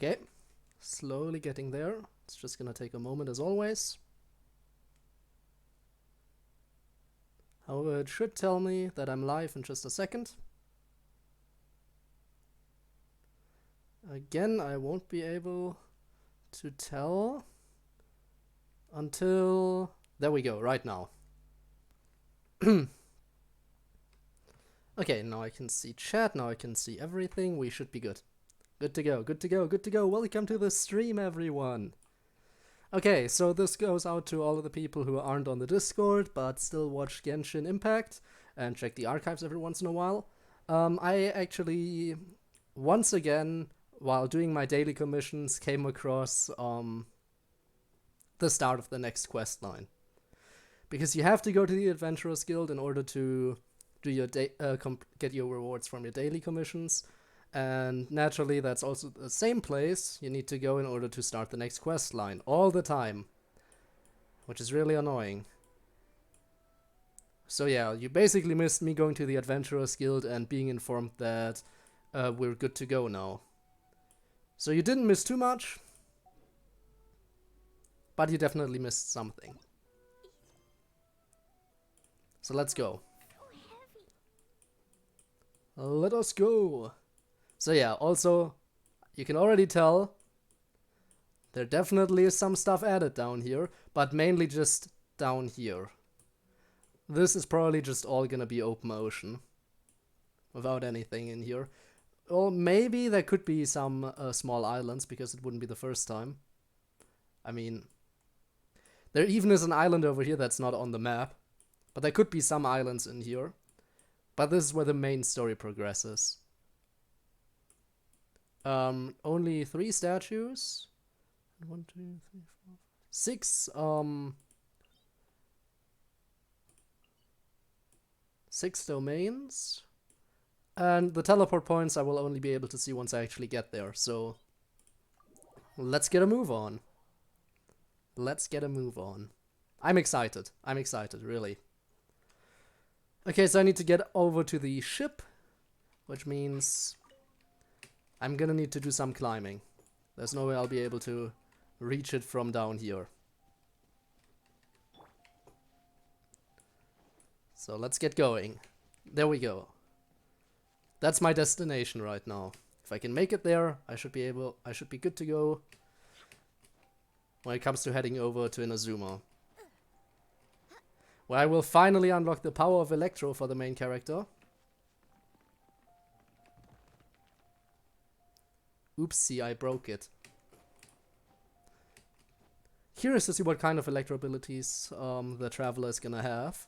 Okay, slowly getting there. It's just gonna take a moment as always. However, it should tell me that I'm live in just a second. Again, I won't be able to tell until... There we go, right now. Okay, now I can see chat, now I can see everything. We should be good. Good to go, good to go, good to go. Welcome to the stream, everyone. Okay, so this goes out to all of the people who aren't on the Discord, but still watch Genshin Impact and check the archives every once in a while. I actually, once again, while doing my daily commissions, came across the start of the next quest line. Because you have to go to the Adventurers Guild in order to do your get your rewards from your daily commissions. And naturally, that's also the same place you need to go in order to start the next quest line all the time, which is really annoying. So yeah, you basically missed me going to the Adventurers Guild and being informed that we're good to go now. So you didn't miss too much, but you definitely missed something. So let's go. Let us go. So yeah, also, you can already tell there definitely is some stuff added down here, but mainly just down here. This is probably just all gonna be open ocean, without anything in here. Or maybe there could be some small islands, because it wouldn't be the first time. I mean, there even is an island over here that's not on the map, but there could be some islands in here. But this is where the main story progresses. Only 3 statues. 1, 2, 3, 4, 6. 6 domains. And the teleport points I will only be able to see once I actually get there. So let's get a move on. Let's get a move on. I'm excited. I'm excited, really. Okay, so I need to get over to the ship, which means I'm gonna need to do some climbing. There's no way I'll be able to reach it from down here. So let's get going. There we go. That's my destination right now. If I can make it there, I should be good to go when it comes to heading over to Inazuma, where I will finally unlock the power of Electro for the main character. Oopsie, I broke it. Curious to see what kind of Electro abilities the Traveler is gonna have.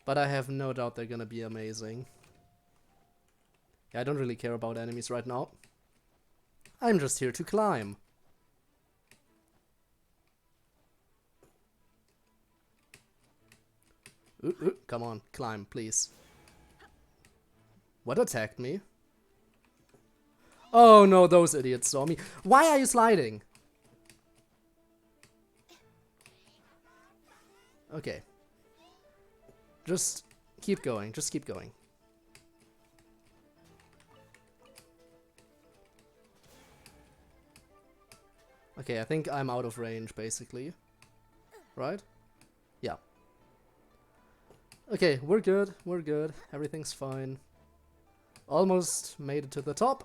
But I have no doubt they're gonna be amazing. Yeah, I don't really care about enemies right now. I'm just here to climb. Come on, climb, please. What attacked me? Oh no, those idiots saw me. Why are you sliding? Okay. Just keep going, just keep going. Okay, I think I'm out of range, basically. Right? Yeah. Okay, we're good, we're good. Everything's fine. Almost made it to the top.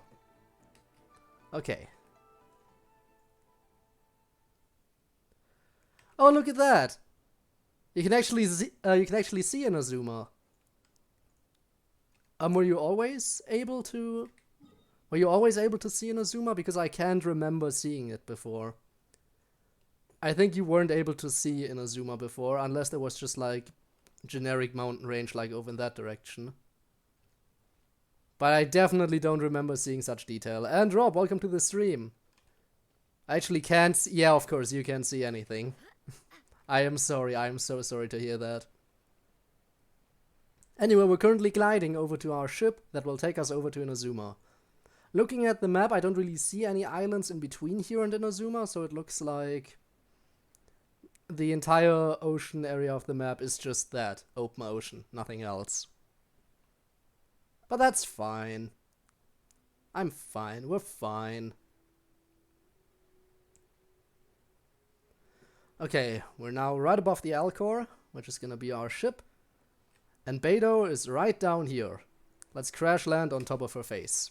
Okay. Oh, look at that! You can actually see Inazuma. Were you always able to see Inazuma? Because I can't remember seeing it before. I think you weren't able to see Inazuma before, unless there was just like generic mountain range like over in that direction. But I definitely don't remember seeing such detail. And Rob, welcome to the stream. I actually can't see. Yeah, of course, you can't see anything. I am sorry, I am so sorry to hear that. Anyway, we're currently gliding over to our ship that will take us over to Inazuma. Looking at the map, I don't really see any islands in between here and Inazuma, so it looks like the entire ocean area of the map is just that, open ocean, nothing else. But that's fine. I'm fine. We're fine. Okay, we're now right above the Alcor, which is gonna be our ship. And Beto is right down here. Let's crash land on top of her face.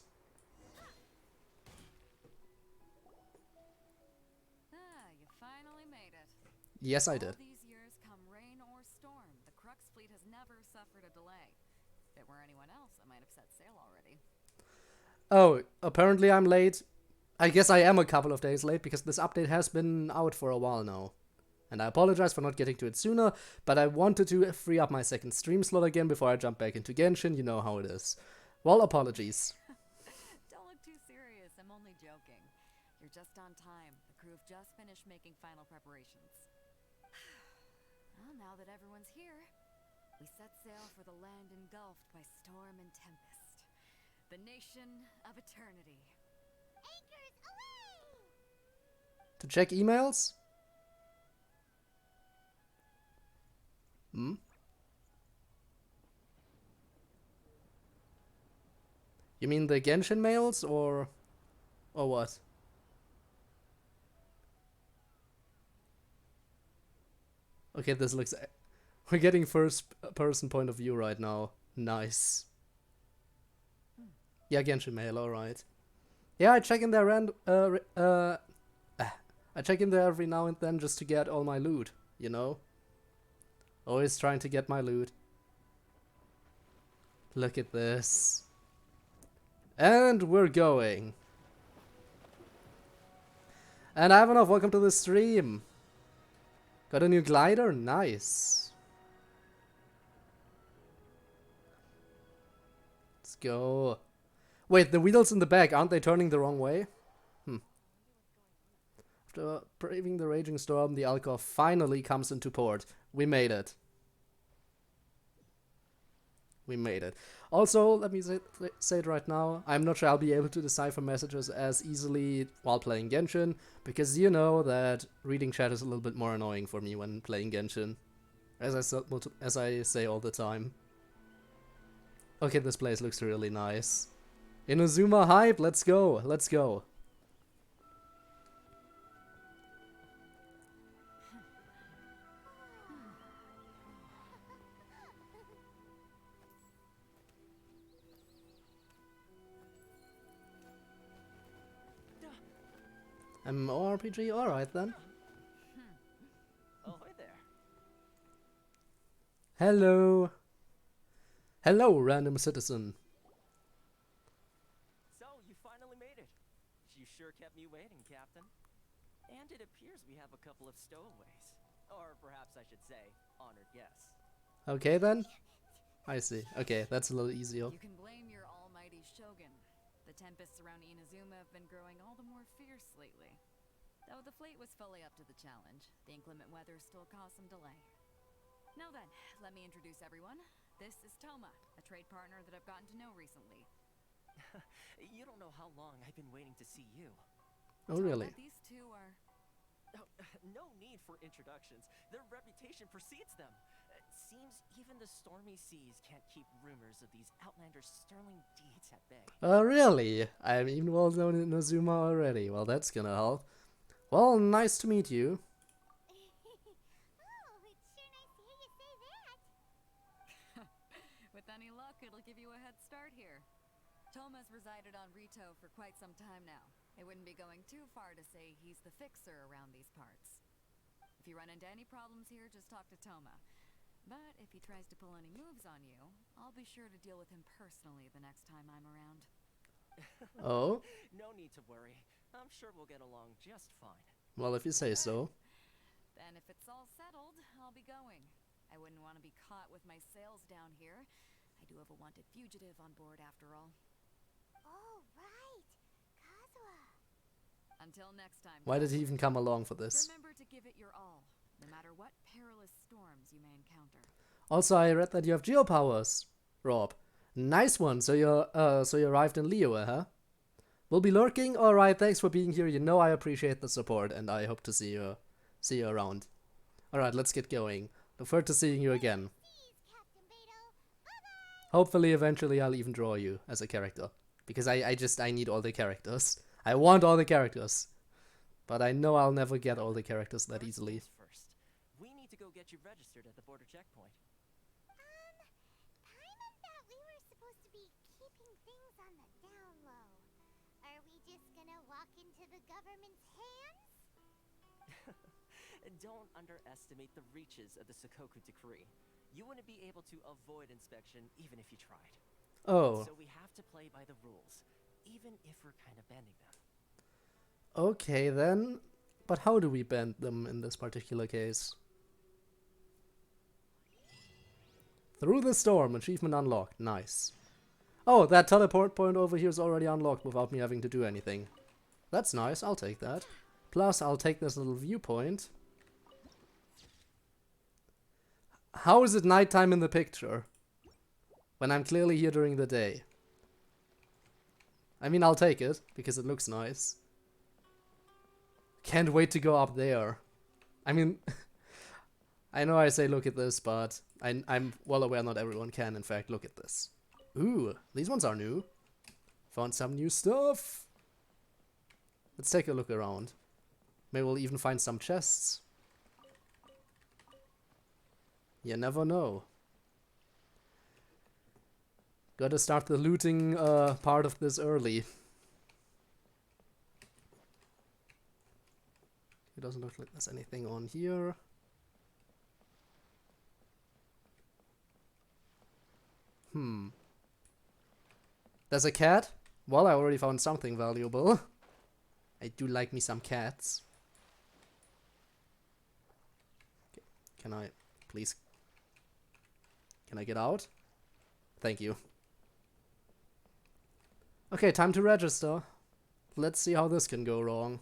You finally made it. Yes, I did. All these years, come rain or storm, the Crux fleet has never suffered a delay. If it were anyone else, I might have set sail already. Oh, apparently I'm late. I guess I am a couple of days late because this update has been out for a while now. And I apologize for not getting to it sooner, but I wanted to free up my second stream slot again before I jump back into Genshin. You know how it is. Well, apologies. Don't look too serious. I'm only joking. You're just on time. The crew have just finished making final preparations. Well, now that everyone's here, we set sail for the land engulfed by storm and tempest. The nation of eternity. Anchors away! To check emails? Hmm? You mean the Genshin mails or what? Okay, this looks... We're getting first person point of view right now. Nice. Yeah, Genshin mail, alright. Yeah, I check in there I check in there every now and then just to get all my loot, you know? Always trying to get my loot. Look at this. And we're going. And Ivanov, welcome to the stream. Got a new glider? Nice. Let's go. Wait, the wheels in the back, aren't they turning the wrong way? After braving the raging storm, the Alcor finally comes into port. We made it. We made it. Also, let me say it right now, I'm not sure I'll be able to decipher messages as easily while playing Genshin, because you know that reading chat is a little bit more annoying for me when playing Genshin. As I say all the time. Okay, this place looks really nice. Inazuma hype, let's go, let's go. MMORPG? Alright then. Oh, hi there. Hello. Hello, random citizen. So, you finally made it. You sure kept me waiting, Captain. And it appears we have a couple of stowaways. Or perhaps I should say, honored guests. Okay then. I see. Okay, that's a little easier. You can blame your almighty Shogun. The tempests around Inazuma have been growing all the more fierce lately. Though the fleet was fully up to the challenge, the inclement weather still caused some delay. Now then, let me introduce everyone. This is Toma, a trade partner that I've gotten to know recently. You don't know how long I've been waiting to see you. Oh really? These two are... Oh, no need for introductions. Their reputation precedes them. Seems even the stormy seas can't keep rumors of these Outlander's sterling deeds at bay. Oh really? I'm even well known in Inazuma already. Well, that's gonna help. Well, nice to meet you. Oh, it's sure nice to hear you say that. With any luck, it'll give you a head start here. Toma's resided on Rito for quite some time now. It wouldn't be going too far to say he's the fixer around these parts. If you run into any problems here, just talk to Toma. But if he tries to pull any moves on you, I'll be sure to deal with him personally the next time I'm around. Oh? No need to worry. I'm sure we'll get along just fine. Well, if you say so. Then if it's all settled, I'll be going. I wouldn't want to be caught with my sails down here. I do have a wanted fugitive on board after all. Oh, right. Kazuha. Until next time. Why did he even come along for this? Remember to give it your all, no matter what perilous storms you may encounter. Also, I read that you have geopowers, Rob. Nice one. So you arrived in Leo, huh? We'll be lurking. All right. Thanks for being here. You know I appreciate the support, and I hope to see you around. All right, let's get going. Look forward to seeing you again. Please, Captain Beto. Bye-bye. Hopefully, eventually, I'll even draw you as a character. Because I need all the characters. I want all the characters. But I know I'll never get all the characters that easily. First, we need to go get you registered at the border checkpoint. Paimon thought we were supposed to be keeping things on the down low. Are we just gonna walk into the government's hands? Don't underestimate the reaches of the Sakoku Decree. You wouldn't be able to avoid inspection even if you tried. Oh. So we have to play by the rules, even if we're kind of bending them. Okay then. But how do we bend them in this particular case? Through the storm, achievement unlocked. Nice. Oh, that teleport point over here is already unlocked without me having to do anything. That's nice, I'll take that. Plus, I'll take this little viewpoint. How is it nighttime in the picture? When I'm clearly here during the day. I mean, I'll take it, because it looks nice. Can't wait to go up there. I mean, I know I say look at this, but I'm well aware not everyone can, in fact, look at this. Ooh, these ones are new. Found some new stuff. Let's take a look around. Maybe we'll even find some chests. You never know. Gotta start the looting part of this early. It doesn't look like there's anything on here. There's a cat? Well, I already found something valuable. I do like me some cats. Okay. Can I, please? Can I get out? Thank you. Okay, time to register. Let's see how this can go wrong.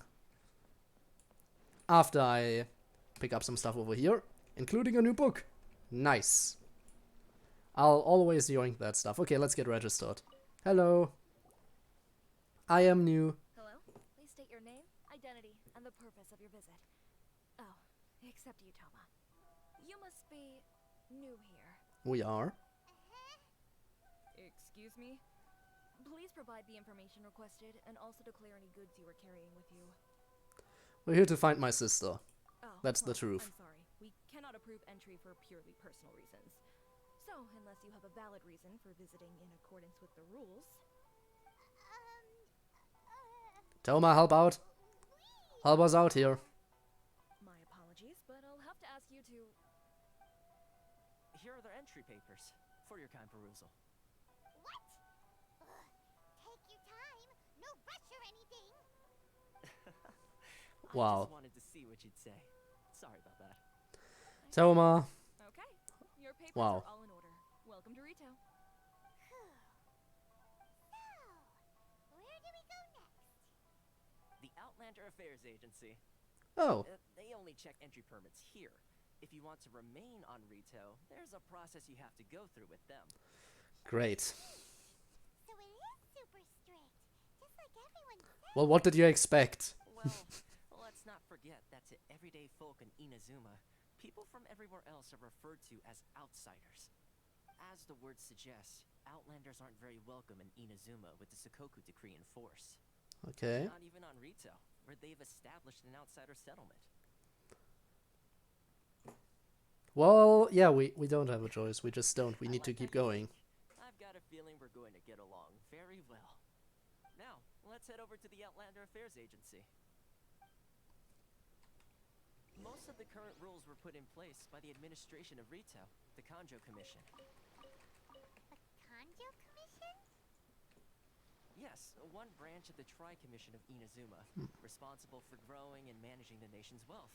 After I pick up some stuff over here, including a new book. Nice. I'll always yoink that stuff. Okay, let's get registered. Hello. I am new. Hello? Please state your name, identity, and the purpose of your visit. Oh, except you, Toma. You must be new here. We are. Excuse me? Please provide the information requested and also declare any goods you are carrying with you. We're here to find my sister. Oh, That's the well, truth. I'm sorry. We cannot approve entry for purely personal reasons. So, unless you have a valid reason for visiting in accordance with the rules... Toma, help out. Help us out here. My apologies, but I'll have to ask you to... Here are the entry papers for your kind perusal. What? Ugh, take your time. No rush or anything. I Wow. just wanted to see what you'd say. Sorry about that. Toma. Okay. Your papers Wow. are all in order. Welcome to retail. So, where do we go next? The Outlander Affairs Agency. Oh, They only check entry permits here. If you want to remain on Rito, there's a process you have to go through with them. great. So it is super strict, just like everyone said. Well, what did you expect? Well, let's not forget that to everyday folk in Inazuma, people from everywhere else are referred to as outsiders. As the word suggests, Outlanders aren't very welcome in Inazuma with the Sakoku Decree in force. Okay. Not even on Rito, where they've established an outsider settlement. Well, yeah, we don't have a choice. We just don't. We need to keep going. I've got a feeling we're going to get along very well. Now, let's head over to the Outlander Affairs Agency. Most of the current rules were put in place by the administration of Rito, the Kanjo Commission. The Kanjo Commission? Yes, one branch of the Tri-Commission of Inazuma, responsible for growing and managing the nation's wealth.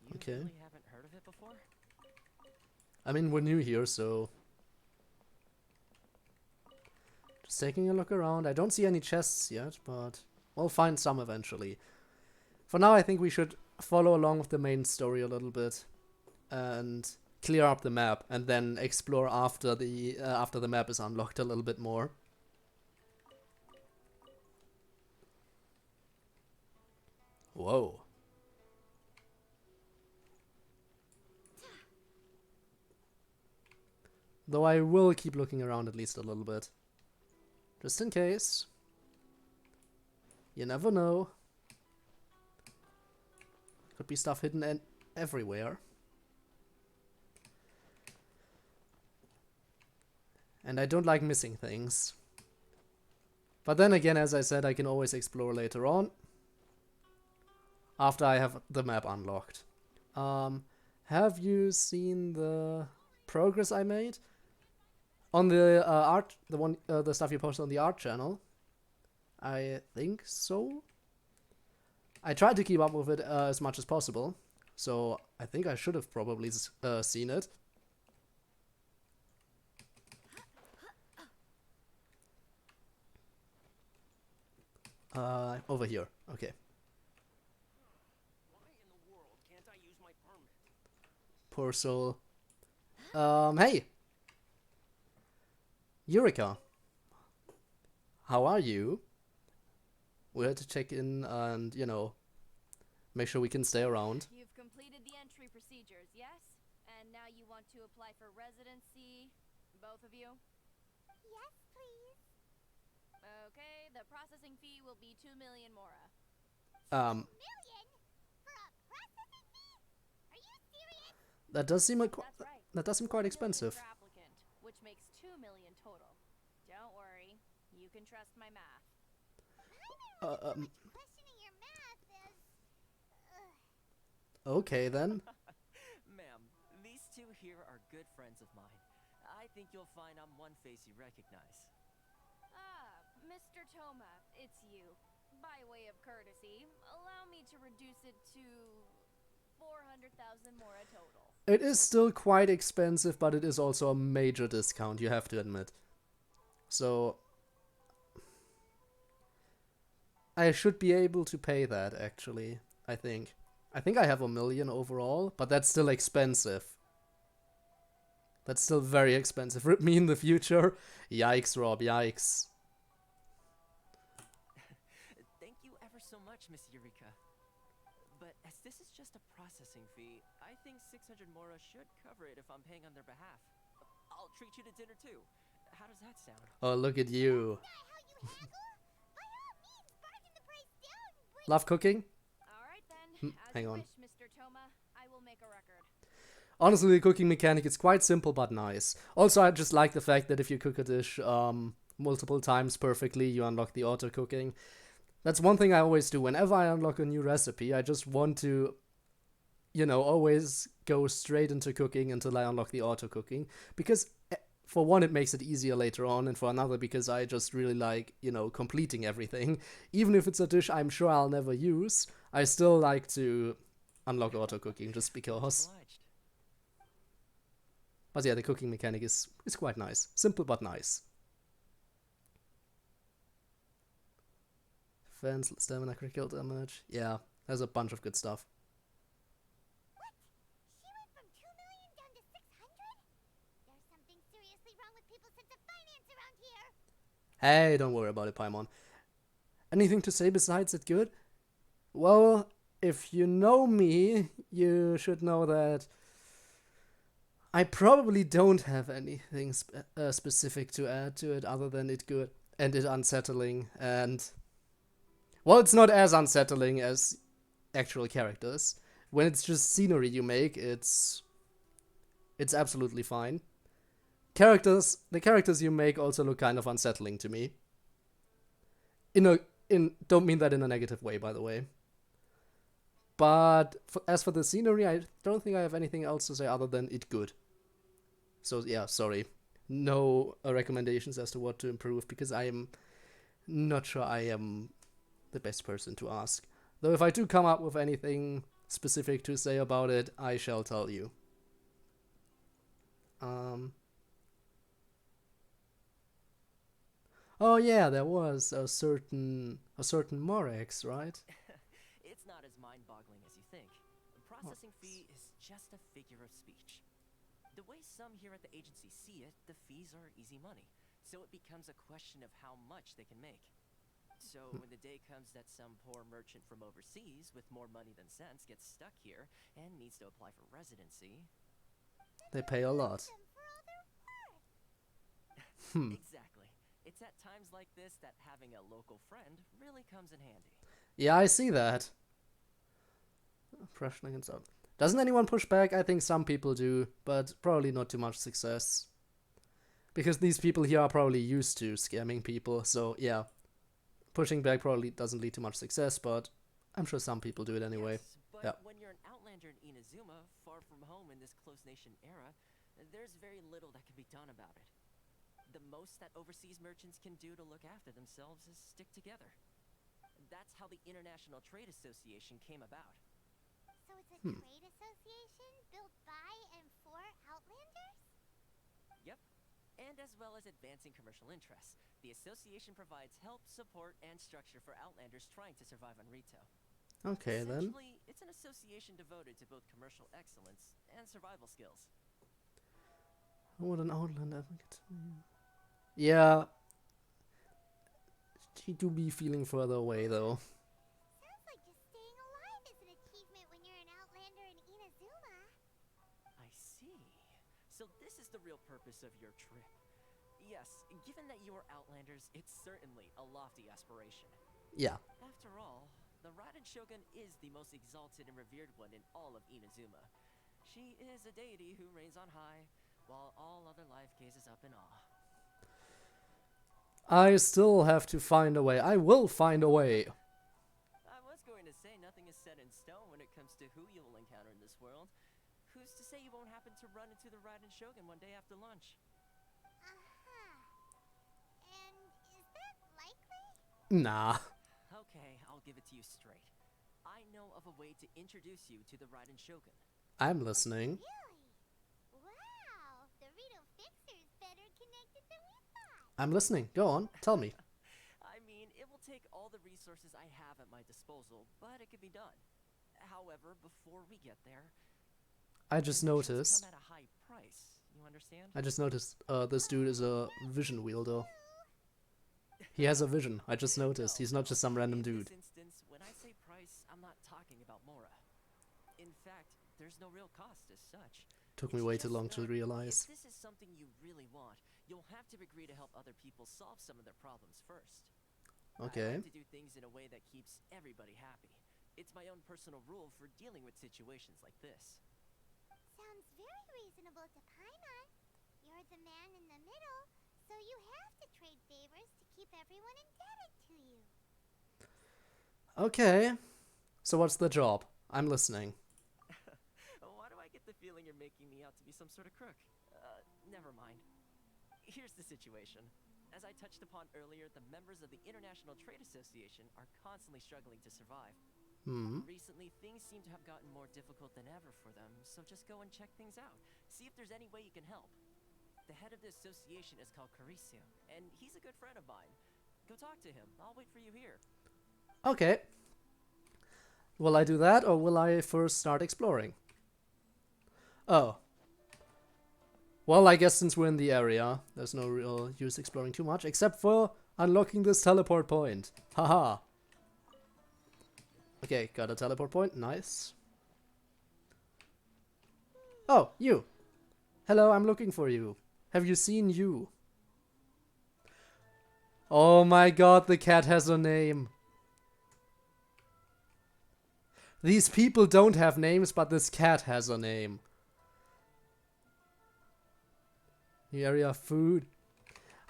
You Okay. really haven't heard of it before? I mean, we're new here, so... Just taking a look around. I don't see any chests yet, but we'll find some eventually. For now, I think we should follow along with the main story a little bit and clear up the map, and then explore after the map is unlocked a little bit more. Whoa. Though I will keep looking around at least a little bit. Just in case. You never know. Could be stuff hidden everywhere. And I don't like missing things. But then again, as I said, I can always explore later on. After I have the map unlocked. Have you seen the progress I made? On the art, the stuff you posted on the art channel? I think so. I tried to keep up with it as much as possible. So I think I should have probably seen it. Over here. Okay. Why in the world can't I use my permit? Poor soul. Hey! Eureka! How are you? We had to check in and, you know, make sure we can stay around. You've completed the entry procedures, yes? And now you want to apply for residency, both of you? Yes, please. Okay, the processing fee will be 2 million mora. Million? For a processing fee? Are you serious? That does seem like That's right. that does seem quite 1 million expensive. per applicant, which makes 2 million total. Don't worry, you can trust my math. Questioning your math is... Okay then. Ma'am, these two here are good friends of mine. I think you'll find I'm one face you recognize. Ah, Mr. Toma, it's you. By way of courtesy, allow me to reduce it to 400,000 mora total. It is still quite expensive, but it is also a major discount, you have to admit. So I should be able to pay that, actually, I think. I think I have 1 million overall, but that's still expensive. That's still very expensive. Rip me in the future. Yikes, Rob, yikes. Thank you ever so much, Miss Eureka. But as this is just a processing fee, I think 600 mora should cover it if I'm paying on their behalf. I'll treat you to dinner too. How does that sound? Oh, look at you. Not how you haggle? By all means, bargain the price down, but... Love cooking? Alright then, as hang you on. wish, Mr. Toma. I will make a record. Honestly, the cooking mechanic is quite simple but nice. Also, I just like the fact that if you cook a dish multiple times perfectly, you unlock the auto cooking. That's one thing I always do. Whenever I unlock a new recipe, I just want to, you know, always go straight into cooking until I unlock the auto cooking. Because, for one, it makes it easier later on, and for another, because I just really like, you know, completing everything. Even if it's a dish I'm sure I'll never use, I still like to unlock auto cooking just because. Obliged. But yeah, the cooking mechanic is quite nice. Simple but nice. Defense, stamina, critical damage. Yeah, there's a bunch of good stuff. What? She went from 2 million down to 600? There's something seriously wrong with people's sense of finance around here. Hey, don't worry about it, Paimon. Anything to say besides it good? Well, if you know me, you should know that I probably don't have anything specific to add to it other than it good and it unsettling and... Well, it's not as unsettling as actual characters. When it's just scenery you make, it's absolutely fine. The characters you make also look kind of unsettling to me. Don't mean that in a negative way, by the way. But as for the scenery, I don't think I have anything else to say other than it good. So yeah, sorry. No recommendations as to what to improve, because I am not sure I am the best person to ask. Though if I do come up with anything specific to say about it, I shall tell you. Oh yeah, there was a certain Morex, right? It's not as mind-boggling as you think. The processing fee is just a figure of speech. The way some here at the agency see it, the fees are easy money, so it becomes a question of how much they can make. So when the day comes that some poor merchant from overseas with more money than sense gets stuck here and needs to apply for residency... They pay a lot. Them for all their work. Exactly. It's It's at times like this that having a local friend really comes in handy. Yeah, I see that. Pressure against out. Doesn't anyone push back? I think some people do, but probably not too much success. Because these people here are probably used to scamming people, so yeah. Pushing back probably doesn't lead to much success, but I'm sure some people do it anyway. Yes, but Yeah. when you're an Outlander in Inazuma, far from home in this closed nation era, there's very little that can be done about it. The most that overseas merchants can do to look after themselves is stick together. That's how the International Trade Association came about. So it's a trade association built by and for Outlanders? Yep. And as well as advancing commercial interests, the association provides help, support, and structure for Outlanders trying to survive on Rito. Okay, then. Essentially, it's an association devoted to both commercial excellence and survival skills. What an Outlander advocate. Yeah. She do be feeling further away, though. Sounds like just staying alive is an achievement when you're an Outlander in Inazuma. I see. So this is the real purpose of your trip. Yes, given that you are Outlanders, it's certainly a lofty aspiration. Yeah. After all, the Raiden Shogun is the most exalted and revered one in all of Inazuma. She is a deity who reigns on high, while all other life gazes up in awe. I still have to find a way. I will find a way. I was going to say nothing is set in stone when it comes to who you will encounter in this world. Who's to say you won't happen to run into the Raiden Shogun one day after lunch? And is that likely? Nah. Okay, I'll give it to you straight. I know of a way to introduce you to the Raiden Shogun. I'm listening. Really? Wow, the Rito Fixer is better connected than we thought. I'm listening. Go on. Tell me. I mean, it will take all the resources I have at my disposal, but it can be done. However, before we get there, I just the missions noticed. come at a high price. You understand? I just noticed this dude is a vision wielder. He has a vision. I just noticed. He's not just some random In dude. this instance, when I say price, I'm not talking about Mora. In fact, there's no real cost as such. Took me It's way too just long to that realize. If this is something you really want, you'll have to agree to help other people solve some of their problems first. I Okay. like to do things in a way that keeps everybody happy. It's my own personal rule for dealing with situations like this. Sounds very reasonable to Paimon. You're the man in the middle, so you have to trade favors to keep everyone indebted to you. Okay. So what's the job? I'm listening. Why do I get the feeling you're making me out to be some sort of crook? Never mind. Here's the situation. As I touched upon earlier, the members of the International Trade Association are constantly struggling to survive. Recently, things seem to have gotten more difficult than ever for them, so just go and check things out. See if there's any way you can help. The head of the association is called Kurosawa, and he's a good friend of mine. Go talk to him. I'll wait for you here. Okay. Will I do that, or will I first start exploring? Oh. Well, I guess since we're in the area, there's no real use exploring too much, except for unlocking this teleport point. Haha. Okay, got a teleport point. Nice. Oh, you. Hello, I'm looking for you. Have you seen you? Oh my god, the cat has a name. These people don't have names, but this cat has a name. New area food.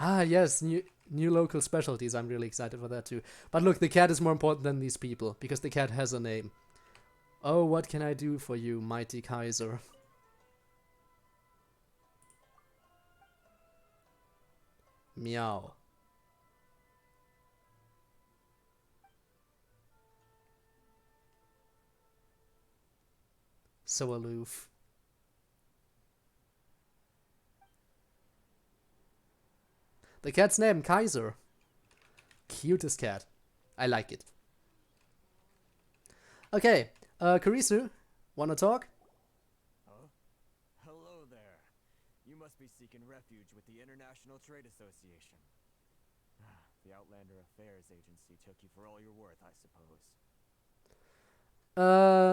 Ah, yes, new local specialties. I'm really excited for that too. But look, the cat is more important than these people, because the cat has a name. Oh, what can I do for you, mighty Kaiser? Meow. So aloof. The cat's name, Kaiser. Cutest cat. I like it. Okay, Kurisu, wanna talk? Huh? Hello there. You must be seeking refuge with the International Trade Association. The Outlander Affairs Agency took you for all you're worth, I suppose.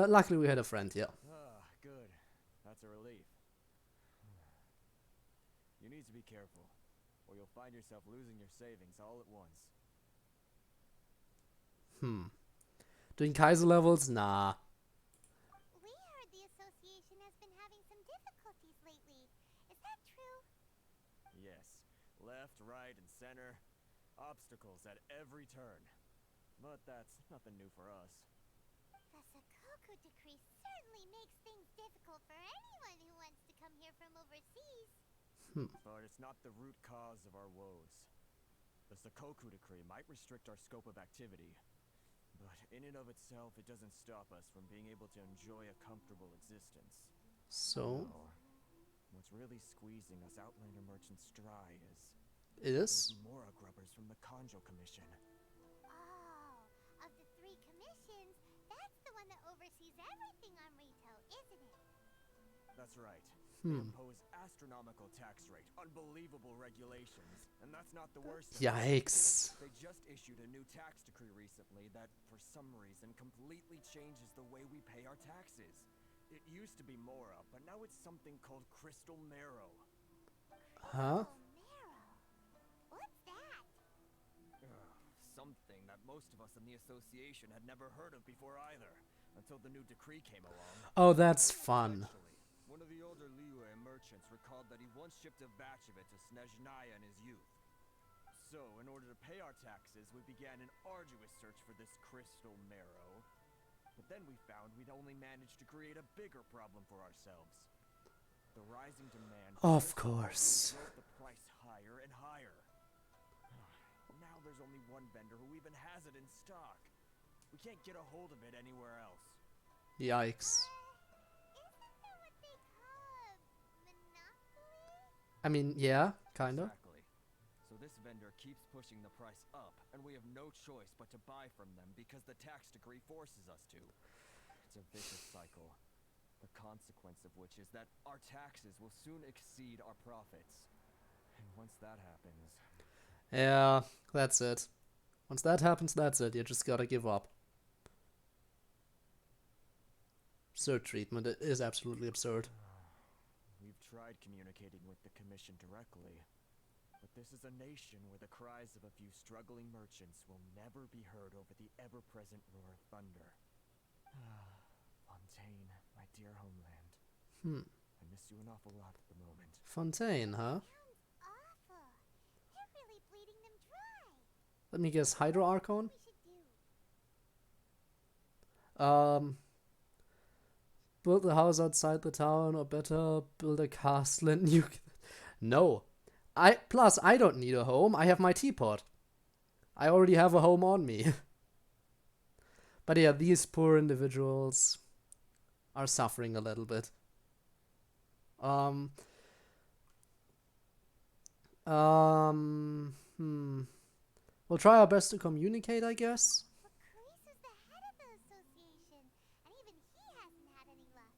Luckily we had a friend, yeah. Ah, good. That's a relief. You need to be careful. or you'll find yourself losing your savings all at once. Doing Kaiser levels? Nah. We heard the association has been having some difficulties lately. Is that true? Yes, left, right, and center. Obstacles at every turn. But that's nothing new for us. The Sakoku Decree certainly makes things difficult for anyone who wants to come here from overseas. But it's not the root cause of our woes. The Sakoku Decree might restrict our scope of activity, but in and of itself, it doesn't stop us from being able to enjoy a comfortable existence. So No. What's really squeezing us Outlander merchants dry it those is. Mora grubbers from the Conjo Commission. Oh, of the 3 commissions, that's the one that oversees everything on retail, isn't it? That's right. They impose astronomical tax rate, unbelievable regulations, and that's not the worst of it. Yikes. They just issued a new tax decree recently that, for some reason, completely changes the way we pay our taxes. It used to be Mora, but now it's something called Crystal Marrow. Huh? Oh, marrow. What's that? Something that most of us in the association had never heard of before either, until the new decree came along. Oh, that's fun. Actually, one of the older Liyue merchants recalled that he once shipped a batch of it to Snezhnaya in his youth. So, in order to pay our taxes, we began an arduous search for this crystal marrow. But then we found we'd only managed to create a bigger problem for ourselves. The rising demand Of course. drove the price higher and higher. Now there's only one vendor who even has it in stock. We can't get a hold of it anywhere else. Yikes. Isn't that what they call a monopoly? I mean, yeah, kind of. Exactly. So this vendor keeps pushing the price up, and we have no choice but to buy from them because the tax decree forces us to. It's a vicious cycle. The consequence of which is that our taxes will soon exceed our profits. And once that happens... Yeah, that's it. Once that happens, that's it. You just gotta give up. Absurd treatment. It is absolutely absurd. We've tried communicating with the Commission directly, but this is a nation where the cries of a few struggling merchants will never be heard over the ever-present roar of thunder. Fontaine, my dear homeland. I miss you an awful lot at the moment. Fontaine, huh? Sounds awful. You're really bleeding them dry. Let me guess, Hydro Archon? We should do. Build a house outside the town, or better, build a castle and you... No. Plus, I don't need a home. I have my teapot. I already have a home on me. But yeah, these poor individuals are suffering a little bit. We'll try our best to communicate, I guess. But Kreisu's the head of the association, and even he hasn't had any luck.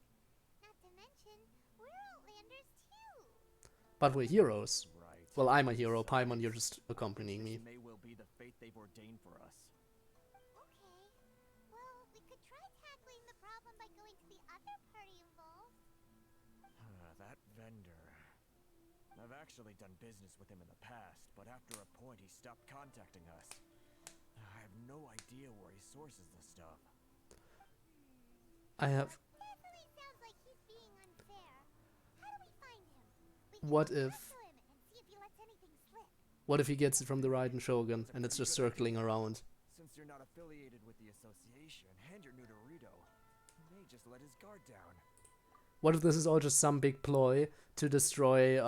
Not to mention, we're Outlanders too. But we're heroes. Right. Well, I'm a hero. Paimon, you're just accompanying me. This may well be the fate they've ordained for us. Okay. Well, we could try tackling the problem by going to the other party involved. That vendor. I've actually done business with him in the past, but after a point he stopped contacting us. I have no idea where he sources the stuff. I have... Definitely sounds like he's being unfair. How do we find him? We can What talk if... to him and see if he lets anything slip. What if he gets it from the Raiden Shogun and it's just circling around? Since you're not affiliated with the association and you're new to Rito, he may just let his guard down. What if this is all just some big ploy to destroy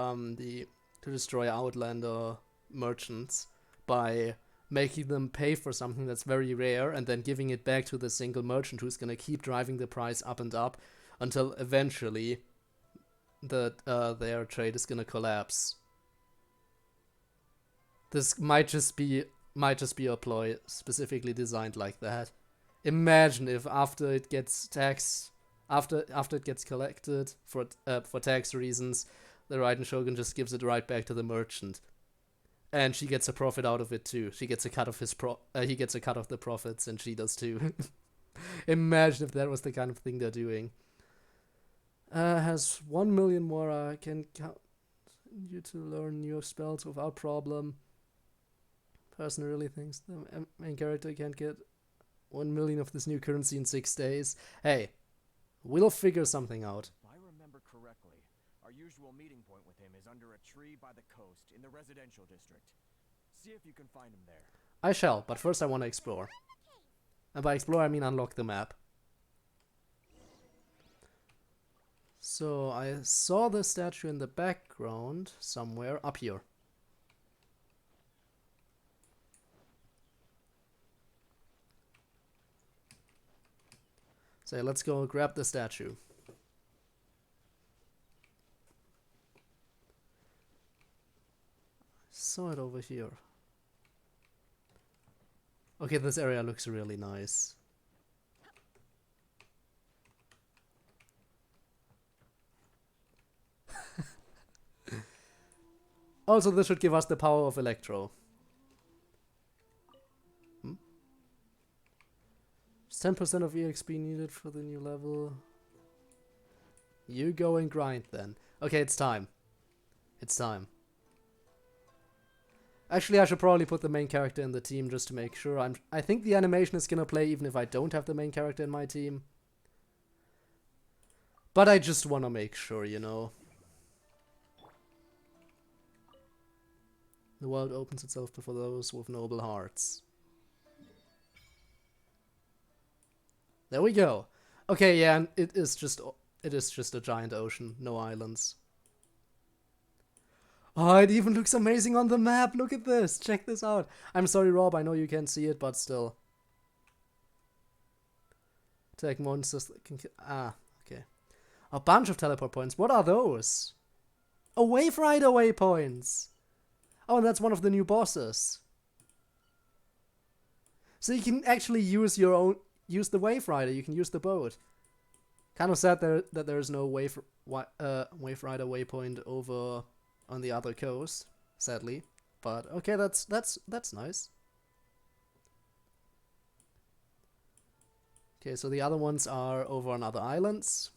Outlander merchants by making them pay for something that's very rare and then giving it back to the single merchant who's gonna keep driving the price up and up until eventually their trade is gonna collapse. This might just be a ploy specifically designed like that. Imagine if after it gets taxed, after it gets collected for tax reasons, the Raiden Shogun just gives it right back to the merchant, and she gets a profit out of it too. She gets a cut of he gets a cut of the profits, and she does too. Imagine if that was the kind of thing they're doing. Has 1 million more. Can count. you to learn new spells without problem. Person really thinks the main character can't get 1 million of this new currency in 6 days. Hey, we'll figure something out. If I remember correctly, our usual meeting point with him is under a tree by the coast in the residential district. See if you can find him there. I shall, but first I want to explore. And by explore I mean unlock the map. So I saw the statue in the background somewhere up here. So let's go grab the statue. Saw it over here. Okay, this area looks really nice. Also, this should give us the power of Electro. 10% of EXP needed for the new level. You go and grind then. Okay, it's time. It's time. Actually, I should probably put the main character in the team just to make sure. I think the animation is gonna play even if I don't have the main character in my team. But I just wanna make sure, you know. The world opens itself before those with noble hearts. There we go. Okay, yeah, and it is just a giant ocean, no islands. Oh, it even looks amazing on the map. Look at this. Check this out. I'm sorry, Rob. I know you can't see it, but still. Attack monsters that can... okay. A bunch of teleport points. What are those? Oh, Wave Rider waypoints. Oh, and that's one of the new bosses. So you can actually use your own... Use the Wave Rider. You can use the boat. Kind of sad that there's no Wave Rider waypoint over on the other coast, sadly. But okay, that's nice. Okay, so the other ones are over on other islands.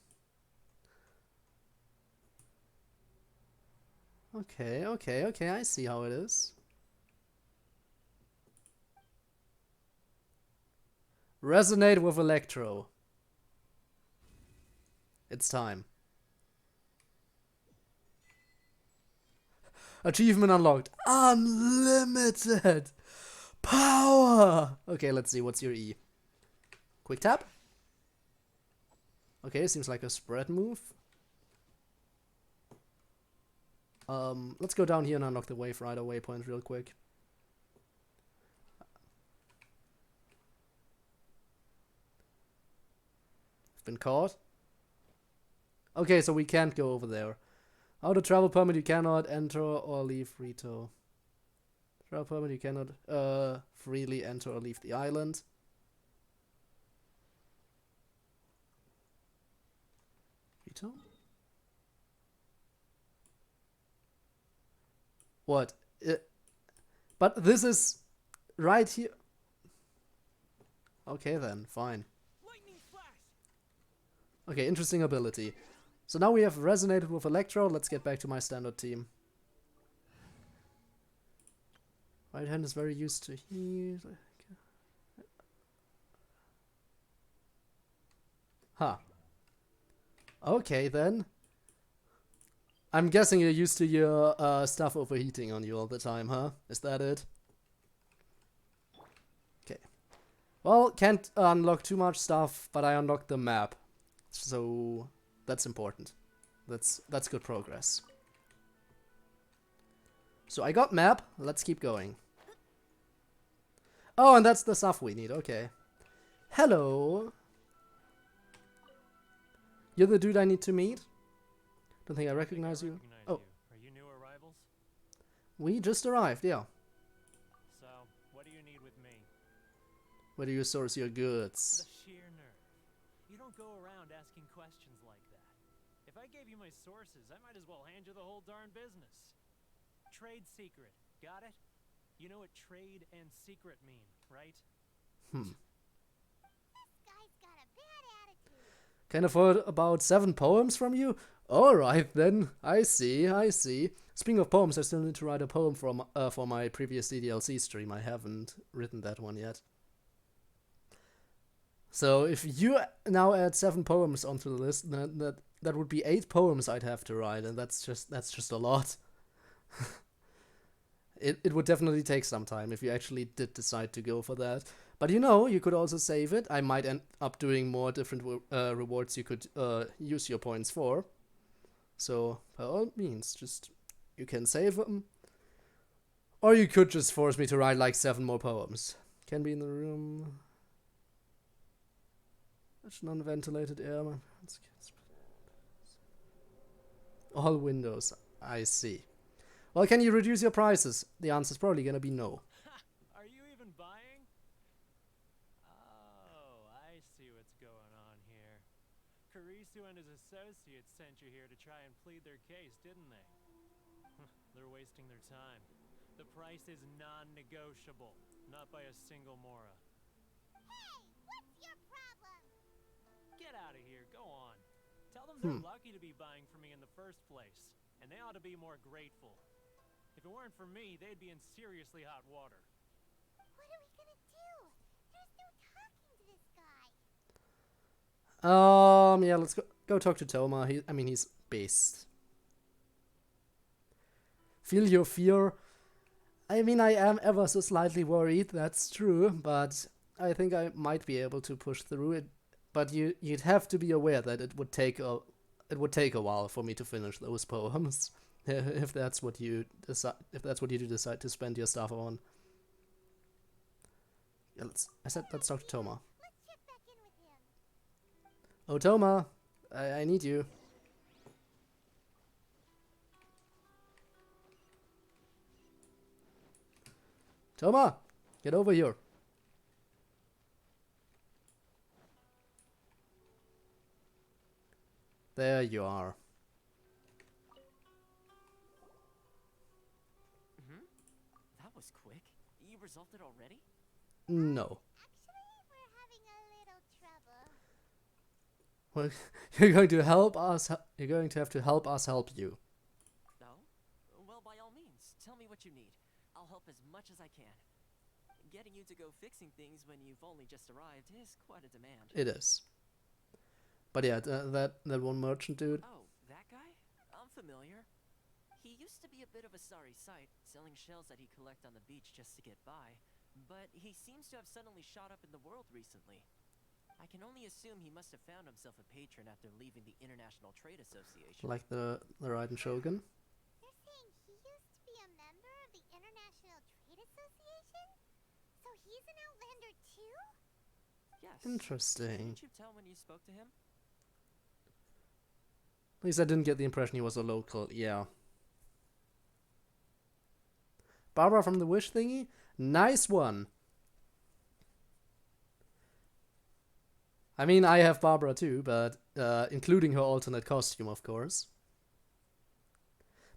Okay, I see how it is. Resonate with Electro. It's time. Achievement unlocked. Unlimited power. Okay, let's see. What's your E? Quick tap. Okay, seems like a spread move. Let's go down here and unlock the Wave Rider waypoint real quick. Been caught. Okay, so we can't go over there. Out of travel permit, you cannot enter or leave Rito. Travel permit, you cannot freely enter or leave the island. Rito? What? But this is right here. Okay then, fine. Okay, interesting ability. So now we have resonated with Electro. Let's get back to my standard team. Right hand is very used to heal. Huh. Okay then. I'm guessing you're used to your stuff overheating on you all the time, huh? Is that it? Okay. Well, can't unlock too much stuff, but I unlocked the map. So that's important. That's good progress. So I got map. Let's keep going. Oh, and that's the stuff we need. Okay. Hello. You're the dude I need to meet? Don't think I recognize you. Oh. Are you new arrivals? We just arrived, yeah. So, what do you need with me? Where do you source your goods? The sheer nerve. You don't go around asking questions like that. If I gave you my sources, I might as well hand you the whole darn business. Trade secret. Got it? You know what trade and secret mean, right? This guy's got a bad attitude. Can afford about 7 poems from you? Alright then, I see, I see. Speaking of poems, I still need to write a poem for my previous DDLC stream. I haven't written that one yet. So if you now add 7 poems onto the list, then that would be 8 poems I'd have to write, and that's just a lot. It would definitely take some time if you actually did decide to go for that. But you know, you could also save it. I might end up doing more different rewards you could use your points for. So, by all means, just you can save them. Or you could just force me to write like 7 more poems. Can be in the room. Such non-ventilated air. All windows. I see. Well, can you reduce your prices? The answer's probably gonna be no. Are you even buying? Oh, I see what's going on here. Kurosawa and his associates sent you here to try and plead their case, didn't they? They're wasting their time. The price is non-negotiable, not by a single mora. Hey, what's your problem? Get out of here, go on. Tell them they're lucky to be buying from me in the first place, and they ought to be more grateful. If it weren't for me, they'd be in seriously hot water. What are we gonna do? There's no talking to this guy. Yeah, let's go talk to Toma. He's based. Feel your fear. I mean, I am ever so slightly worried, that's true, but I think I might be able to push through it. But you'd have to be aware that it would take a while for me to finish those poems. If that's what you decide, decide to spend your stuff on. Yeah, let's talk to Toma. Let's check back in with him. Oh, Toma, I need you. Toma, get over here. There you are. That was quick. You resolved it already? No. Actually, we're having a little trouble. Well, you're going to help us. You're going to have to help us help you. No? Well, by all means, tell me what you need. I'll help as much as I can. Getting you to go fixing things when you've only just arrived is quite a demand. It is. But yeah, that one merchant dude. Oh, that guy? I'm familiar. He used to be a bit of a sorry sight, selling shells that he collect on the beach just to get by. But he seems to have suddenly shot up in the world recently. I can only assume he must have found himself a patron after leaving the International Trade Association. Like the Raiden Shogun. You're saying he used to be a member of the International Trade Association? So he's an Outlander too? Yes. Interesting. Didn't you tell when you spoke to him? At least I didn't get the impression he was a local. Yeah. Barbara from the Wish thingy? Nice one! I mean, I have Barbara too, but including her alternate costume, of course.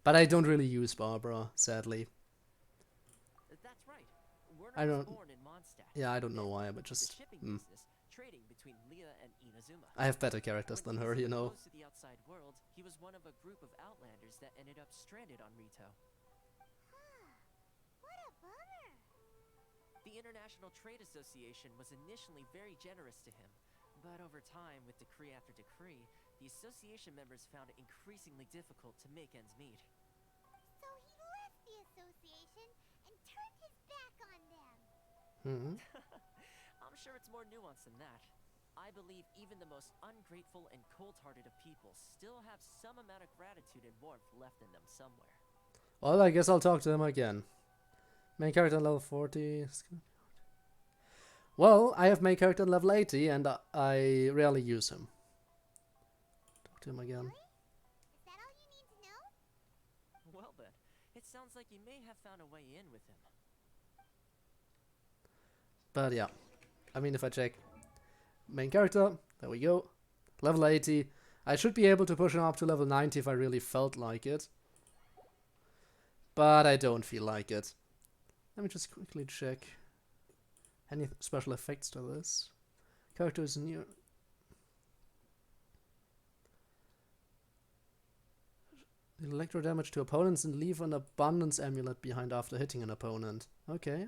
But I don't really use Barbara, sadly. That's right. Werner I was don't... born in Mondstadt. Yeah, I don't know Then why, he but went into just... the shipping business, trading between Leah and Inazuma. I have better characters than her, you know. Close to the outside world, he was one of a group of Outlanders that ended up stranded on Rito. What a bummer. The International Trade Association was initially very generous to him, but over time, with decree after decree, the association members found it increasingly difficult to make ends meet. So he left the association and turned his back on them. I'm sure it's more nuanced than that. I believe even the most ungrateful and cold-hearted of people still have some amount of gratitude and warmth left in them somewhere. Well, I guess I'll talk to him again. Main character level 40. Well, I have main character level 80 and I rarely use him. Talk to him again. Really? Is that all you need to know? Well then, it sounds like you may have found a way in with him. But yeah, I mean, if I check main character, there we go. Level 80. I should be able to push him up to level 90 if I really felt like it. But I don't feel like it. Let me just quickly check. Any special effects to this? Character is new. Deal electro damage to opponents and leave an abundance amulet behind after hitting an opponent. Okay.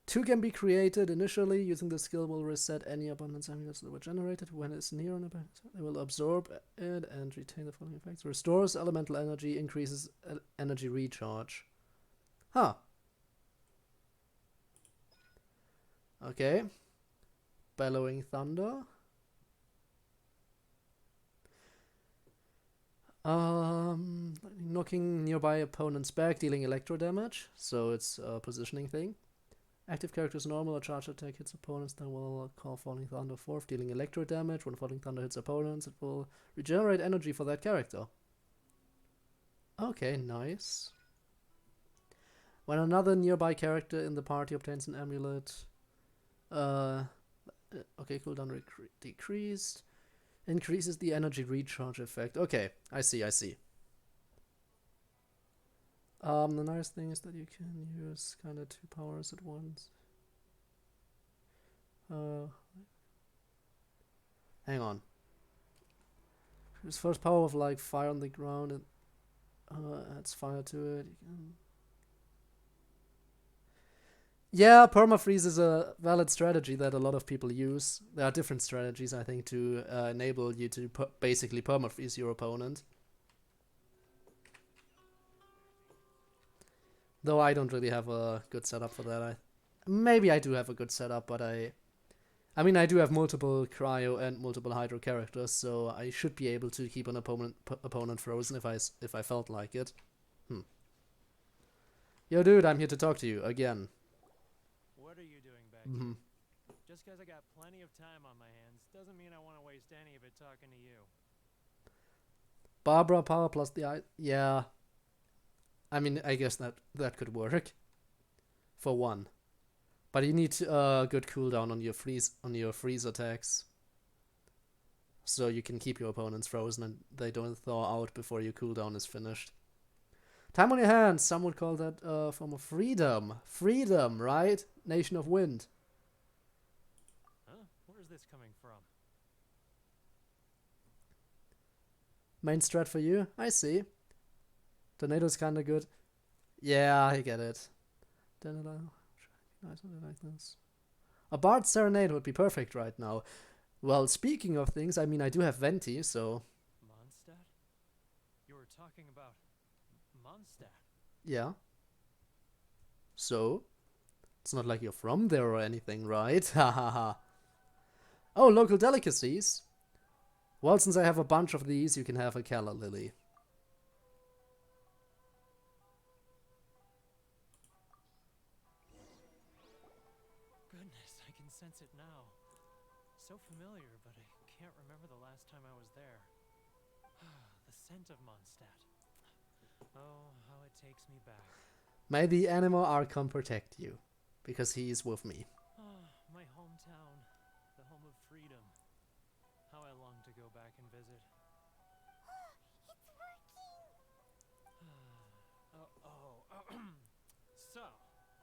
2 can be created initially. Using the skill will reset any abundance amulets that were generated. When it's near an opponent, they will absorb it and retain the following effects. Restores elemental energy, increases energy recharge. Huh. Okay. Bellowing Thunder. Knocking nearby opponents back, dealing electro damage. So it's a positioning thing. Active character's normal or charge attack hits opponents, then will call Falling Thunder forth, dealing electro damage. When Falling Thunder hits opponents, it will regenerate energy for that character. Okay, nice. When another nearby character in the party obtains an amulet, okay, cooldown decreased. Increases the energy recharge effect. Okay, I see. The nice thing is that you can use kind of 2 powers at once. Hang on. His first power of like fire on the ground and adds fire to it. You can... Yeah, permafreeze is a valid strategy that a lot of people use. There are different strategies, I think, to enable you to basically permafreeze your opponent. Though I don't really have a good setup for that. Maybe I do have a good setup, but I mean, I do have multiple cryo and multiple hydro characters, so I should be able to keep an opponent frozen if I felt like it. Yo, dude, I'm here to talk to you again. What are you doing back here? Just because I got plenty of time on my hands doesn't mean I want to waste any of it talking to you. Barbara power plus the yeah. I mean, I guess that could work. For one. But you need good cooldown on your freeze attacks. So you can keep your opponents frozen and they don't thaw out before your cooldown is finished. Time on your hands. Some would call that a form of freedom. Freedom, right? Nation of Wind. Huh? Where's this coming from? Main strat for you? I see. Tornado's kinda good. Yeah, I get it. Like this. A Bard's Serenade would be perfect right now. Well, speaking of things, I mean, I do have Venti, so... Mondstadt? You were talking about Mondstadt? Yeah. So? It's not like you're from there or anything, right? Ha ha ha. Oh, local delicacies? Well, since I have a bunch of these, you can have a Calla Lily. Goodness, I can sense it now. So familiar, but I can't remember the last time I was there. The scent of Mondstadt. Oh, how it takes me back. May the Animal Archon protect you, because he is with me. My hometown, the home of freedom. How I long to go back and visit. It's working! So,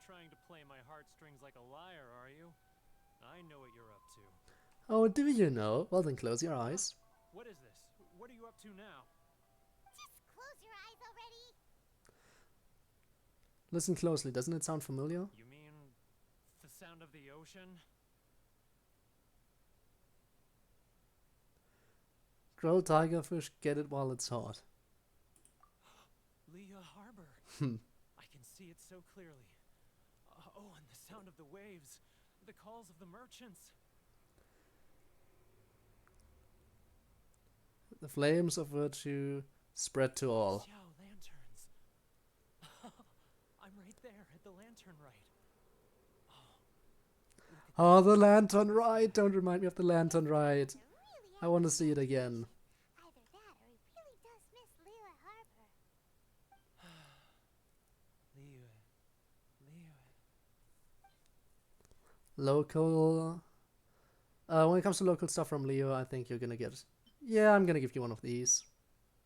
trying to play my heartstrings like a liar, are you? I know what you're up to. Oh, do you know? Well then close your eyes. What is this? What are you up to now? Just close your eyes already! Listen closely, doesn't it sound familiar? You mean the sound of the ocean? Grow tigerfish, get it while it's hot. Leah Harbor. I can see it so clearly. Oh, and the sound of the waves. The calls of the merchants. The flames of virtue spread to all. Xiao lanterns. I'm right there at the lantern rite. Oh, the lantern ride! Don't remind me of the lantern ride. I really I want to see it again. Either that or he really does miss Leela Harbor. Local... when it comes to local stuff from Leo, I think you're gonna get... Yeah, I'm gonna give you one of these.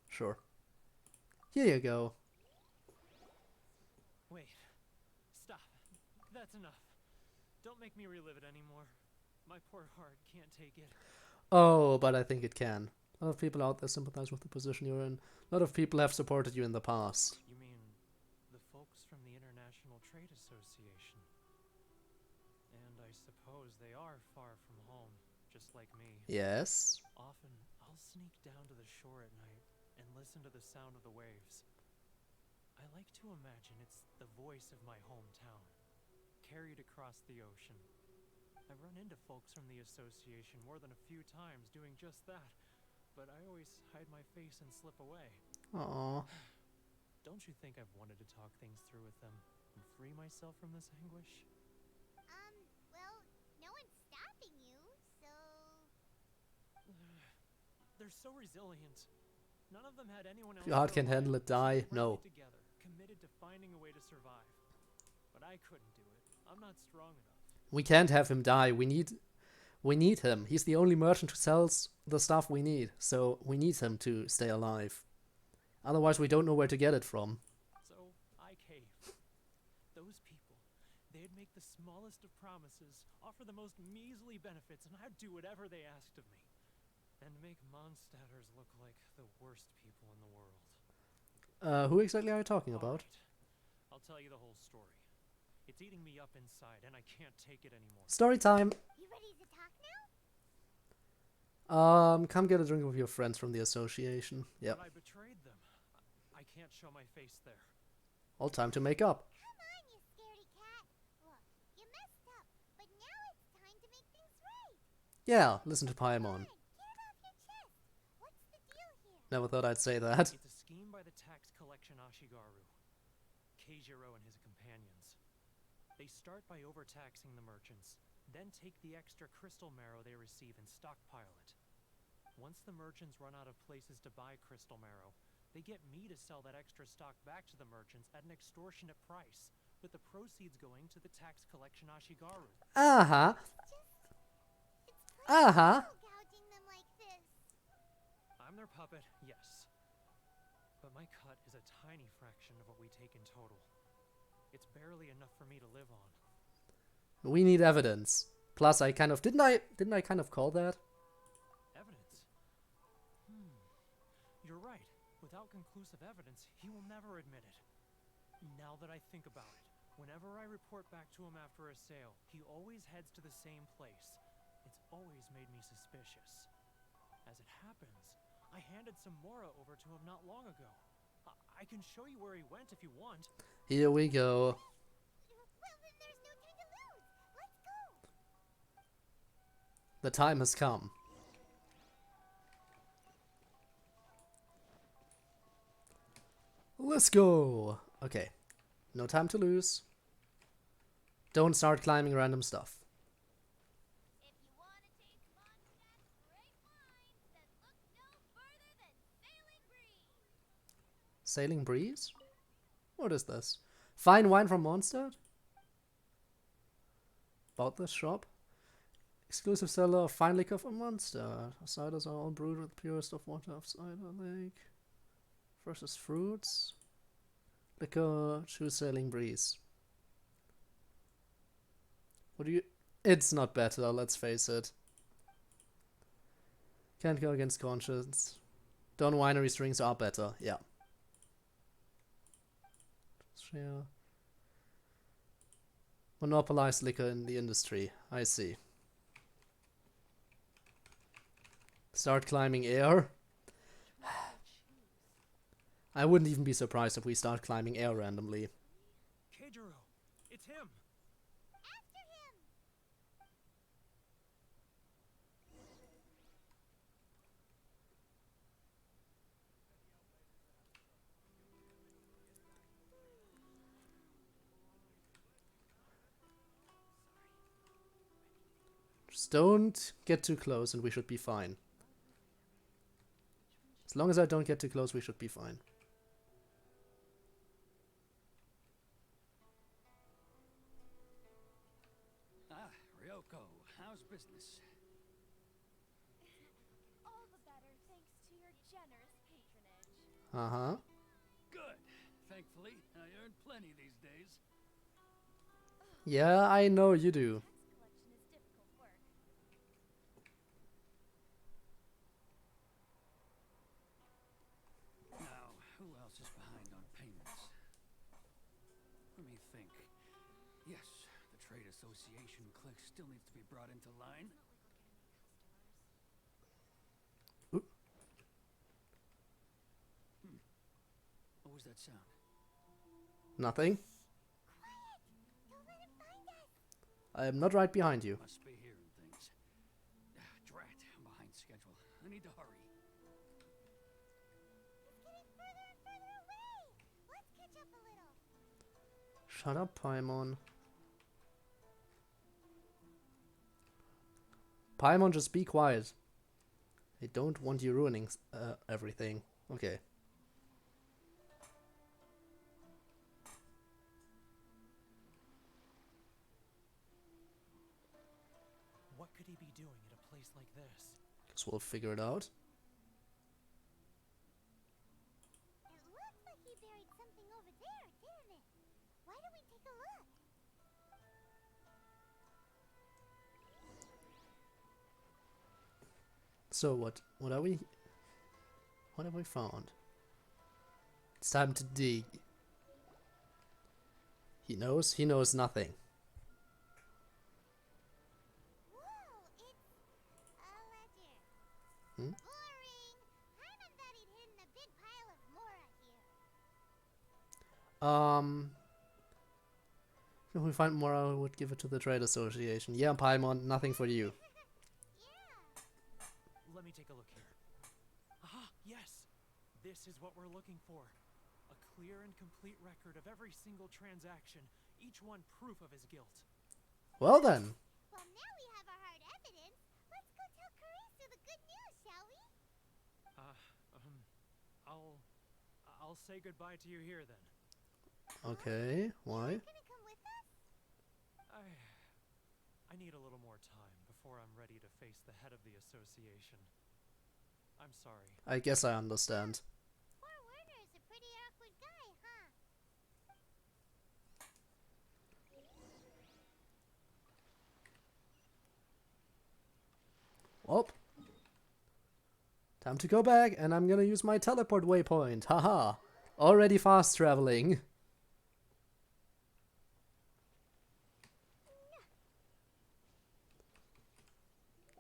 Sure. Here you go. Wait. Stop. That's enough. Don't make me relive it anymore. My poor heart can't take it. Oh, but I think it can. A lot of people out there sympathize with the position you're in. A lot of people have supported you in the past. You mean the folks from the International Trade Association? And I suppose they are far from home, just like me. Yes. Often, I'll sneak down to the shore at night and listen to the sound of the waves. I like to imagine it's the voice of my hometown, carried across the ocean. I've run into folks from the association more than a few times doing just that, but I always hide my face and slip away. Aww. Don't you think I've wanted to talk things through with them and free myself from this anguish? Well, no one's stopping you, so... They're so resilient. None of them had anyone else. If your heart can't handle it, die. No. Together, committed to finding a way to survive. But I couldn't do it. I'm not strong enough. We can't have him die. We need him. He's the only merchant who sells the stuff we need. So we need him to stay alive. Otherwise we don't know where to get it from. So I caved. Those people, they'd make the smallest of promises, offer the most measly benefits, and I'd do whatever they asked of me. And make Mondstadters look like the worst people in the world. Who exactly are you talking about? Right. I'll tell you the whole story. It's eating me up inside, and I can't take it anymore. Story time! You ready to talk now? Come get a drink with your friends from the association. Yep. But I betrayed them. I can't show my face there. All time to make up. Come on, you scaredy cat. Look, you messed up, but now it's time to make things right. Yeah, listen to Paimon. Get it off your chest. What's the deal here? Never thought I'd say that. It's a scheme by the tax collection Ashigaru, Keijiro and his companions. They start by overtaxing the merchants, then take the extra crystal marrow they receive and stockpile it. Once the merchants run out of places to buy crystal marrow, they get me to sell that extra stock back to the merchants at an extortionate price, with the proceeds going to the tax collection Ashigaru. Uh-huh. It's Uh-huh. gouging them like this. I'm their puppet, yes. But my cut is a tiny fraction of what we take in total. It's barely enough for me to live on. We need evidence. Plus, I kind of... Didn't I kind of call that? Evidence? You're right. Without conclusive evidence, he will never admit it. Now that I think about it, whenever I report back to him after a sale, he always heads to the same place. It's always made me suspicious. As it happens, I handed some Mora over to him not long ago. I can show you where he went if you want. Here we go. Well, then there's no time to lose. Let's go. The time has come. Let's go. Okay. No time to lose. Don't start climbing random stuff. If you want to taste Mondstadt's great wines, then look no further than Sailing Breeze. Sailing Breeze? What is this? Fine wine from Mondstadt? About this shop? Exclusive seller of fine liquor from Mondstadt. Ciders are all brewed with the purest of water of Cider Lake. Versus fruits. Liquor, choose Sailing Breeze. What do you... It's not better, let's face it. Can't go against conscience. Dawn Winery strings are better, yeah. Share. Monopolized liquor in the industry, I see. Start climbing air. I wouldn't even be surprised if we start climbing air randomly. Keijiro, it's him. After him. Just don't get too close and we should be fine. As long as I don't get too close, we should be fine. Ah, Ryoko, how's business? All the better thanks to your generous patronage. Uh-huh. Good. Thankfully, I earn plenty these days. Yeah, I know you do. Tax collection is difficult work. trade association clique still needs to be brought into line. Oop. What was that sound? Nothing. Quiet! Don't let him find us! I am not right behind you. Must be hearing things. Drat, I'm behind schedule. I need to hurry. It's getting further and further away! Let's catch up a little. Shut up, Paimon. Paimon, just be quiet. I don't want you ruining everything. Okay. What could he be doing at a place like this? Guess we'll figure it out. It looks like he buried something over there, didn't it? Why don't we take a look? So what are we? What have we found? It's time to dig. He knows nothing. Whoa, it's a ledger. Hmm? Boring! Paimon thought he'd hidden a big pile of Mora here. If we find more, I would give it to the trade association. Yeah, Paimon, nothing for you. Yeah. Let me take a look here. Ah, yes! This is what we're looking for. A clear and complete record of every single transaction, each one proof of his guilt. Well then. Well, now we have our hard evidence. Let's go tell Kurisu the good news, shall we? I'll say goodbye to you here then. Okay, why? You're gonna come with us? I need a little more time before I'm ready to face the head of the association. I'm sorry. I guess I understand. Poor Werner is a pretty awkward guy, huh? Well, time to go back, and I'm gonna use my teleport waypoint. Haha. Already fast traveling.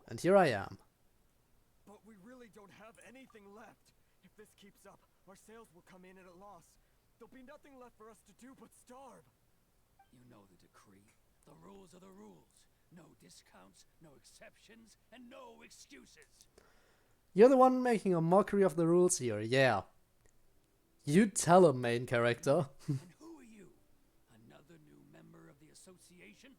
And here I am. But we really don't have anything left. If this keeps up, our sales will come in at a loss. There'll be nothing left for us to do but starve. You know the decree. The rules are the rules. No discounts, no exceptions, and no excuses. You're the one making a mockery of the rules here, yeah. You tell him, main character. And who are you? Another new member of the association?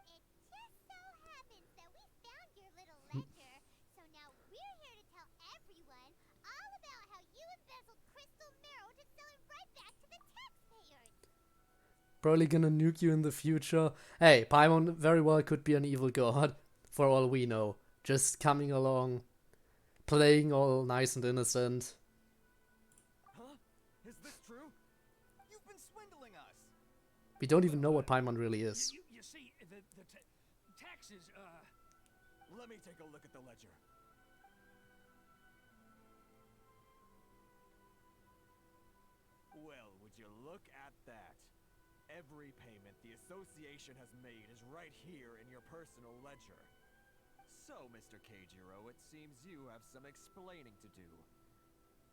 It just so happens that we found your little ledger, so now we're here to tell everyone all about how you embezzled crystal marrow to sell it right back to the taxpayers. Probably gonna nuke you in the future. Hey, Paimon very well could be an evil god, for all we know. Just coming along, playing all nice and innocent. Huh? Is this true? You've been swindling us. We don't even know what Paimon really is. You see, the taxes, Let me take a look at the ledger. Well, would you look at that? Every payment the association has made is right here in your personal ledger. So, Mr. Keijiro, it seems you have some explaining to do.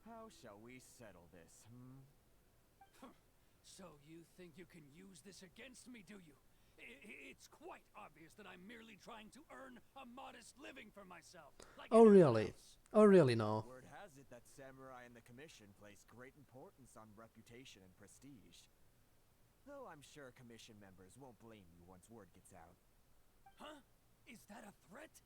How shall we settle this, So you think you can use this against me, do you? It's quite obvious that I'm merely trying to earn a modest living for myself. Like Oh anyone really? else. Oh really no. Word has it that samurai and the commission place great importance on reputation and prestige. Though I'm sure commission members won't blame you once word gets out. Huh? Is that a threat?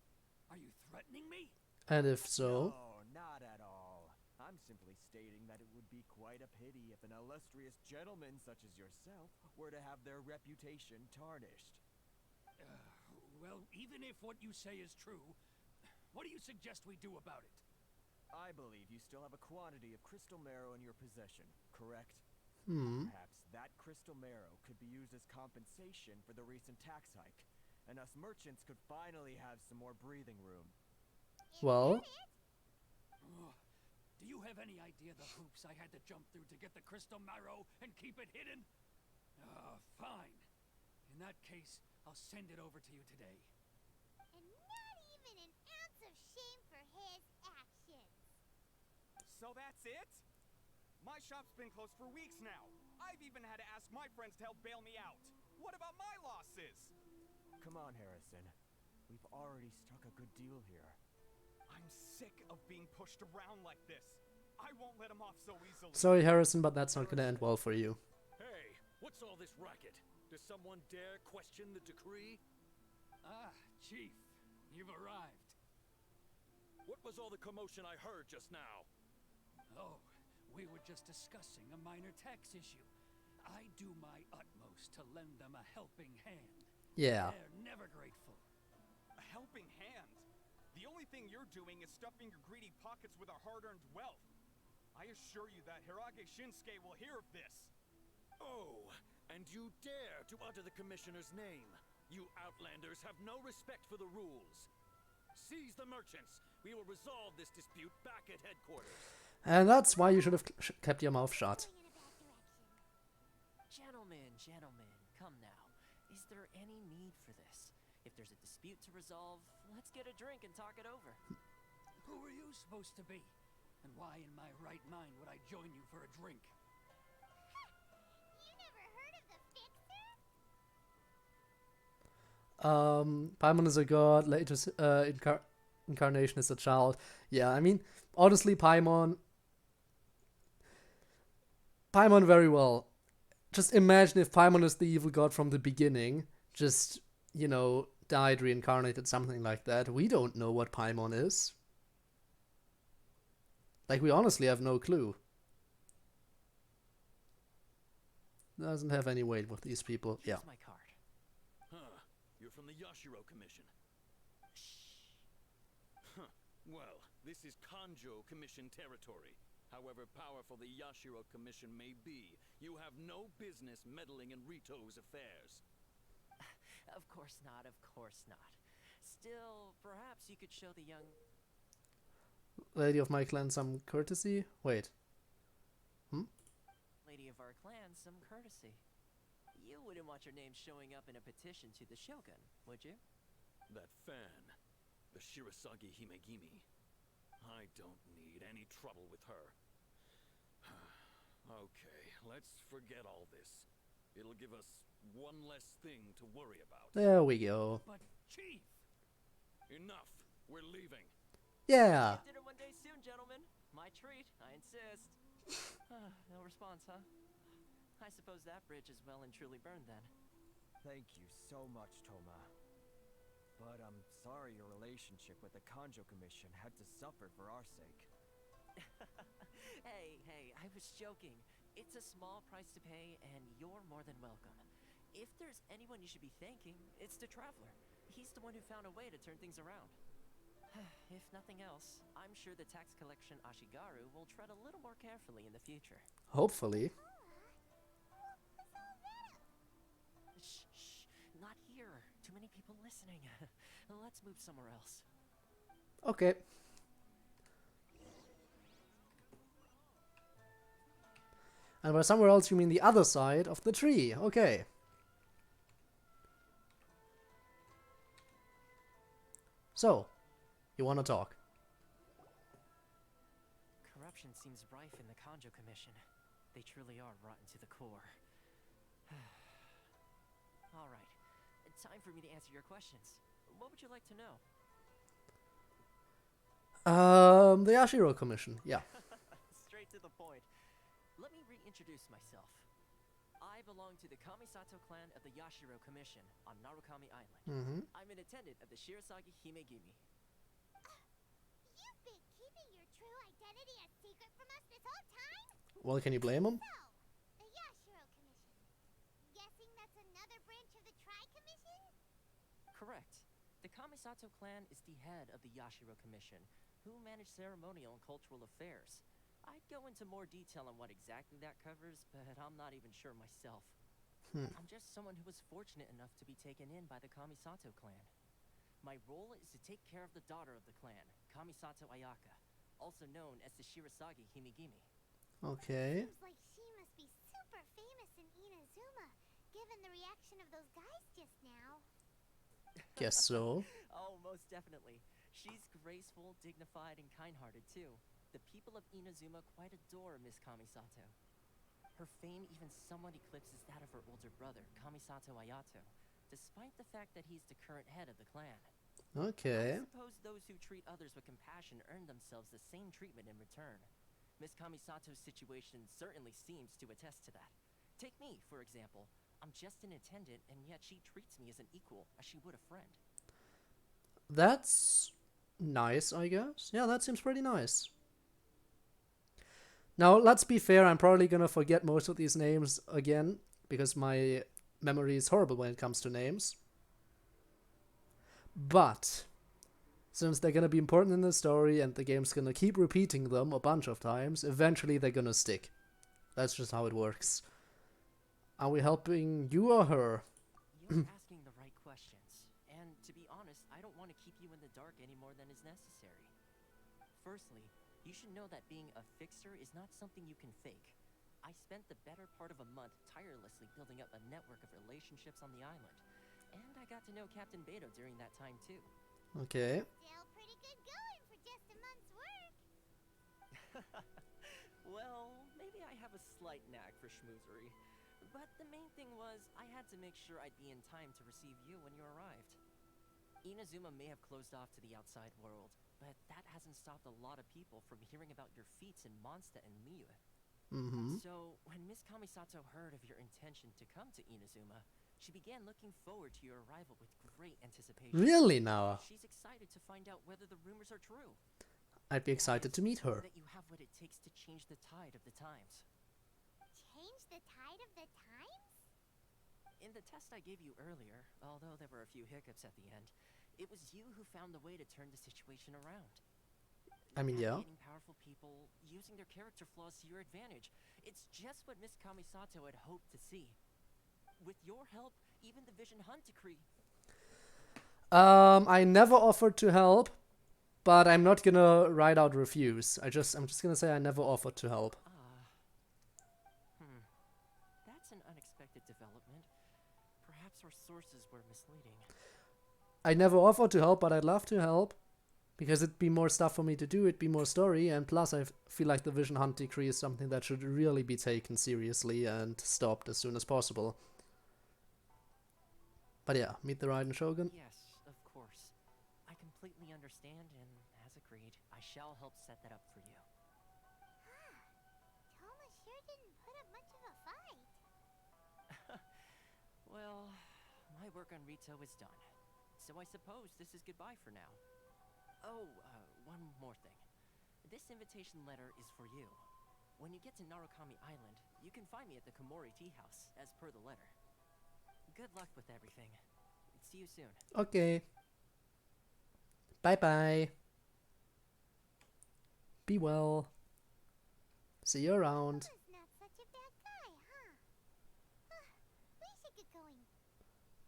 Are you threatening me? And if so, No, not at all. I'm simply stating that it would be quite a pity if an illustrious gentleman such as yourself were to have their reputation tarnished. Well, even if what you say is true, what do you suggest we do about it? I believe you still have a quantity of crystal marrow in your possession, correct? Perhaps that crystal marrow could be used as compensation for the recent tax hike, and us merchants could finally have some more breathing room. well, Ugh. Do you have any idea the hoops I had to jump through to get the crystal marrow and keep it hidden? Fine. In that case, I'll send it over to you today. And not even an ounce of shame for his actions. So that's it? My shop's been closed for weeks now. I've even had to ask my friends to help bail me out. What about my losses? Come on, Harrison. We've already struck a good deal here. I'm sick of being pushed around like this. I won't let him off so easily. Sorry, Harrison, but that's not gonna end well for you. Hey, what's all this racket? Does someone dare question the decree? Ah, Chief, you've arrived. What was all the commotion I heard just now? Oh, we were just discussing a minor tax issue. I do my utmost to lend them a helping hand. Yeah. They're never grateful. A helping hand? The only thing you're doing is stuffing your greedy pockets with our hard-earned wealth. I assure you that Hirage Shinsuke will hear of this. Oh, and you dare to utter the commissioner's name. You Outlanders have no respect for the rules. Seize the merchants. We will resolve this dispute back at headquarters. And that's why you should have kept your mouth shut. Going in a bad direction. Gentlemen, come now. Is there any need for this? If there's a dispute to resolve, let's get a drink and talk it over. Who are you supposed to be? And why in my right mind would I join you for a drink? You never heard of the Fixer? Paimon is a god, latest incarnation is a child. Yeah, I mean, honestly, Paimon very well. Just imagine if Paimon is the evil god from the beginning, just, you know, died, reincarnated, something like that. We don't know what Paimon is. Like, we honestly have no clue. Doesn't have any weight with these people. Here's Yeah. my card. Huh, you're from the Yashiro Commission. Huh, well, this is Kanjo Commission territory. However powerful the Yashiro Commission may be, you have no business meddling in Rito's affairs. Of course not, of course not. Still, perhaps you could show the young Lady of my clan some courtesy? Wait. lady of our clan some courtesy. You wouldn't want your name showing up in a petition to the Shogun, would you? That fan, the Shirasagi Himegimi. I don't need any trouble with her. Okay, let's forget all this. It'll give us one less thing to worry about. There we go. But, Chief! Enough. We're leaving. Yeah. Dinner one day soon, gentlemen. My treat, I insist. No response, huh? I suppose that bridge is well and truly burned then. Thank you so much, Toma. But I'm sorry your relationship with the Kanjo Commission had to suffer for our sake. Hey, I was joking. It's a small price to pay, and you're more than welcome. If there's anyone you should be thanking, it's the Traveler. He's the one who found a way to turn things around. If nothing else, I'm sure the tax collection Ashigaru will tread a little more carefully in the future. Hopefully. Shh, not here. Too many people listening. Let's move somewhere else. Okay. And by somewhere else you mean the other side of the tree. Okay. So, you want to talk? Corruption seems rife in the Kanjo Commission. They truly are rotten to the core. Alright, time for me to answer your questions. What would you like to know? The Yashiro Commission, yeah. Straight to the point. Let me reintroduce myself. I belong to the Kamisato clan of the Yashiro Commission on Narukami Island. I'm an attendant of the Shirasagi Himegimi. You've been keeping your true identity a secret from us this whole time? Well, can you blame him? So, the Yashiro Commission. Guessing that's another branch of the Tri-Commission? Correct. The Kamisato clan is the head of the Yashiro Commission, who manage ceremonial and cultural affairs. I'd go into more detail on what exactly that covers, but I'm not even sure myself. I'm just someone who was fortunate enough to be taken in by the Kamisato clan. My role is to take care of the daughter of the clan, Kamisato Ayaka, also known as the Shirasagi Himegimi. Okay. Seems like she must be super famous in Inazuma. given the reaction of those guys just now. Guess so. Oh, most definitely. She's graceful, dignified, and kind-hearted too. The people of Inazuma quite adore Miss Kamisato. Her fame even somewhat eclipses that of her older brother, Kamisato Ayato, despite the fact that he's the current head of the clan. Okay. I suppose those who treat others with compassion earn themselves the same treatment in return. Miss Kamisato's situation certainly seems to attest to that. Take me, for example. I'm just an attendant, and yet she treats me as an equal, as she would a friend. That's nice, I guess. Yeah, that seems pretty nice. Now, let's be fair, I'm probably gonna forget most of these names again, because my memory is horrible when it comes to names. But since they're gonna be important in the story and the game's gonna keep repeating them a bunch of times, eventually they're gonna stick. That's just how it works. Are we helping you or her? You're asking the right questions. And to be honest, I don't want to keep you in the dark any more than is necessary. Firstly, you should know that being a fixer is not something you can fake. I spent the better part of a month tirelessly building up a network of relationships on the island. And I got to know Captain Beto during that time too. Okay. Still pretty good going for just a month's work. Well, maybe I have a slight knack for schmoozery. But the main thing was, I had to make sure I'd be in time to receive you when you arrived. Inazuma may have closed off to the outside world, but that hasn't stopped a lot of people from hearing about your feats in Mondstadt and Liyue. So, when Miss Kamisato heard of your intention to come to Inazuma, she began looking forward to your arrival with great anticipation. Really now? She's excited to find out whether the rumors are true. I'd be excited to meet her. That you have what it takes to change the tide of the times. Change the tide of the times? In the test I gave you earlier, although there were a few hiccups at the end, it was you who found the way to turn the situation around. I mean, yeah. Navigating powerful people, using their character flaws to your advantage. It's just what Miss Kamisato had hoped to see. With your help, even the Vision Hund Decree. I never offered to help, but I'm not gonna write out refuse. I'm just gonna say I never offered to help. That's an unexpected development. Perhaps our sources were misleading. I never offered to help, but I'd love to help. Because it'd be more stuff for me to do, it'd be more story, and plus I feel like the Vision Hund Decree is something that should really be taken seriously and stopped as soon as possible. But yeah, meet the Raiden Shogun. Yes, of course. I completely understand, and as agreed, I shall help set that up for you. Toma sure didn't put up much of a fight. Well, my work on Rito is done. So I suppose this is goodbye for now. Oh, one more thing. This invitation letter is for you. When you get to Narukami Island, you can find me at the Komori Tea House, as per the letter. Good luck with everything. See you soon. Okay. Bye-bye. Be well. See you around. Toma's not such a bad guy, huh? We should get going.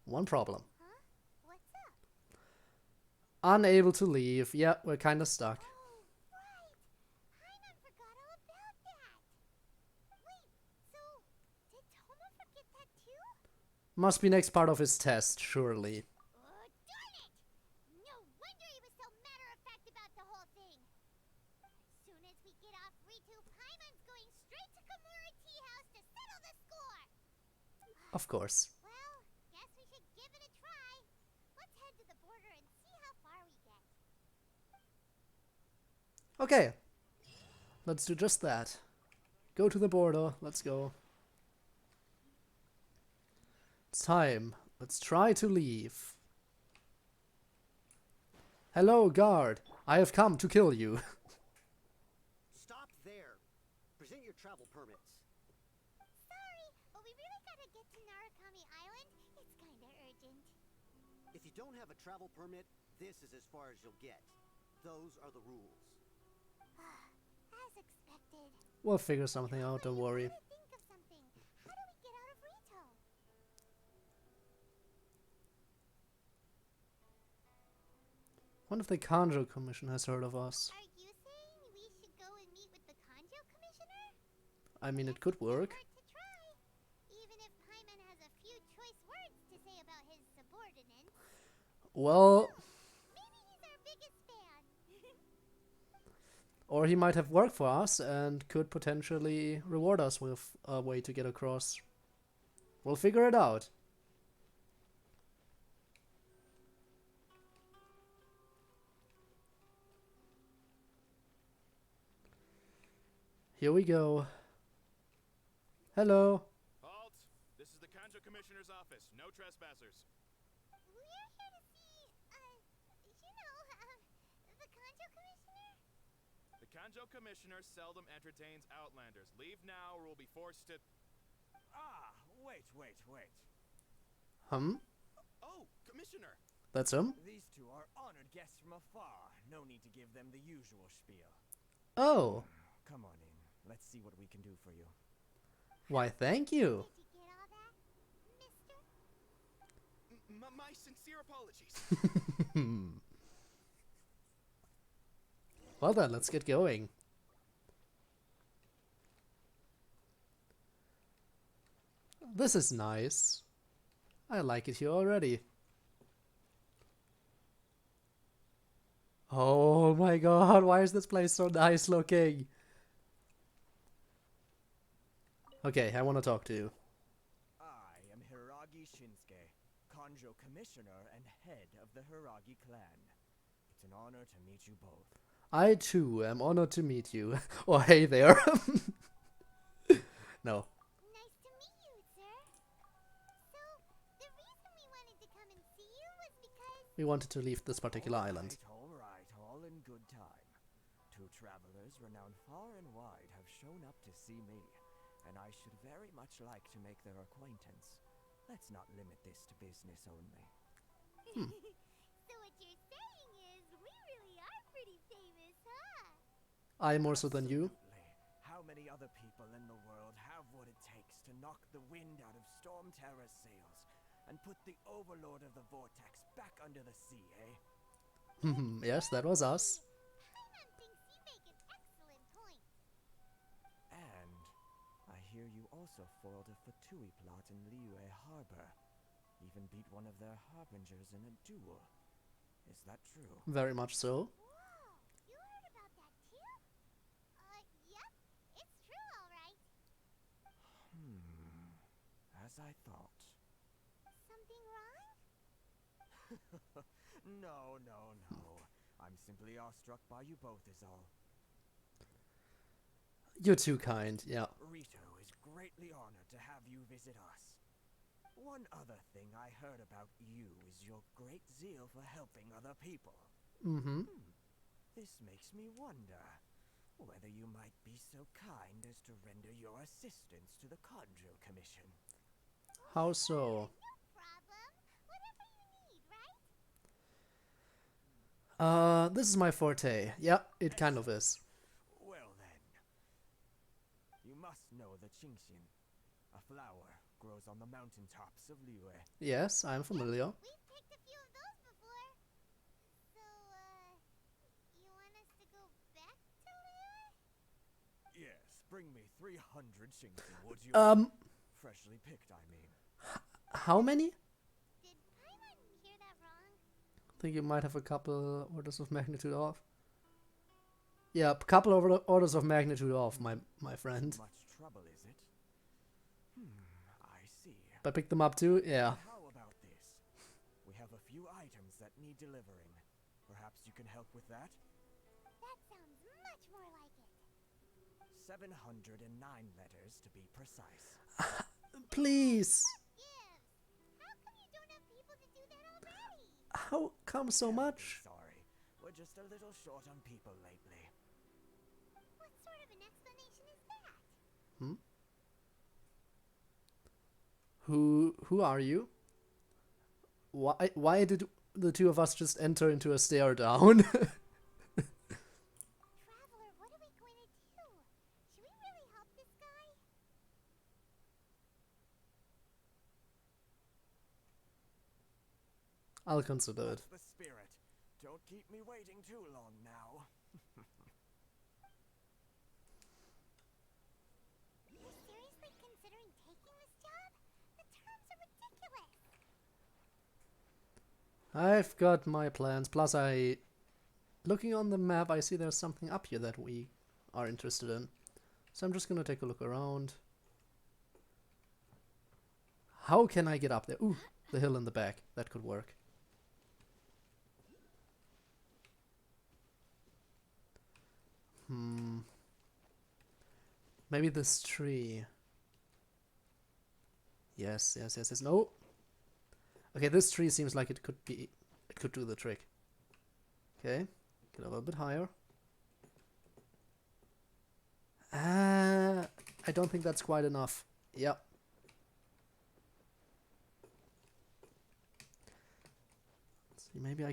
One problem. Huh? What's up? Unable to leave. Yeah, we're kinda stuck. Oh, right. Paimon forgot all about that. Wait, so did Toma forget that too? Must be next part of his test, surely. Oh, darn it! No wonder he was so matter-of-fact about the whole thing. As soon as we get off Ritu, Paimon's going straight to Komori Tea House to settle the score. Of course. Well, guess we should give it a try. Let's head to the border and see how far we get. Okay. Let's do just that. Go to the border. Let's go. It's time. Let's try to leave. Hello, guard. I have come to kill you. Stop there. Present your travel permits. Sorry, but we really gotta get to Narukami Island. It's kinda urgent. If you don't have a travel permit, this is as far as you'll get. Those are the rules. As expected. We'll figure something out, don't worry. Gotta think of something. How do we get out of Rito? Wonder if the Kanjo Commission has heard of us. Are you saying we should go and meet with the Kanjo Commissioner? I mean, it could work. Hard to try. Even if Paimon has a few nice words to say about his subordinates. Well, Maybe he's our biggest fan. or he might have worked for us and could potentially reward us with a way to get across. We'll figure it out. Here we go. Hello. Halt! This is the Kanjo Commissioner's office. No trespassers. We're here to see, the Kanjo Commissioner? The Kanjo Commissioner seldom entertains Outlanders. Leave now or we'll be forced to... Ah, wait. Oh, Commissioner! That's him? These two are honored guests from afar. No need to give them the usual spiel. Oh. Come on in. Let's see what we can do for you. Why, thank you. Did you get all that, mister? My sincere apologies. Well then, let's get going. This is nice. I like it here already. Oh my god, why is this place so nice looking? Okay, I want to talk to you. I am Hiragi Shinsuke, Kanjo Commissioner and head of the Hiragi clan. It's an honor to meet you both. I too am honored to meet you. Oh, hey there. No. Nice to meet you, sir. So, the reason we wanted to come and see you was because... We wanted to leave this particular island. All right, all in good time. Two travelers renowned far and wide have shown up to see me, and I should very much like to make their acquaintance. Let's not limit this to business only. So what you're saying is, we really are pretty famous, huh? I more so than you. Absolutely. How many other people in the world have what it takes to knock the wind out of Storm Terror's sails and put the overlord of the vortex back under the sea, eh? Yes, that was us. Paimon thinks you make an excellent point. And I hear you also foiled a Fatui plot in Liyue Harbor. Even beat one of their harbingers in a duel. Is that true? Very much so. Whoa, you heard about that too? Yep, it's true, all right. As I thought. Something wrong? No. I'm simply awestruck by you both is all. You're too kind, yeah. Rito is greatly honored to have you visit us. One other thing I heard about you is your great zeal for helping other people. This makes me wonder whether you might be so kind as to render your assistance to the Kanjo Commission. How so? No problem. Whatever you need, right? This is my forte. Yeah, it kind of is. Well then, you must know the Qingxian. A flower grows on the mountaintops of Liyue. Yes, I'm familiar. We've picked a few of those before. So, you want us to go back to Liyue? Yes, bring me 300 Qingxian, would you? Freshly picked, I mean. How many? Did Paimon hear that wrong? I think you might have a couple orders of magnitude off. Yeah, a couple of orders of magnitude off, my friend. Much trouble, is it? I see. But pick them up too? Yeah. How about this? We have a few items that need delivering. Perhaps you can help with that? That sounds much more like it. 709 letters to be precise. Please. Gives. How come you don't have people to do that already? How come so much? Sorry, we're just a little short on people lately. What sort of an explanation is that? Who are you? Why did the two of us just enter into a stare down? Traveler, what are we going to do? Should we really help this guy? I'll consider it. That's the spirit. Don't keep me waiting too long now. You're seriously considering taking this job? The terms are ridiculous. I've got my plans. Plus, looking on the map, I see there's something up here that we are interested in. So I'm just gonna take a look around. How can I get up there? Ooh, the hill in the back. That could work. Maybe this tree. Yes. No. Okay, this tree seems like it could do the trick. Okay, get a little bit higher. I don't think that's quite enough. Yep. Let's see, maybe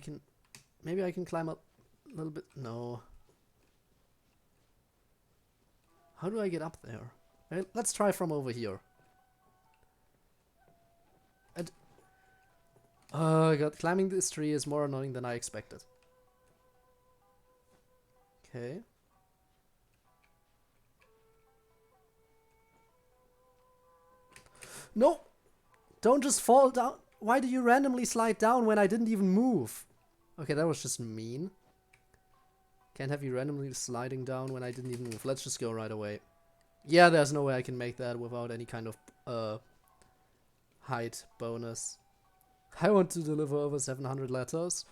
I can climb up a little bit. No. How do I get up there? Let's try from over here. And oh god, climbing this tree is more annoying than I expected. Okay. No! Don't just fall down. Why do you randomly slide down when I didn't even move? Okay, that was just mean. Can't have you randomly sliding down when I didn't even move. Let's just go right away. Yeah, there's no way I can make that without any kind of height bonus. I want to deliver over 700 letters.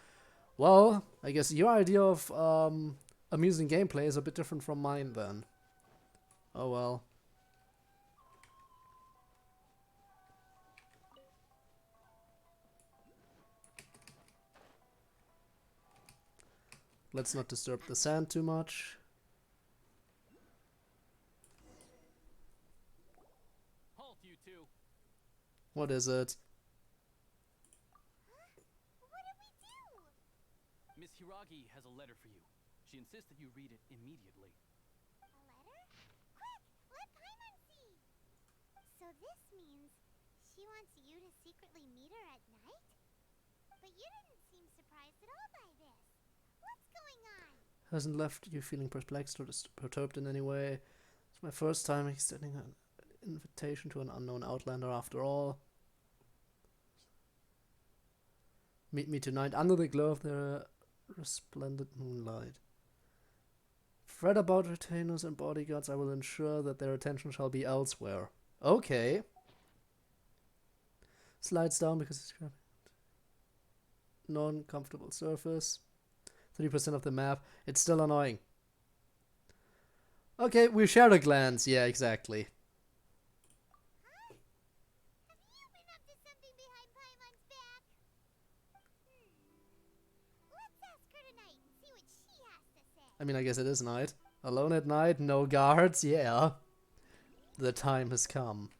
Well, I guess your idea of amusing gameplay is a bit different from mine then. Oh well. Let's not disturb the sand too much. Halt, you two. What is it? What did we do? Miss Hiragi has a letter for you. She insists that you read it immediately. A letter? Quick! Let Paimon see! So this means she wants you to secretly meet her at night? But you didn't seem surprised at all by this. What's going on? Hasn't left you feeling perplexed or perturbed in any way. It's my first time extending an invitation to an unknown Outlander after all. Meet me tonight under the glow of the resplendent moonlight. Fret about retainers and bodyguards. I will ensure that their attention shall be elsewhere. Okay. Slides down because it's non-comfortable surface. 3% of the map. It's still annoying. Okay, we shared a glance. Yeah, exactly. Huh? Have you been up to something behind Paimon's back? Let's ask her tonight and see what she has to say. I mean, I guess it is night. Alone at night, no guards. Yeah. The time has come.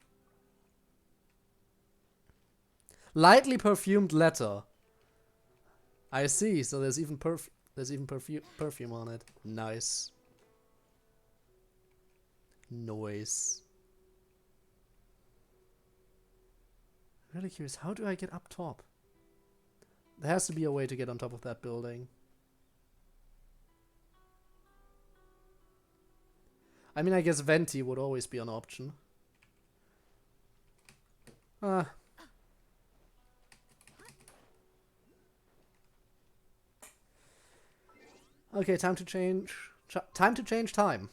Lightly perfumed letter. I see. So there's even perfume on it. Nice. Noise. Really curious. How do I get up top? There has to be a way to get on top of that building. I mean, I guess Venti would always be an option. Okay, time to change. Time to change time.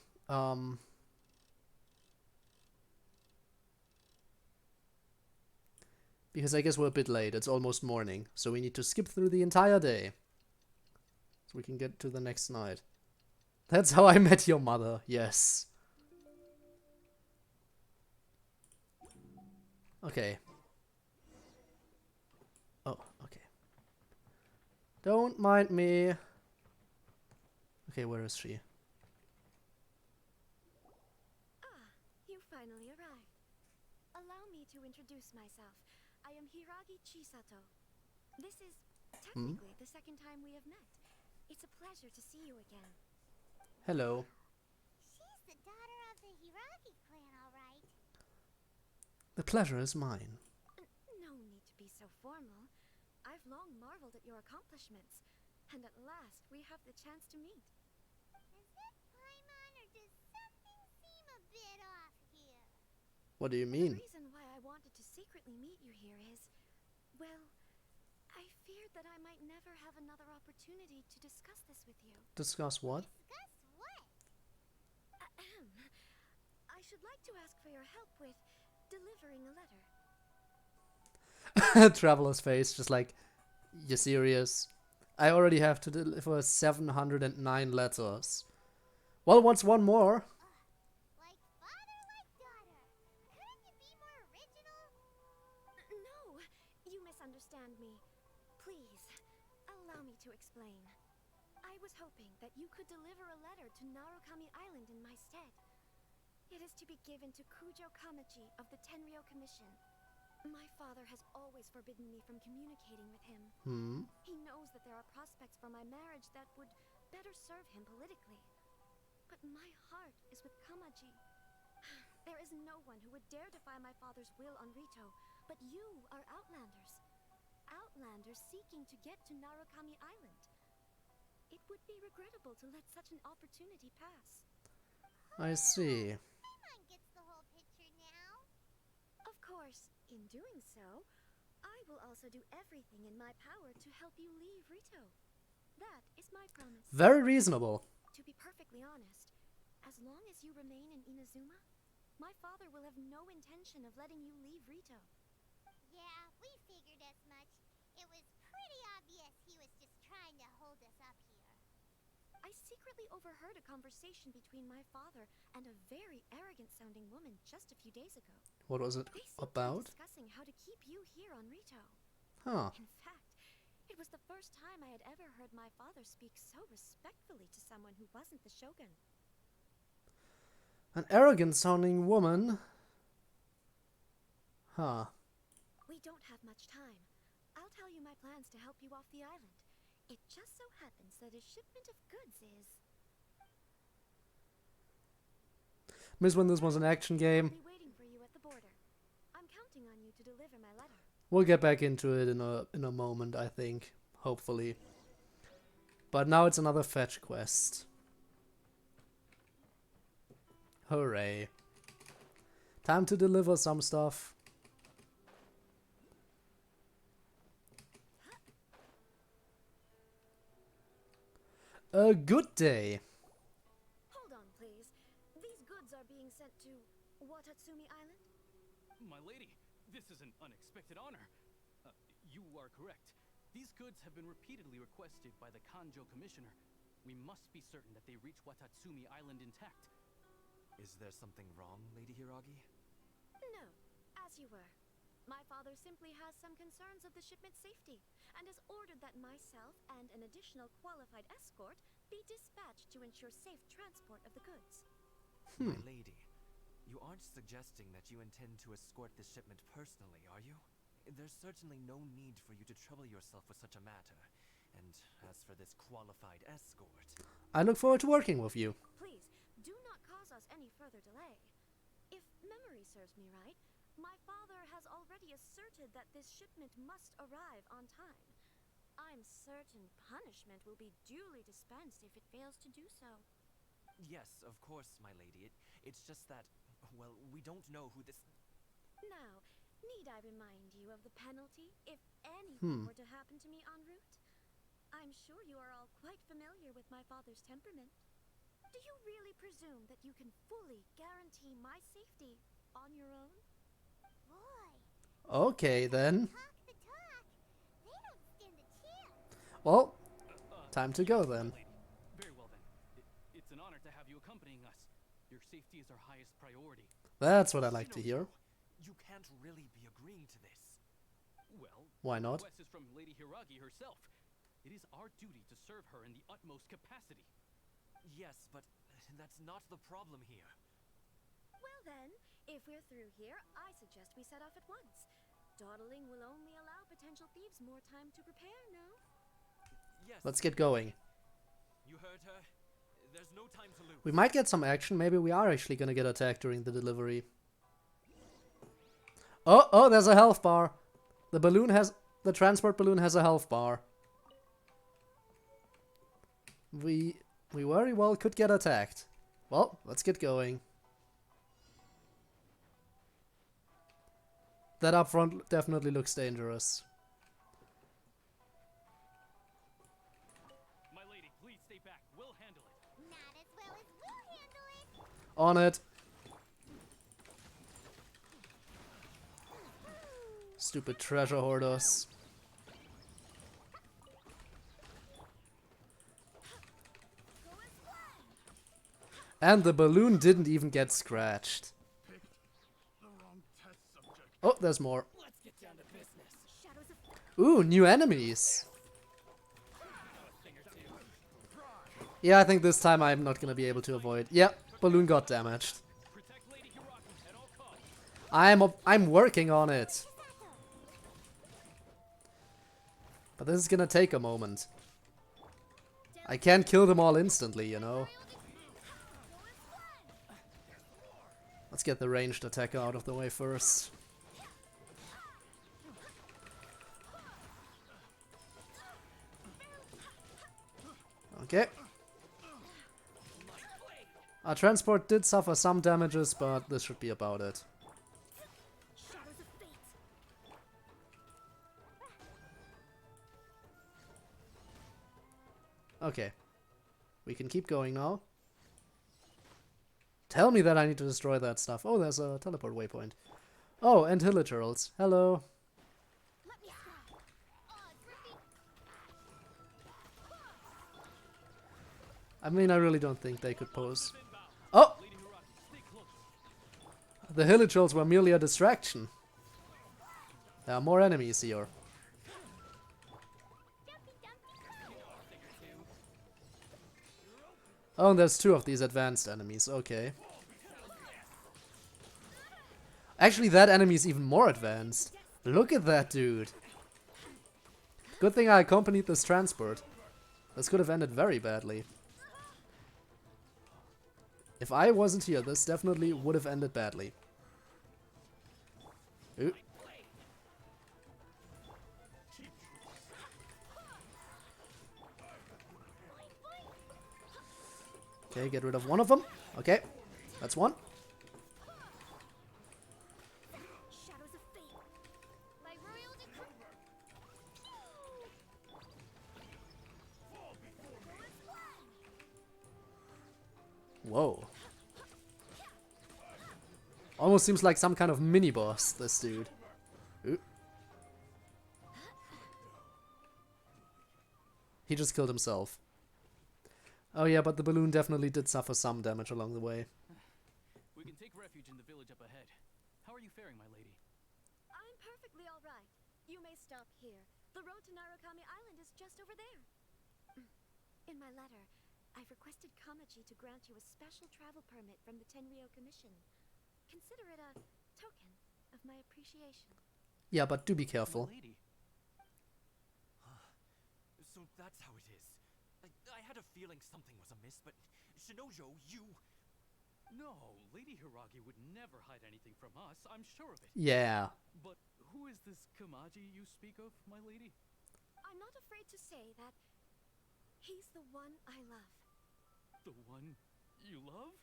Because I guess we're a bit late. It's almost morning, so we need to skip through the entire day, so we can get to the next night. That's how I met your mother. Yes. Okay. Oh, okay. Don't mind me. Okay, where is she? Ah, you finally arrived. Allow me to introduce myself. I am Hiragi Chisato. This is technically the second time we have met. It's a pleasure to see you again. Hello. She's the daughter of the Hiragi clan, all right. The pleasure is mine. No need to be so formal. I've long marveled at your accomplishments, and at last we have the chance to meet. Is it Paimon, or does something seem a bit off here? What do you mean? The reason why I wanted to secretly meet you here is, well, I feared that I might never have another opportunity to discuss this with you. Discuss what? Discuss what? Ahem. I should like to ask for your help with delivering a letter. Traveler's face, just like, you serious? I already have to deliver 709 letters. Well, what's one more? Like father, like daughter. Couldn't you be more original? No, you misunderstand me. Please, allow me to explain. I was hoping that you could deliver a letter to Narukami Island in my stead. It is to be given to Kujo Kamaji of the Tenryou Commission. My father has always forbidden me from communicating with him. He knows that there are prospects for my marriage that would better serve him politically. But my heart is with Kamaji. There is no one who would dare defy my father's will on Rito, but you are Outlanders. Outlanders seeking to get to Narukami Island. It would be regrettable to let such an opportunity pass. I see. My mind gets the whole picture now. Of course, in doing so, I will also do everything in my power to help you leave Rito. That is my promise. Very reasonable. To be perfectly honest, as long as you remain in Inazuma, my father will have no intention of letting you leave Rito. Yeah, we figured as much. It was pretty obvious he was just trying to hold us up here. I secretly overheard a conversation between my father and a very arrogant-sounding woman just a few days ago. What was it They seemed about? to be discussing how to keep you here on Rito. Huh. In fact, it was the first time I had ever heard my father speak so respectfully to someone who wasn't the Shogun. An arrogant-sounding woman. Huh. We don't have much time. I'll tell you my plans to help you off the island. It just so happens that a shipment of goods is... Miss when this was an action game. I'll be waiting for you at the border. I'm counting on you to deliver my letter. We'll get back into it in a moment, I think. Hopefully. But now it's another fetch quest. Hooray. Time to deliver some stuff. A good day. Hold on, please. These goods are being sent to Watatsumi Island? My lady, this is an unexpected honor. You are correct. These goods have been repeatedly requested by the Kanjo Commissioner. We must be certain that they reach Watatsumi Island intact. Is there something wrong, Lady Hiragi? No, as you were. My father simply has some concerns of the shipment's safety, and has ordered that myself and an additional qualified escort be dispatched to ensure safe transport of the goods. My lady, you aren't suggesting that you intend to escort this shipment personally, are you? There's certainly no need for you to trouble yourself with such a matter. And as for this qualified escort... I look forward to working with you. Please, do not cause us any further delay. If memory serves me right, my father has already asserted that this shipment must arrive on time. I'm certain punishment will be duly dispensed if it fails to do so. Yes, of course, my lady. It's just that, well, we don't know who this... Now, need I remind you of the penalty if anything were to happen to me en route? I'm sure you are all quite familiar with my father's temperament. Do you really presume that you can fully guarantee my safety on your own? Boy, Okay, then. talk the talk. They don't stand a chance. Well, time to go then. Lady. Very well then. It's an honor to have you accompanying us. Your safety is our highest priority. That's what I like to hear. You can't really be agreeing to this. Well, Why not? the request is from Lady Hiragi herself. It is our duty to serve her in the utmost capacity. Yes, but that's not the problem here. Well then, if we're through here, I suggest we set off at once. Dawdling will only allow potential thieves more time to prepare, no? Yes. Let's get going. You heard her. There's no time to lose. We might get some action. Maybe we are actually gonna get attacked during the delivery. Oh, there's a health bar. The transport balloon has a health bar. We very well could get attacked. Well, let's get going. That up front definitely looks dangerous. On it. Stupid treasure hoarders. And the balloon didn't even get scratched. Oh, there's more. Ooh, new enemies. Yeah, I think this time I'm not gonna be able to avoid. Yep, balloon got damaged. I'm working on it. But this is gonna take a moment. I can't kill them all instantly, you know. Let's get the ranged attacker out of the way first. Okay. Our transport did suffer some damages, but this should be about it. Okay. We can keep going now. Tell me that I need to destroy that stuff. Oh, there's a teleport waypoint. Oh, and hillagers. Hello. I mean, I really don't think they could pose. Oh! The hillagers were merely a distraction. There are more enemies here. Oh, and there's 2 of these advanced enemies. Okay. Actually, that enemy is even more advanced. Look at that dude. Good thing I accompanied this transport. This could have ended very badly. If I wasn't here, this definitely would have ended badly. Ooh. Okay, get rid of one of them. Okay, that's one. Whoa. Almost seems like some kind of mini-boss, this dude. Ooh. He just killed himself. Oh yeah, but the balloon definitely did suffer some damage along the way. We can take refuge in the village up ahead. How are you faring, my lady? I'm perfectly all right. You may stop here. The road to Narukami Island is just over there. In my letter, I've requested Kamaji to grant you a special travel permit from the Tenryou Commission. Consider it a token of my appreciation. Yeah, but do be careful. My lady. So that's how it is. I had a feeling something was amiss, but Shinojo, you... No, Lady Hiragi would never hide anything from us, I'm sure of it. Yeah. But who is this Kamaji you speak of, my lady? I'm not afraid to say that he's the one I love. The one you love?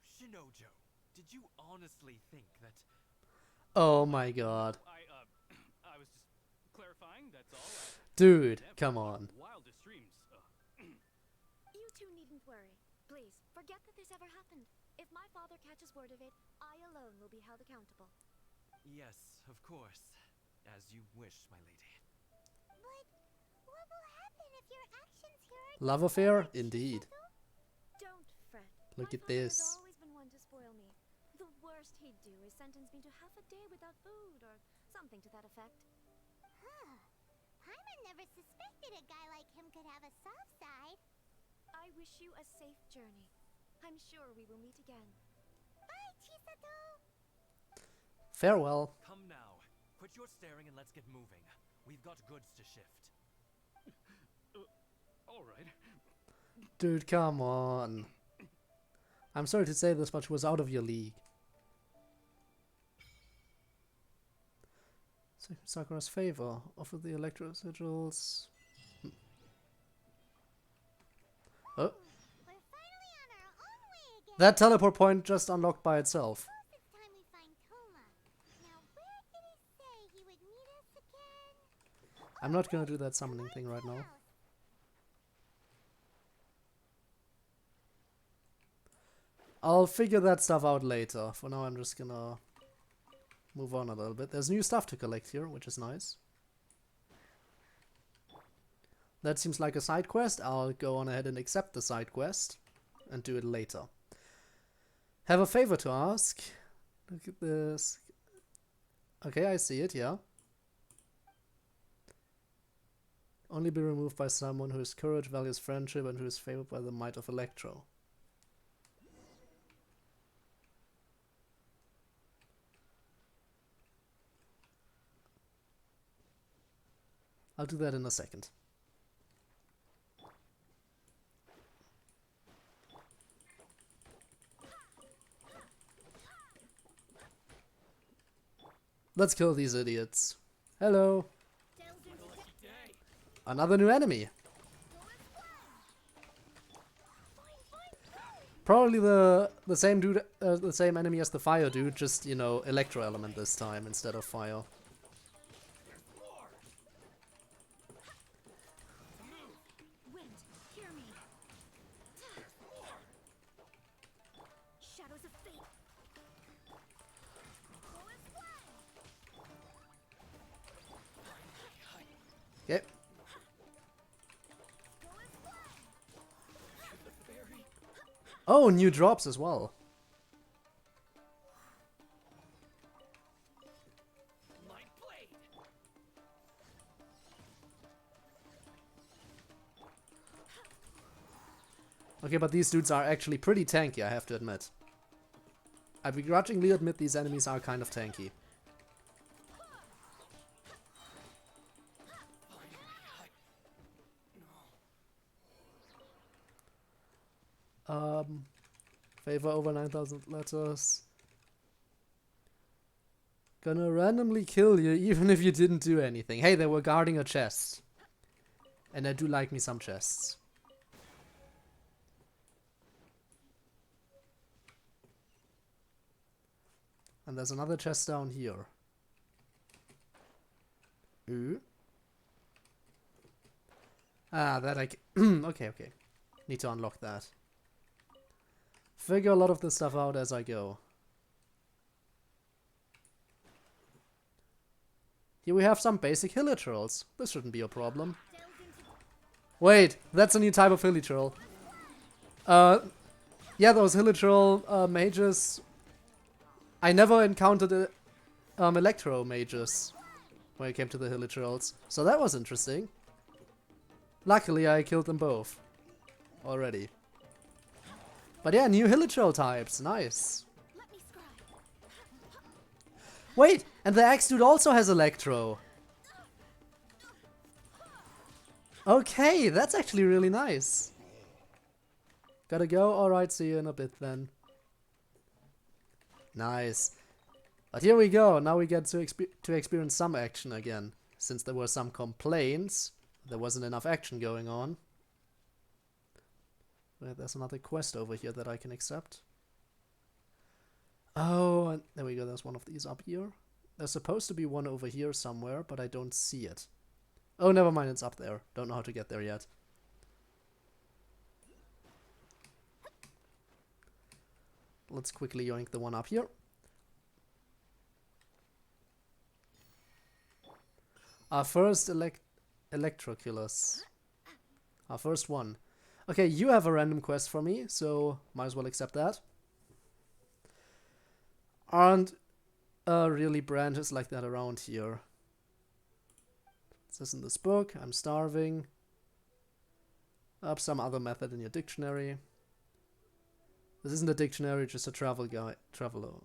Shinojo, did you honestly think that... Oh my god. I was just clarifying, that's all. Dude, come on. Wildest dreams. You two needn't worry. Please, forget that this ever happened. If my father catches word of it, I alone will be held accountable. Yes, of course. As you wish, my lady. But what will happen if your actions here are Love affair? Indeed. Don't fret. Look My at father has this. always been one to spoil me. The worst he'd do is sentence me to half a day without food or something to that effect. Huh. Paimon never suspected a guy like him could have a soft side. I wish you a safe journey. I'm sure we will meet again. Bye, Chisato! Farewell. Come now. Quit your staring and let's get moving. We've got goods to shift. Alright. Dude, come on. I'm sorry to say this, but she was out of your league. Sakura's favor. Offer the electro sigils. Oh. We're finally on our own way again. That teleport point just unlocked by itself. It's time we find Toma. Now, where did he say he would meet us again? I'm not gonna do that summoning thing right now. I'll figure that stuff out later. For now, I'm just gonna move on a little bit. There's new stuff to collect here, which is nice. That seems like a side quest. I'll go on ahead and accept the side quest and do it later. Have a favor to ask. Look at this. Okay, I see it, yeah. Only be removed by someone whose courage values friendship and who is favored by the might of Electro. I'll do that in a second. Let's kill these idiots. Hello. Another new enemy. Probably the same dude, the same enemy as the fire dude, just, you know, electro element this time instead of fire. Wind, hear me. Shadows of fate. Okay. Oh, new drops as well. Okay, but these dudes are actually pretty tanky, I have to admit. I begrudgingly admit these enemies are kind of tanky. Favor over 9,000 letters. Gonna randomly kill you even if you didn't do anything. Hey, they were guarding a chest. And I do like me some chests. And there's another chest down here. Ooh. Ah, that I can... okay, okay. Need to unlock that. Figure a lot of this stuff out as I go. Here we have some basic hilichurls. This shouldn't be a problem. Wait, that's a new type of hilichurl. Yeah, those hilichurl mages. I never encountered electro mages when it came to the hilichurls, so that was interesting. Luckily, I killed them both already. But yeah, new hilichurl types, nice. Wait, and the axe dude also has electro. Okay, that's actually really nice. Gotta go? Alright, see you in a bit then. Nice. But here we go, now we get to experience some action again. Since there were some complaints, there wasn't enough action going on. Wait, there's another quest over here that I can accept. Oh, and there we go, there's one of these up here. There's supposed to be one over here somewhere, but I don't see it. Oh, never mind, it's up there. Don't know how to get there yet. Let's quickly yoink the one up here. Our first electro killers. Our first one. Okay, you have a random quest for me, so might as well accept that. Aren't really branches like that around here. It says in this book, I'm starving. Up some other method in your dictionary. This isn't a dictionary, just a travel guide, travelogue.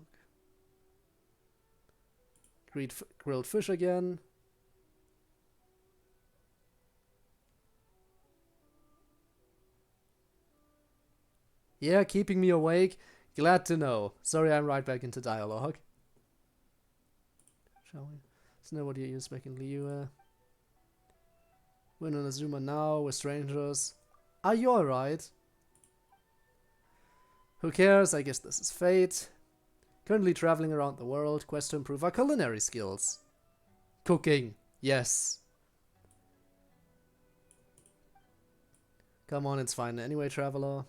Grilled fish again. Yeah, keeping me awake. Glad to know. Sorry, I'm right back into dialogue. Shall we? Isn't that what you use back in Liu? We're in Inazuma now, we're strangers. Are you alright? Who cares? I guess this is fate. Currently traveling around the world, quest to improve our culinary skills. Cooking. Yes. Come on, it's fine. Anyway, traveler.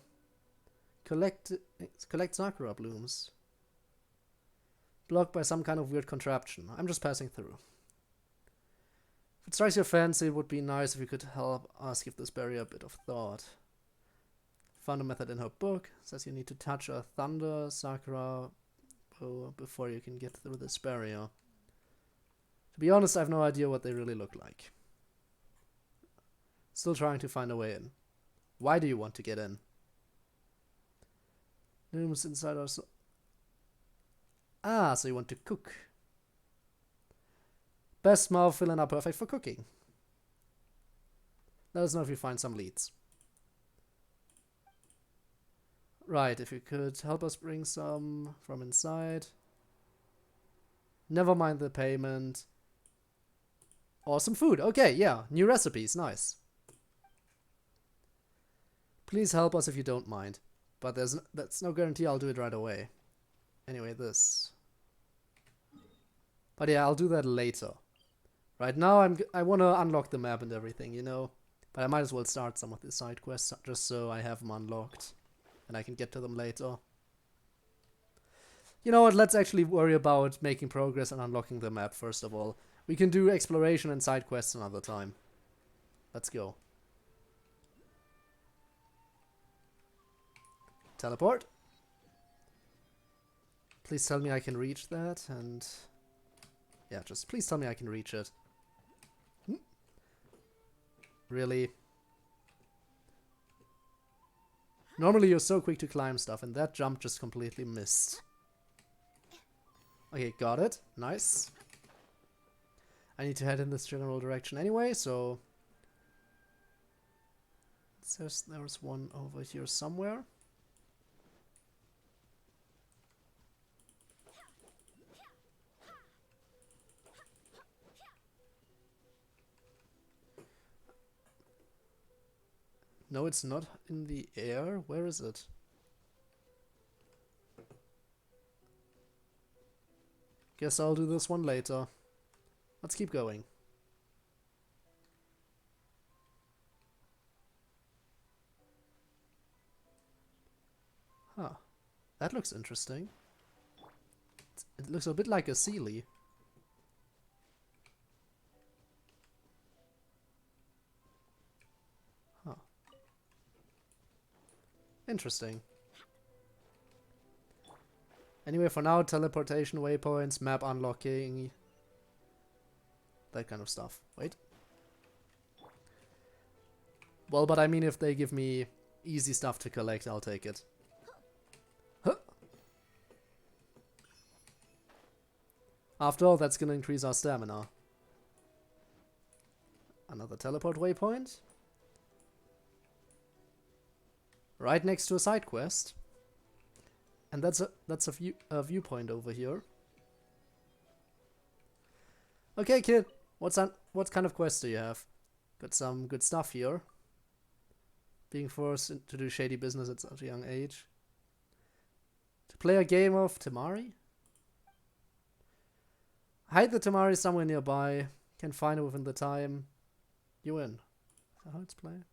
collect Sakura blooms. Blocked by some kind of weird contraption. I'm just passing through. If it strikes your fancy, it would be nice if you could help us give this barrier a bit of thought. Found a method in her book. Says you need to touch a thunder Sakura before you can get through this barrier. To be honest, I have no idea what they really look like. Still trying to find a way in. Why do you want to get in? Rooms inside are so... Ah, so you want to cook. Best mouth filling are perfect for cooking. Let us know if you find some leads. Right, if you could help us bring some from inside. Never mind the payment. Awesome food. Okay, yeah. New recipes. Nice. Please help us if you don't mind. But that's no guarantee I'll do it right away. Anyway, this. But yeah, I'll do that later. Right now I want to unlock the map and everything, you know. But I might as well start some of the side quests just so I have them unlocked. And I can get to them later. You know what, let's actually worry about making progress and unlocking the map first of all. We can do exploration and side quests another time. Let's go. Teleport. Please tell me I can reach that, and... yeah, just please tell me I can reach it. Really? Normally you're so quick to climb stuff, and that jump just completely missed. Okay, got it. Nice. I need to head in this general direction anyway, so... it says there's one over here somewhere. No, it's not in the air. Where is it? Guess I'll do this one later. Let's keep going. Huh. That looks interesting. It looks a bit like a Sealy. Huh. Interesting. Anyway, for now, teleportation waypoints, map unlocking, that kind of stuff. Wait. Well, but I mean, if they give me easy stuff to collect, I'll take it. Huh. After all, that's gonna increase our stamina. Another teleport waypoint. Right next to a side quest. And that's a viewpoint over here. Okay, kid. What kind of quest do you have? Got some good stuff here. Being forced to do shady business at such a young age. To play a game of Temari? Hide the Temari somewhere nearby. Can find it within the time. You win. Is that how it's played?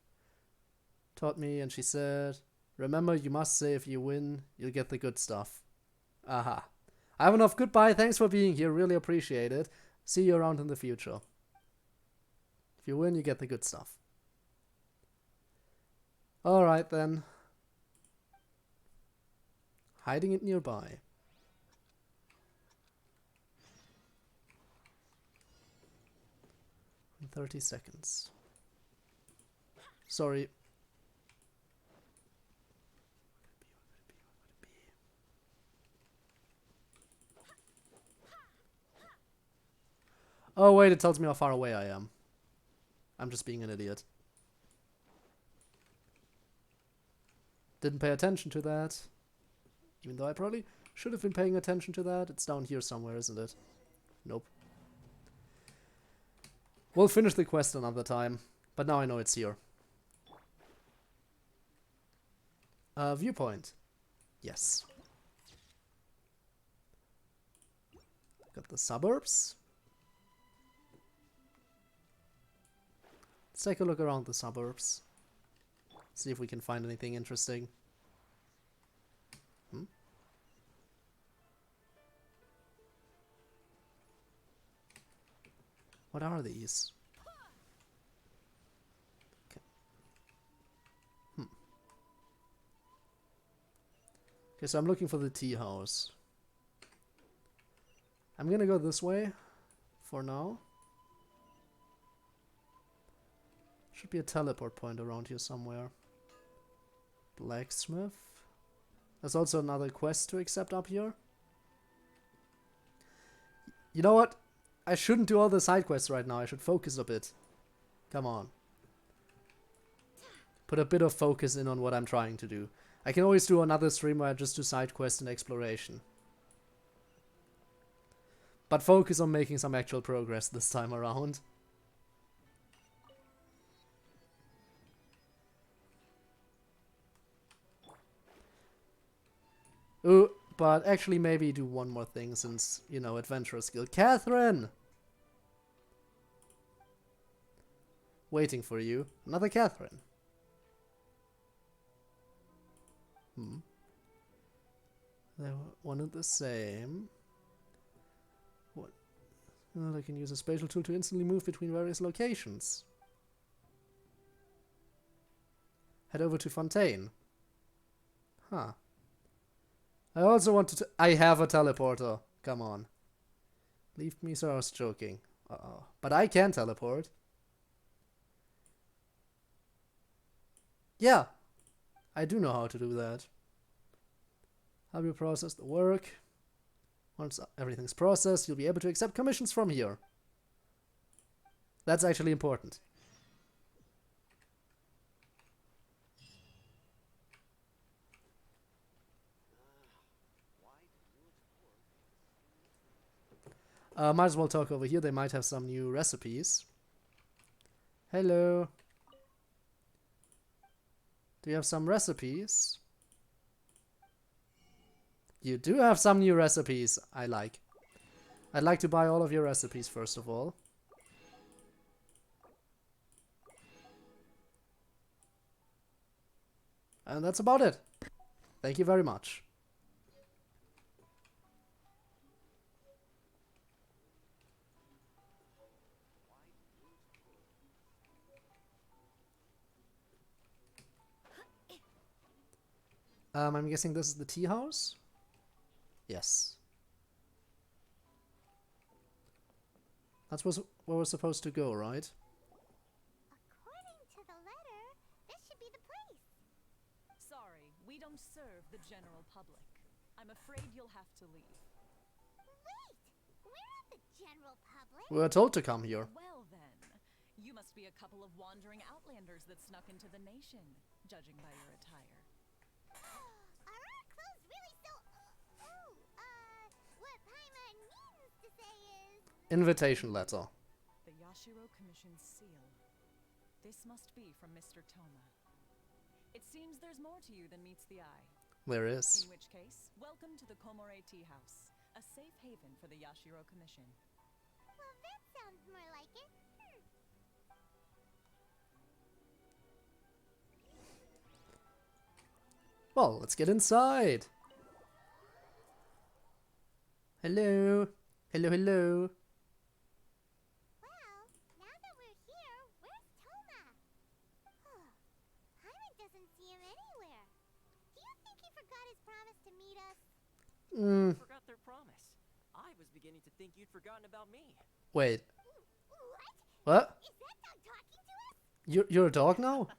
Taught me, and she said, remember, you must say if you win, you'll get the good stuff. Aha. I have enough. Goodbye. Thanks for being here. Really appreciate it. See you around in the future. If you win, you get the good stuff. Alright then. Hiding it nearby. In 30 seconds. Sorry. Oh wait, it tells me how far away I am. I'm just being an idiot. Didn't pay attention to that. Even though I probably should have been paying attention to that. It's down here somewhere, isn't it? Nope. We'll finish the quest another time. But now I know it's here. Viewpoint. Yes. Got the suburbs. Let's take a look around the suburbs. See if we can find anything interesting. What are these? Okay. Okay, so I'm looking for the tea house. I'm gonna go this way for now. Should be a teleport point around here somewhere. Blacksmith. There's also another quest to accept up here. You know what? I shouldn't do all the side quests right now. I should focus a bit. Come on. Put a bit of focus in on what I'm trying to do. I can always do another stream where I just do side quests and exploration. But focus on making some actual progress this time around. Ooh, but actually maybe do one more thing since, you know, Adventurer's Guild. Catherine! Waiting for you. Another Catherine. They wanted the same. What? Well, I can use a spatial tool to instantly move between various locations. Head over to Fontaine. Huh. I also want to... I have a teleporter. Come on. Leave me, sir. I was joking. Uh-oh. But I can teleport. Yeah. I do know how to do that. Help you process the work. Once everything's processed, you'll be able to accept commissions from here. That's actually important. Might as well talk over here. They might have some new recipes. Hello. Do you have some recipes? You do have some new recipes. I like. I'd like to buy all of your recipes first of all. And that's about it. Thank you very much. I'm guessing this is the tea house? Yes. That's where we're supposed to go, right? According to the letter, this should be the place. Sorry, we don't serve the general public. I'm afraid you'll have to leave. Wait! We're not the general public. We were told to come here. Well then, you must be a couple of wandering outlanders that snuck into the nation, judging by your attire. Are our clothes really so... what Paimon means to say is... Invitation letter. The Yashiro Commission's seal. This must be from Mr. Toma. It seems there's more to you than meets the eye. There is. In which case, welcome to the Komore Tea House, a safe haven for the Yashiro Commission. Well, that sounds more like it. Well, let's get inside. Hello. Hello, hello. Well, now that we're here, where's Toma? Paimon doesn't see him anywhere. Do you think he forgot his promise to meet us? Forgot their promise. I was beginning to think you'd forgotten about me. Wait. What? What? Is that dog talking to us? You're a dog now?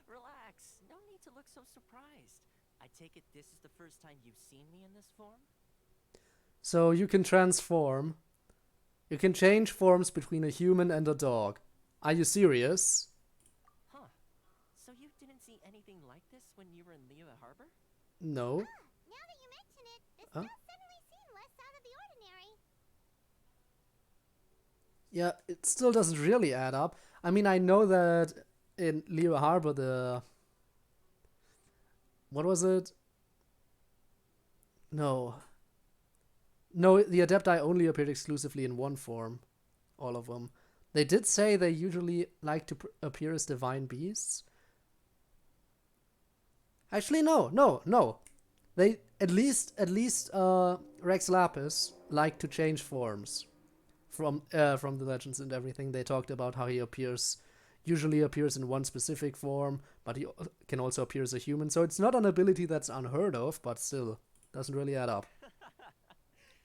Relax. No need to look so surprised. I take it this is the first time you've seen me in this form? So you can transform. You can change forms between a human and a dog. Are you serious? Huh. So you didn't see anything like this when you were in Liyue Harbor? No. Now that you mention it, this does suddenly seem less out of the ordinary. Yeah, it still doesn't really add up. I mean, I know that in Liyue Harbor the... What was it? No. No, the Adepti only appeared exclusively in one form. All of them. They did say they usually like to appear as divine beasts. Actually, no. They at least Rex Lapis like to change forms. from the legends and everything. They talked about how he usually appears in one specific form, but he can also appear as a human. So it's not an ability that's unheard of, but still doesn't really add up.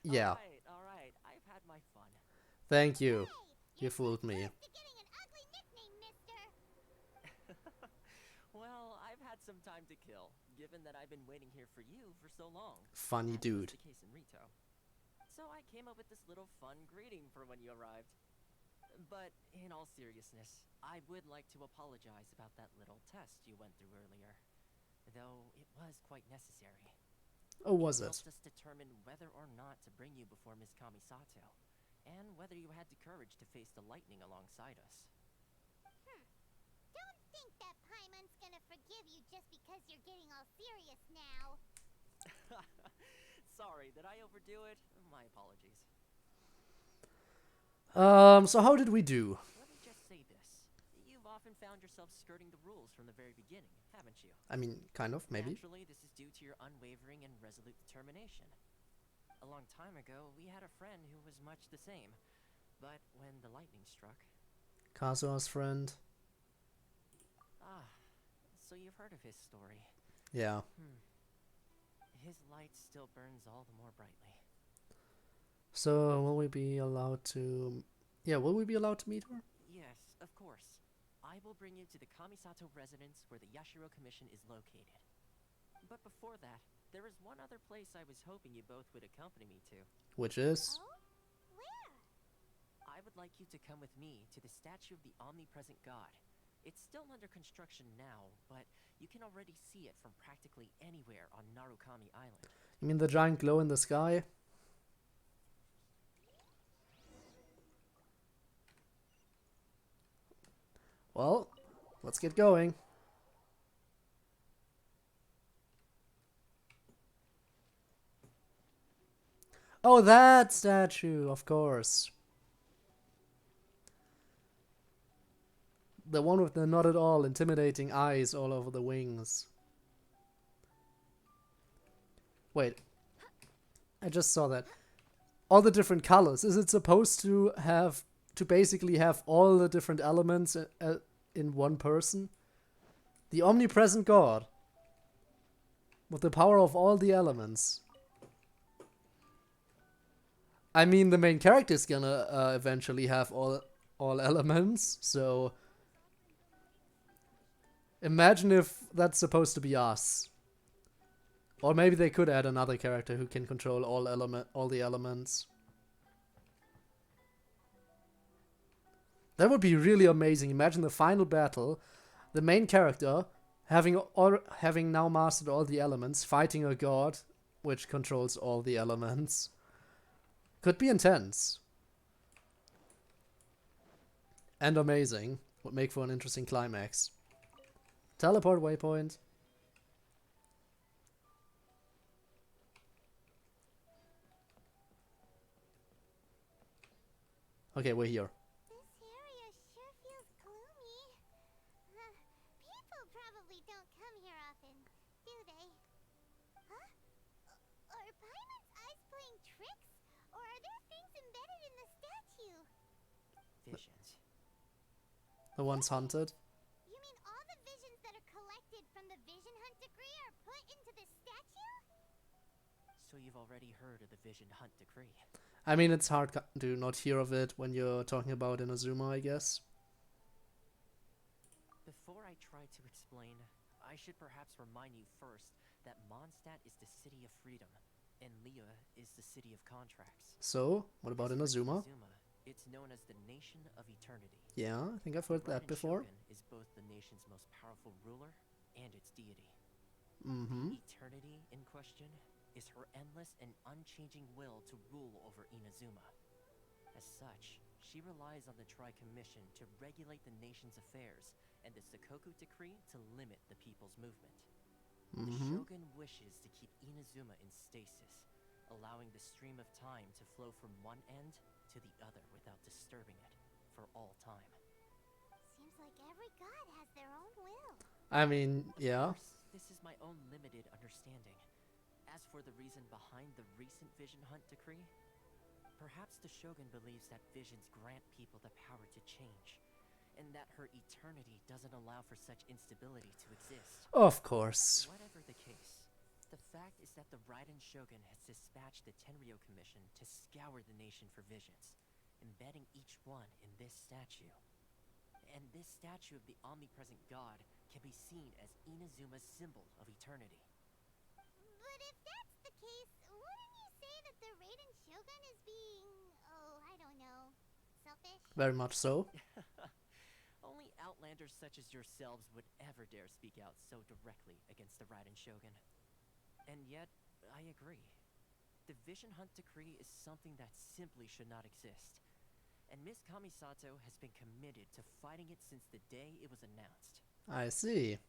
Yeah. All right. I've had my fun. Thank you. You fooled me. Well, I've had some time to kill, given that I've been waiting here for you for so long. Funny dude. As was the case in Rito. So I came up with this little fun greeting for when you arrived. But in all seriousness, I would like to apologize about that little test you went through earlier. Though it was quite necessary. Oh, was it? Helped us determine whether or not to bring you before Miss Kamisato, and whether you had the courage to face the lightning alongside us. Don't think that Paimon's gonna forgive you just because you're getting all serious now. Sorry, did I overdo it? My apologies. So how did we do? Let me just say this. You've often found yourself skirting the rules from the very beginning, haven't you? I mean, kind of, maybe. Naturally, this is due to your unwavering and resolute determination. A long time ago, we had a friend who was much the same. But when the lightning struck... Kazuha's friend. Ah, so you've heard of his story. Yeah. His light still burns all the more brightly. So, will we be allowed to... Yeah, will we be allowed to meet her? Yes, of course. I will bring you to the Kamisato residence where the Yashiro Commission is located. But before that, there is one other place I was hoping you both would accompany me to. Which is? Oh? Where? I would like you to come with me to the statue of the omnipresent god. It's still under construction now, but you can already see it from practically anywhere on Narukami Island. You mean the giant glow in the sky? Well, let's get going. Oh, that statue, of course. The one with the not at all intimidating eyes all over the wings. Wait. I just saw that. All the different colors. Is it supposed to have... to basically have all the different elements in one person? The omnipresent god. With the power of all the elements. I mean, the main character is gonna eventually have all elements, so... Imagine if that's supposed to be us. Or maybe they could add another character who can control all the elements. That would be really amazing. Imagine the final battle, the main character having now mastered all the elements, fighting a god which controls all the elements. Could be intense. And amazing. Would make for an interesting climax. Teleport waypoint. Okay, we're here. This area sure feels gloomy. People probably don't come here often, do they? Huh? Are Paimon's eyes playing tricks? Or are there things embedded in the statue? Visions. The ones hunted. You mean all the visions that are collected from the Vision Hund Decree are put into this statue? So you've already heard of the Vision Hund Decree. I mean, it's hard to not hear of it when you're talking about Inazuma, I guess. Before I try to explain, I should perhaps remind you first that Mondstadt is the city of freedom, and Liyue is the city of contracts. So, what about Inazuma? It's known as the Nation of Eternity. Yeah, I think I've heard that Raiden before. Shogun is both the nation's most powerful ruler and its deity. Mm-hmm. Eternity in question is her endless and unchanging will to rule over Inazuma. As such, she relies on the Tri-Commission to regulate the nation's affairs and the Sakoku Decree to limit the people's movement. The Shogun wishes to keep Inazuma in stasis, allowing the stream of time to flow from one end to the other without disturbing it for all time. Seems like every god has their own will. I mean, yeah. Of course, this is my own limited understanding. As for the reason behind the recent Vision Hunt Decree, Perhaps the Shogun believes that visions grant people the power to change, and that her eternity doesn't allow for such instability to exist. Of course. Whatever the case, the fact is that the Raiden Shogun has dispatched the Tenryo Commission to scour the nation for visions, embedding each one in this statue. And this statue of the omnipresent god can be seen as Inazuma's symbol of eternity. But if that's the case, wouldn't you say that the Raiden Shogun is being, oh, I don't know, selfish? Very much so. Only Outlanders such as yourselves would ever dare speak out so directly against the Raiden Shogun. And yet, I agree. The Vision Hund Decree is something that simply should not exist. And Miss Kamisato has been committed to fighting it since the day it was announced. I see.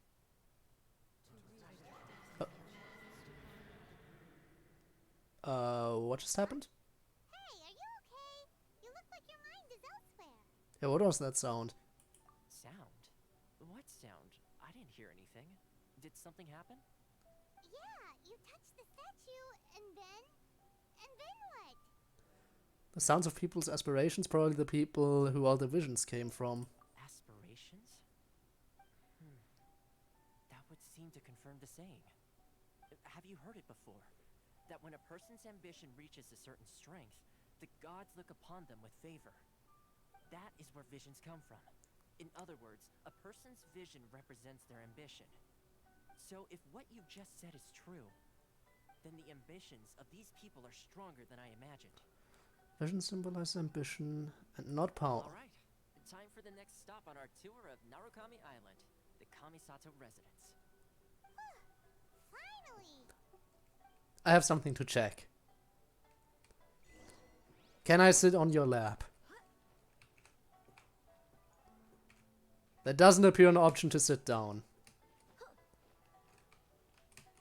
What just happened? Hey, are you okay? You look like your mind is elsewhere. Yeah, what was that sound? Sound? What sound? I didn't hear anything. Did something happen? Yeah, you touched the statue, and then what? The sounds of people's aspirations, probably the people who all the visions came from. Aspirations? That would seem to confirm the saying. Have you heard it before? That when a person's ambition reaches a certain strength, the gods look upon them with favor. That is where visions come from. In other words, a person's vision represents their ambition. So if what you just said is true, then the ambitions of these people are stronger than I imagined. Vision symbolize ambition and not power. Alright, time for the next stop on our tour of Narukami Island, the Kamisato residence. Finally! I have something to check. Can I sit on your lap? There doesn't appear an option to sit down.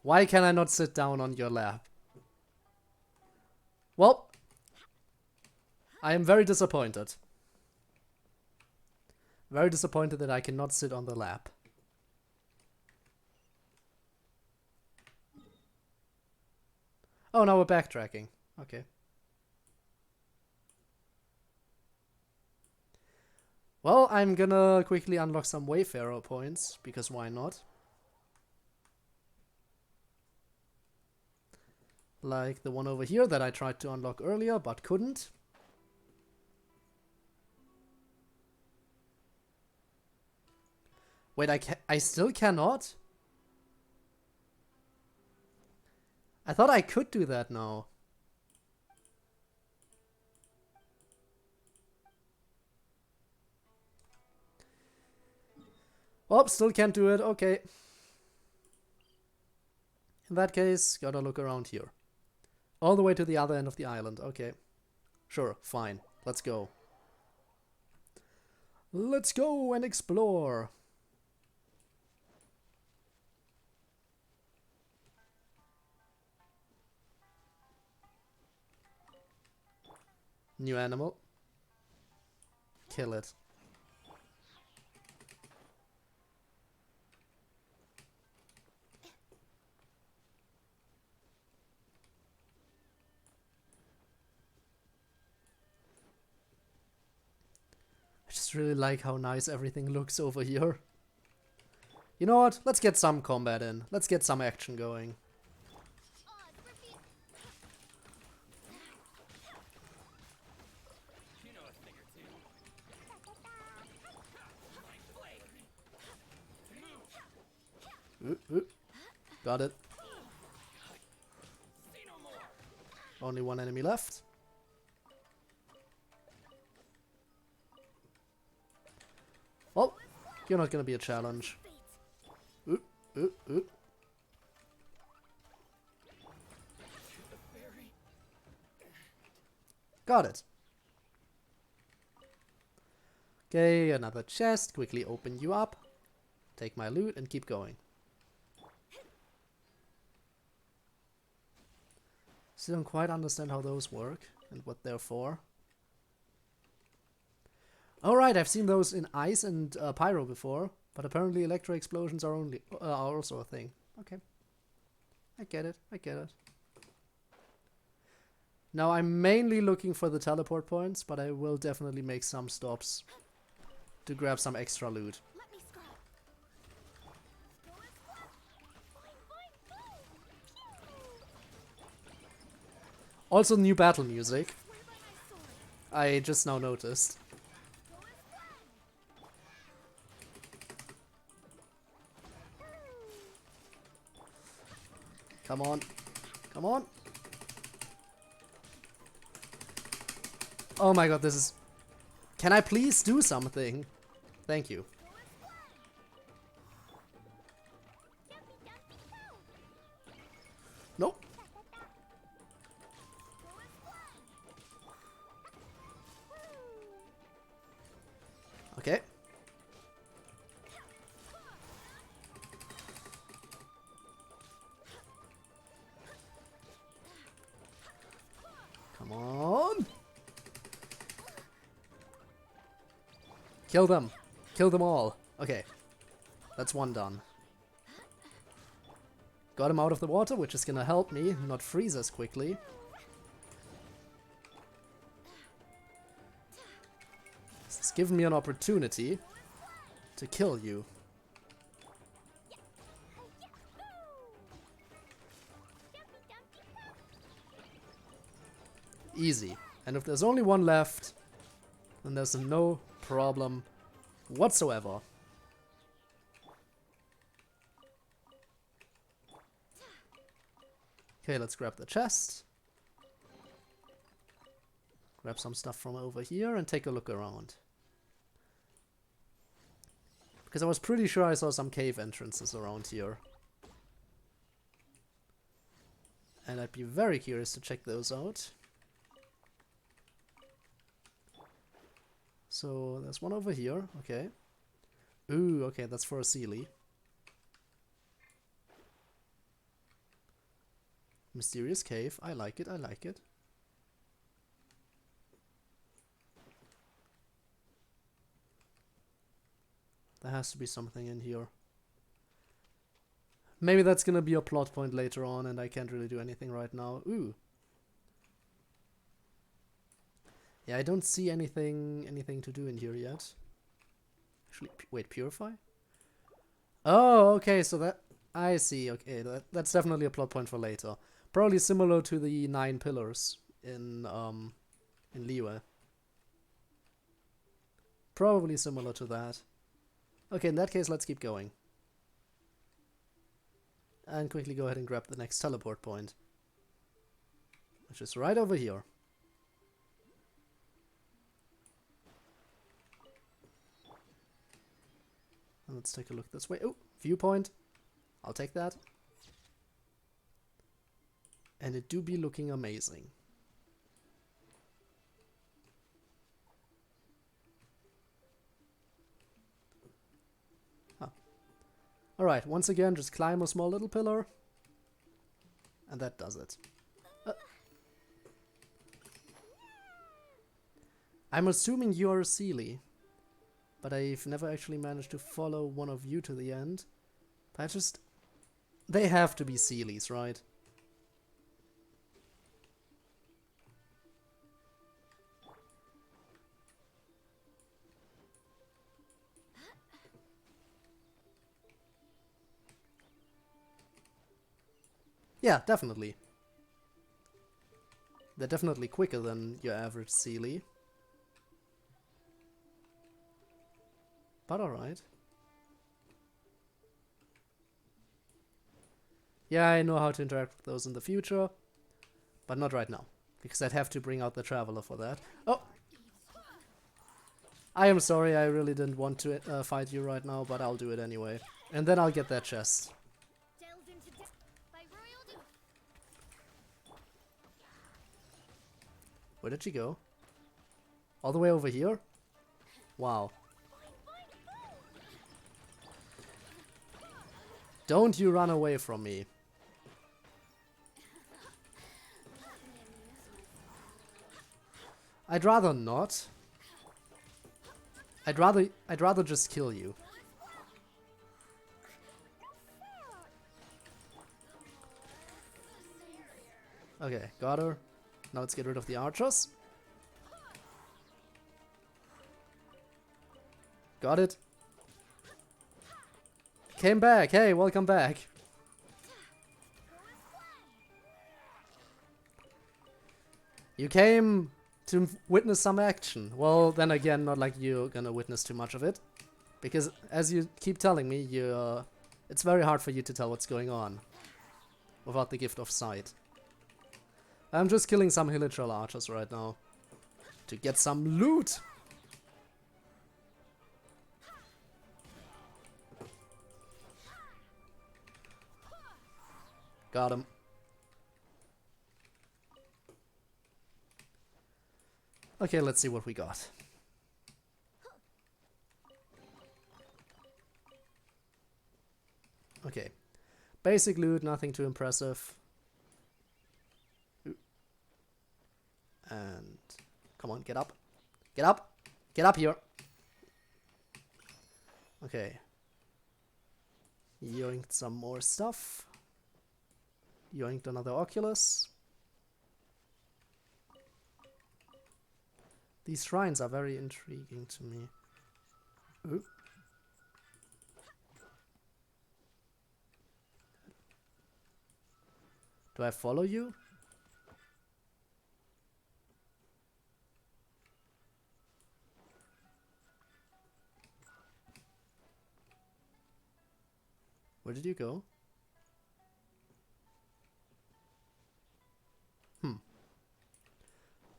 Why can I not sit down on your lap? Well, I am very disappointed. Very disappointed that I cannot sit on the lap. Oh, now we're backtracking. Okay. Well, I'm gonna quickly unlock some Wayfarer points, because why not? Like the one over here that I tried to unlock earlier, but couldn't. Wait, I still cannot? I thought I could do that now. Oh, still can't do it. Okay. In that case, gotta look around here. All the way to the other end of the island. Okay. Sure, fine. Let's go. Let's go and explore. New animal. Kill it. I just really like how nice everything looks over here. You know what? Let's get some combat in. Let's get some action going. Got it. Only one enemy left. Well, you're not gonna be a challenge. Got it. Okay, another chest. Quickly open you up. Take my loot and keep going. Still don't quite understand how those work and what they're for. Alright, I've seen those in ice and pyro before, but apparently electro explosions are also a thing. Okay. I get it, I get it. Now I'm mainly looking for the teleport points, but I will definitely make some stops to grab some extra loot. Let me scrub. Also new battle music. Swear by my sword. I just now noticed. Come on. Come on. Oh my god, this is... Can I please do something? Thank you. Nope. Okay. Come on. Kill them. Kill them all. Okay. That's one done. Got him out of the water, which is gonna help me not freeze as quickly. This has given me an opportunity to kill you. Easy. And if there's only one left, then there's no problem whatsoever. Okay, let's grab the chest. Grab some stuff from over here and take a look around. Because I was pretty sure I saw some cave entrances around here. And I'd be very curious to check those out. So there's one over here, okay. Ooh, okay, that's for a Sealy. Mysterious cave, I like it, I like it. There has to be something in here. Maybe that's gonna be a plot point later on and I can't really do anything right now. Ooh. Yeah, I don't see anything to do in here yet. Actually, wait, purify? Oh, okay, so that... I see, okay, that's definitely a plot point for later. Probably similar to the 9 pillars in Liyue. Probably similar to that. Okay, in that case, let's keep going. And quickly go ahead and grab the next teleport point. Which is right over here. And let's take a look this way. Oh, viewpoint. I'll take that. And it do be looking amazing. Huh. Alright, once again, just climb a small little pillar. And that does it. I'm assuming you're a Sealy. But I've never actually managed to follow one of you to the end. But I just... They have to be Sealies, right? Yeah, definitely. They're definitely quicker than your average Sealy. But alright. Yeah, I know how to interact with those in the future. But not right now. Because I'd have to bring out the Traveler for that. Oh! I am sorry, I really didn't want to fight you right now, but I'll do it anyway. And then I'll get that chest. Where did she go? All the way over here? Wow. Don't you run away from me. I'd rather not. I'd rather just kill you. Okay, got her. Now let's get rid of the archers. Got it. Came back. Hey, welcome back. You came to witness some action. Well, then again, not like you're gonna witness too much of it. Because, as you keep telling me, it's very hard for you to tell what's going on without the gift of sight. I'm just killing some Hilichurl archers right now to get some loot. Got him. Okay, let's see what we got. Okay. Basic loot, nothing too impressive. And come on, get up. Get up. Get up here. Okay. Yoinked some more stuff. Yoinked another Oculus. These shrines are very intriguing to me. Ooh. Do I follow you? Where did you go?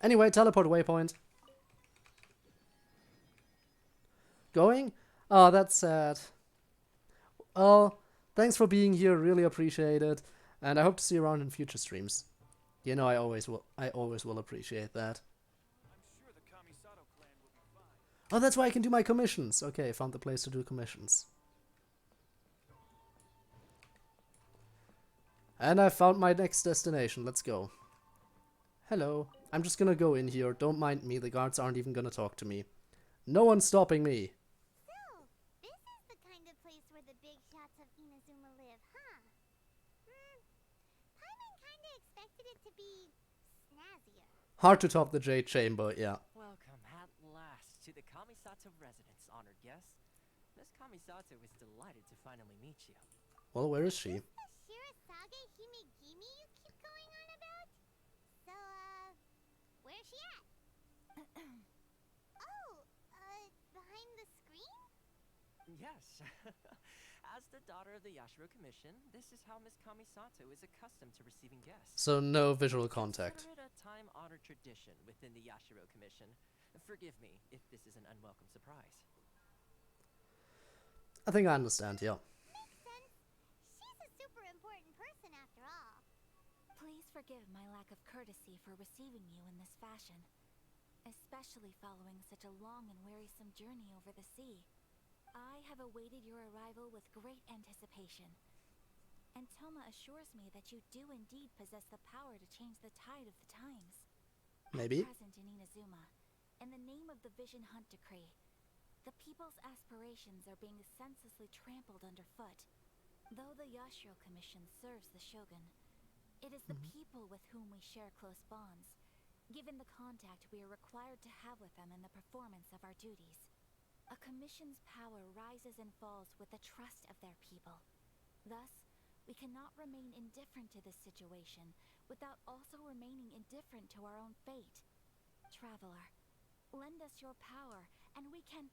Anyway, teleport waypoint. Going? Oh, that's sad. Oh, thanks for being here. Really appreciate it. And I hope to see you around in future streams. You know I always will appreciate that. I'm sure the Kamisato clan will be fine. Oh, that's why I can do my commissions. Okay, I found the place to do commissions. And I found my next destination. Let's go. Hello. I'm just gonna go in here. Don't mind me. The guards aren't even gonna talk to me. No one's stopping me. So, this is the kind of place where the big shots of Inazuma live, huh? Paimon kinda expected it to be snazzier. Hard to top the Jade Chamber, yeah. Welcome at last to the Kamisato residence, honored guest. Miss Kamisato is delighted to finally meet you. Well, where is she? Is this the Shirasage Himegimi you keep going on about? So, where's she at? Behind the screen? Yes. As the daughter of the Yashiro Commission, this is how Miss Kamisato is accustomed to receiving guests. So no visual contact. Consider it a time-honored tradition within the Yashiro Commission. Forgive me if this is an unwelcome surprise. I think I understand, yeah. Makes sense. She's a super important person after all. Please forgive my lack of courtesy for receiving you in this fashion, especially following such a long and wearisome journey over the sea. I have awaited your arrival with great anticipation, and Toma assures me that you do indeed possess the power to change the tide of the times. Maybe. At present in Inazuma, in the name of the Vision Hund Decree, the people's aspirations are being senselessly trampled underfoot. Though the Yashiro Commission serves the Shogun, it is the people with whom we share close bonds, given the contact we are required to have with them in the performance of our duties. A commission's power rises and falls with the trust of their people. Thus, we cannot remain indifferent to this situation without also remaining indifferent to our own fate. Traveler, lend us your power, and we can...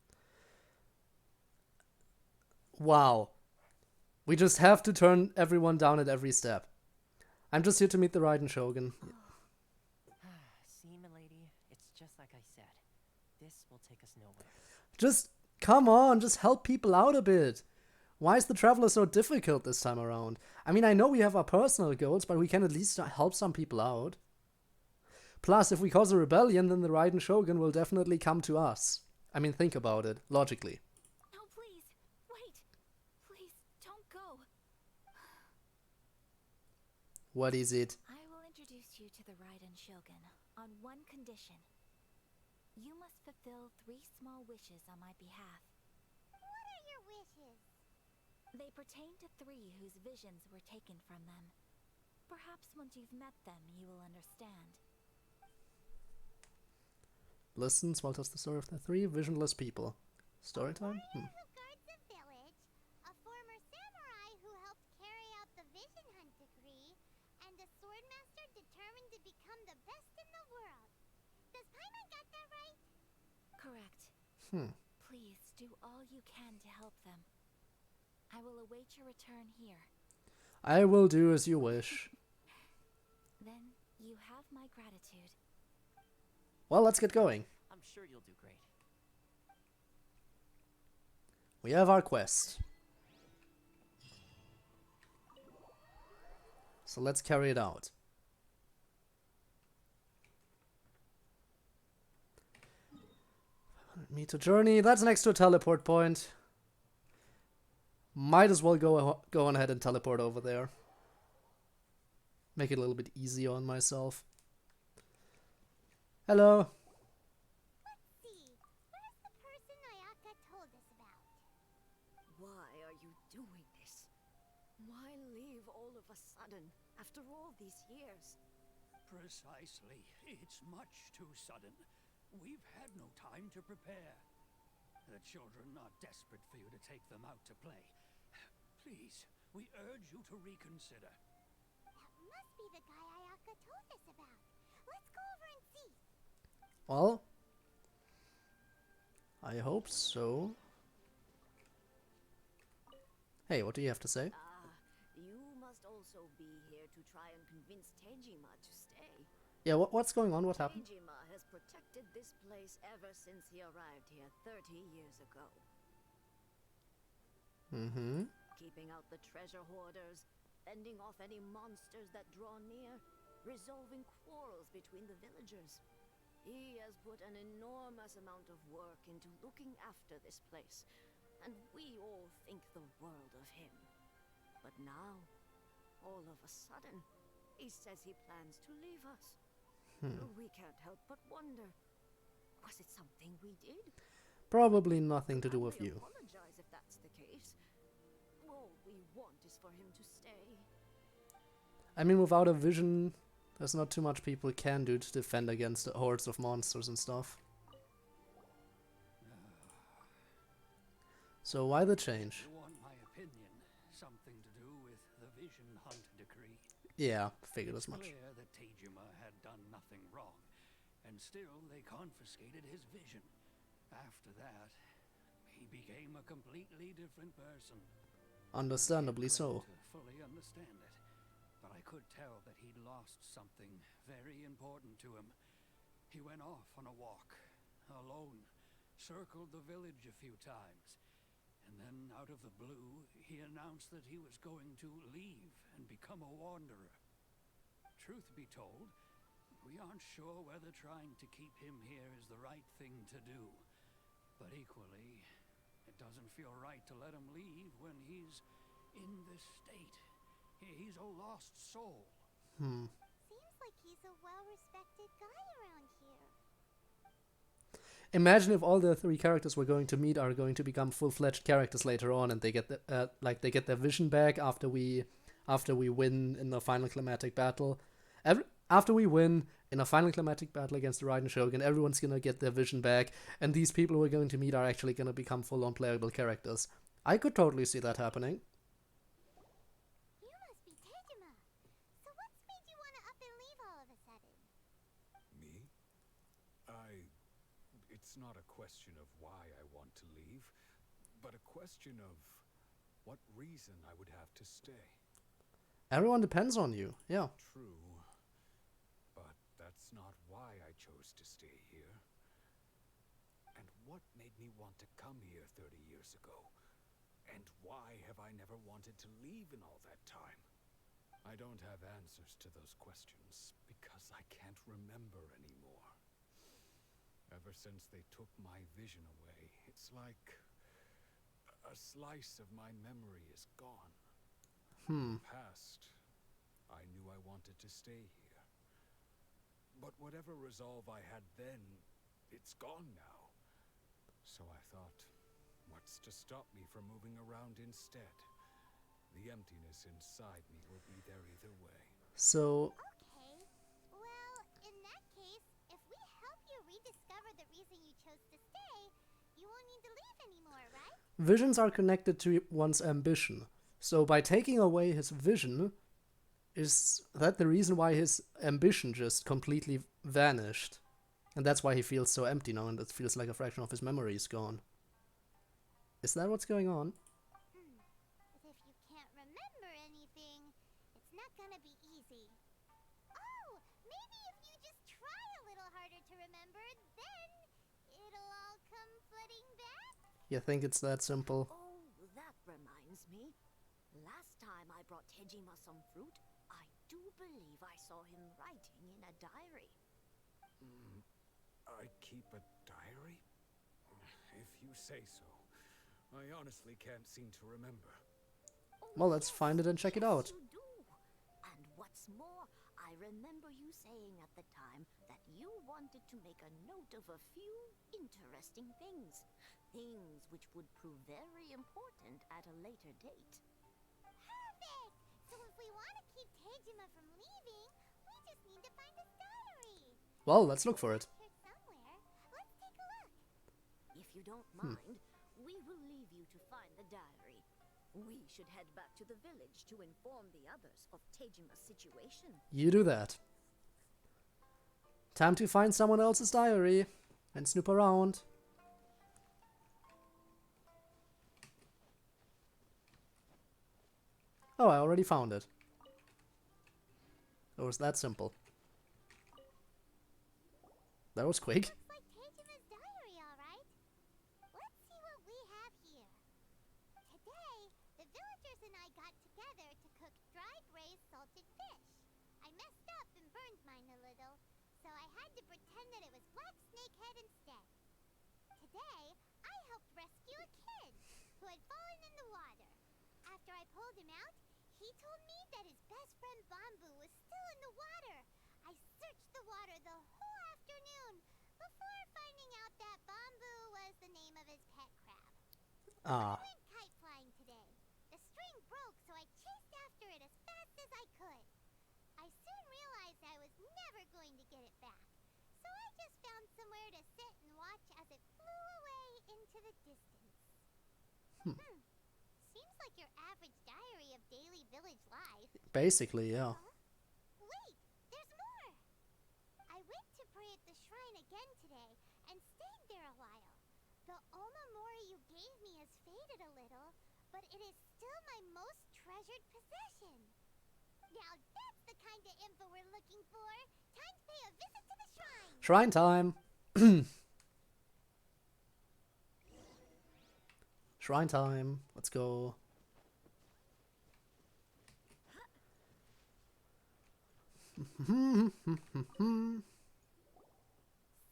Wow. We just have to turn everyone down at every step. I'm just here to meet the Raiden Shogun. See, milady, it's just like I said. This will take us nowhere. Just, come on, just help people out a bit. Why is the Traveler so difficult this time around? I mean, I know we have our personal goals, but we can at least help some people out. Plus, if we cause a rebellion, then the Raiden Shogun will definitely come to us. I mean, think about it, logically. No, please, wait. Please, don't go. What is it? I will introduce you to the Raiden Shogun on one condition. You must fulfill 3 small wishes on my behalf. What are your wishes? They pertain to 3 whose visions were taken from them. Perhaps once you've met them, you will understand. Listens while tells the story of the three visionless people. Story time? Who guards a village, a former samurai who helped carry out the Vision Hund Decree, and a swordmaster determined to become the best in the world. Does Paimon got that right? Correct. Please do all you can to help them. I will await your return here. I will do as you wish. Then you have my gratitude. Well, let's get going. I'm sure you'll do great. We have our quest. So let's carry it out. Meter journey. That's next to a teleport point. Might as well go on ahead and teleport over there. Make it a little bit easier on myself. Hello. Let's see. Where's the person Ayaka told us about? Why are you doing this? Why leave all of a sudden, after all these years? Precisely. It's much too sudden. We've had no time to prepare. The children are desperate for you to take them out to play. Please, we urge you to reconsider. That must be the guy Ayaka told us about. Let's go over and see. Well, I hope so. Hey, what do you have to say? You must also be here to try and convince Tejima to stay. Yeah, what's going on? What happened? Tejima has protected this place ever since he arrived here 30 years ago. Keeping out the treasure hoarders, fending off any monsters that draw near, resolving quarrels between the villagers. He has put an enormous amount of work into looking after this place, and we all think the world of him. But now, all of a sudden, he says he plans to leave us. We can't help but wonder, was it something we did? Probably nothing to do with you. Apologize if that's the case. All we want is for him to stay. I mean, without a vision, there's not too much people can do to defend against the hordes of monsters and stuff. So why the change? You want my opinion? Something to do with the Vision Hund Decree? Yeah, figured as much. It's clear that Tejima had done nothing wrong, and still they confiscated his vision. After that, he became a completely different person. Understandably so. To fully understand it, but I could tell that he'd lost something very important to him. He went off on a walk, alone, circled the village a few times, and then out of the blue, he announced that he was going to leave and become a wanderer. Truth be told, we aren't sure whether trying to keep him here is the right thing to do. But equally, it doesn't feel right to let him leave when he's in this state. He's a lost soul. Seems like he's a well-respected guy around here. Imagine if all the three characters we're going to meet are going to become full-fledged characters later on, and they get the, they get their vision back after we win in the final climatic battle. After we win in a final climatic battle against the Raiden Shogun, everyone's gonna get their vision back, and these people we're going to meet are actually gonna become full-on playable characters. I could totally see that happening. You must be Tejima. So what's made you want to up and leave all of a sudden? Me? It's not a question of why I want to leave, but a question of what reason I would have to stay. Everyone depends on you, yeah. True, but that's not why I chose to stay here. And what made me want to come here 30 years ago? And why have I never wanted to leave in all that time? I don't have answers to those questions because I can't remember anymore. Ever since they took my vision away, it's like a slice of my memory is gone. In the past, I knew I wanted to stay here. But whatever resolve I had then, it's gone now. So I thought, what's to stop me from moving around instead? The emptiness inside me will be there either way. So... Okay, well, in that case, if we help you rediscover the reason you chose to stay, you won't need to leave anymore, right? Visions are connected to one's ambition. So by taking away his vision, is that the reason why his ambition just completely vanished? And that's why he feels so empty now, and it feels like a fraction of his memory is gone. Is that what's going on? But if you can't remember anything, it's not gonna be easy. Oh, maybe if you just try a little harder to remember, then it'll all come flooding back? You think it's that simple? Oh, that reminds me. Last time I brought Tejima some fruit, I do believe I saw him writing in a diary. I keep a diary? If you say so. I honestly can't seem to remember. Well, let's find it and check it out. You do. And what's more, I remember you saying at the time that you wanted to make a note of a few interesting things. Things which would prove very important at a later date. Perfect! So if we want to keep Tejima from leaving, we just need to find his diary. Well, let's look for it. Here somewhere. Let's take a look. If you don't mind, we will leave you to find the diary. We should head back to the village to inform the others of Tejima's situation. You do that. Time to find someone else's diary and snoop around. Oh, I already found it. It was that simple. That was quick. Looks like Tejima's diary, alright. Let's see what we have here. Today, the villagers and I got together to cook dried braised salted fish. I messed up and burned mine a little, so I had to pretend that it was black snakehead instead. Today, I helped rescue a kid who had fallen in the water. After I pulled him out, he told me that his best friend Bamboo was still in the water. I searched the water the whole afternoon before finding out that Bamboo was the name of his pet crab. I went kite flying today. The string broke, so I chased after it as fast as I could. I soon realized I was never going to get it back, so I just found somewhere to sit and watch as it flew away into the distance. Seems like your average diary of daily village life. Basically, yeah. Wait, there's more! I went to pray at the shrine again today and stayed there a while. The omamori you gave me has faded a little, but it is still my most treasured possession. Now that's the kind of info we're looking for. Time to pay a visit to the shrine. Shrine time. Shrine time. Let's go.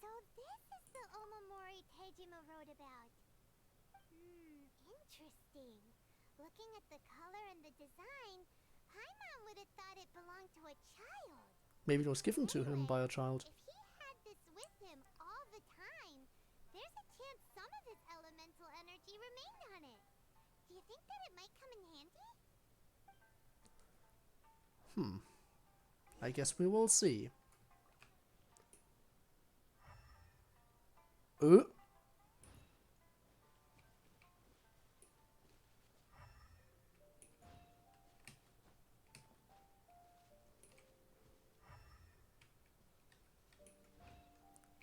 So this is the omamori Tejima wrote about. Interesting. Looking at the color and the design, Paimon would have thought it belonged to a child. Maybe it was given to him by a child. If he had this with him all the time, there's a chance some of his elemental energy remained on it. Do you think that it might come in handy? I guess we will see.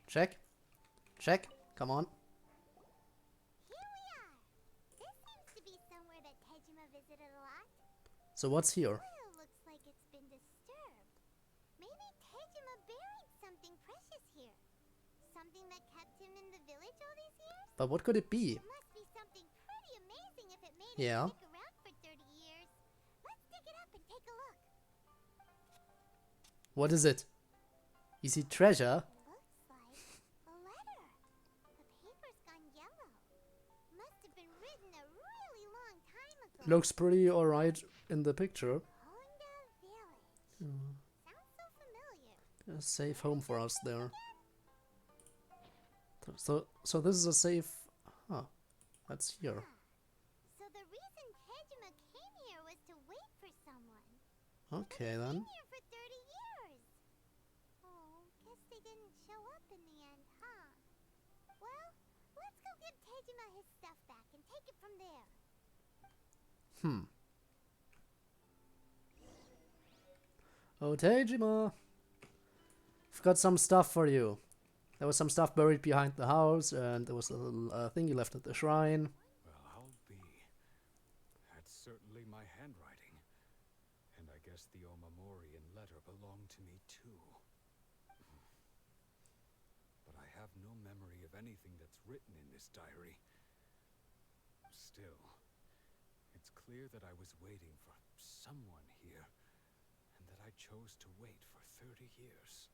Check. Check. Come on. Here we are. This seems to be somewhere that Tejima visited a lot. So what's here? Soil looks like it's been disturbed. Maybe Tejima buried something precious here. Something that kept him in the village all these years? But what could it be? It must be something pretty amazing if it made Yeah. it stick around for 30 years. Let's dig it up and take a look. What is it? Is it treasure? Looks like a letter. The paper's gone yellow. Must have been written a really long time ago. Looks pretty alright in the picture. Honda Village. Sounds so familiar. A safe home for us there. So this is a safe... Huh. That's here. So the reason Tejima came here was to wait for someone. Okay Been then. here for 30 years. Oh, guess they didn't show up in the end, huh? Oh, Tejima! I've got some stuff for you. There was some stuff buried behind the house, and there was a little thing you left at the shrine. Well, I'll be. That's certainly my handwriting. And I guess the Omamorian letter belonged to me too. But I have no memory of anything that's written in this diary. Still, it's clear that I was waiting for someone here, and that I chose to wait for 30 years.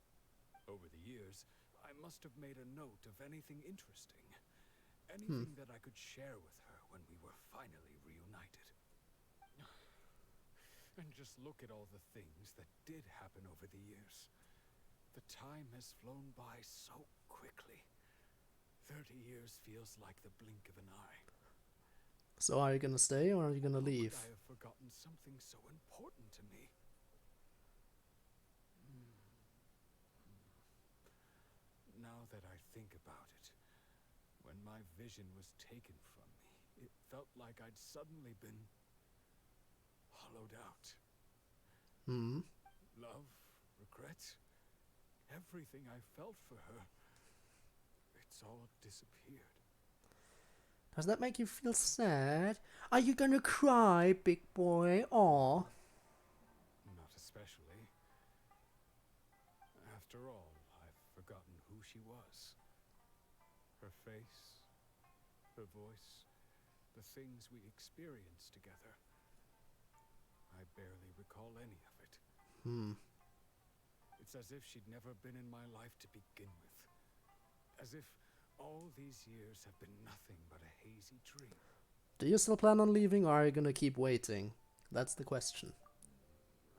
Over the years, I must have made a note of anything interesting. Anything that I could share with her when we were finally reunited. And just look at all the things that did happen over the years. The time has flown by so quickly. 30 years feels like the blink of an eye. So are you gonna stay or are you gonna leave? I have forgotten something so important to me. Now that I think about it, when my vision was taken from me, it felt like I'd suddenly been hollowed out. Love, regret, everything I felt for her, it's all disappeared. Does that make you feel sad? Are you gonna cry, big boy? Aw. Not especially. After all, I've forgotten who she was. Her face, her voice, the things we experienced together. I barely recall any of it. It's as if she'd never been in my life to begin with. As if all these years have been nothing but a hazy dream. Do you still plan on leaving or are you gonna keep waiting? That's the question.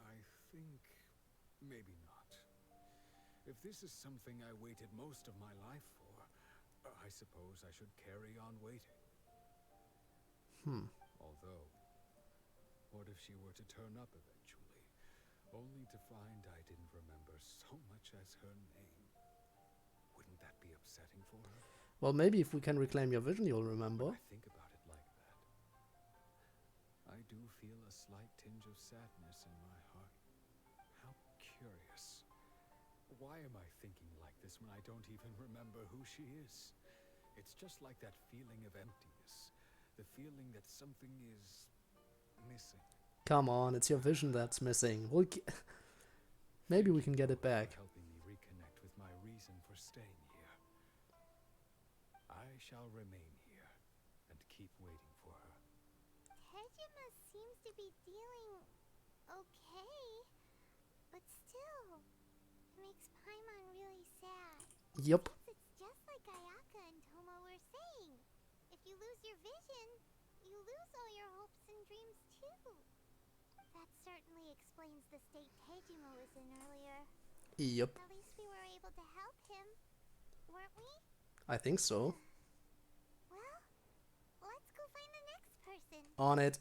I think maybe not. If this is something I waited most of my life for, I suppose I should carry on waiting. Although, what if she were to turn up eventually, only to find I didn't remember so much as her name? Wouldn't that be upsetting for her? Well, maybe if we can reclaim your vision, you'll remember. When I think about it like that, I do feel a slight tinge of sadness in my heart. How curious. Why am I thinking like this when I don't even remember who she is? It's just like that feeling of emptiness. The feeling that something is missing. Come on, it's your vision that's missing. Maybe we can get it back. Helping me reconnect with my reason for staying here. I shall remain here and keep waiting for her. Tejima seems to be dealing okay, but still, it makes Paimon really sad. Yup. It's just like Ayaka and Tomo were saying. If you lose your vision, you lose all your hopes and dreams too. That certainly explains the state Tejima was in earlier. Yup. At least we were able to help him, weren't we? I think so. Well, let's go find the next person. On it.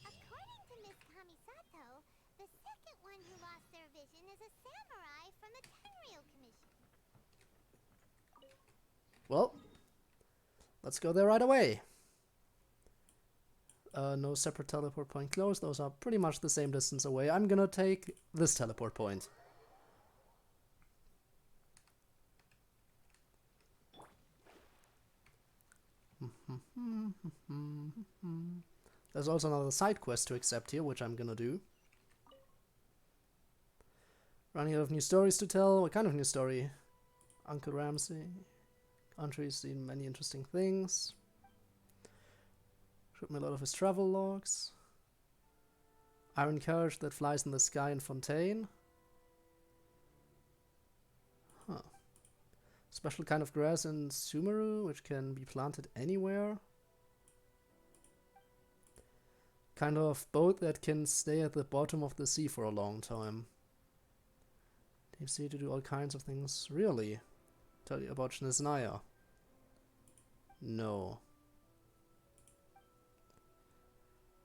According to Miss Kamisato, the second one who lost their vision is a samurai from the Tenryou Commission. Well, let's go there right away. No separate teleport point closed. Those are pretty much the same distance away. I'm gonna take this teleport point. There's also another side quest to accept here, which I'm gonna do. Running out of new stories to tell. What kind of new story? Uncle Ramsey. Country's seen many interesting things. Showed me a lot of his travel logs. Iron carriage that flies in the sky in Fontaine. Huh. Special kind of grass in Sumeru, which can be planted anywhere. Kind of boat that can stay at the bottom of the sea for a long time. Deep sea to do all kinds of things. Really? Tell you about Shnesnaya. No.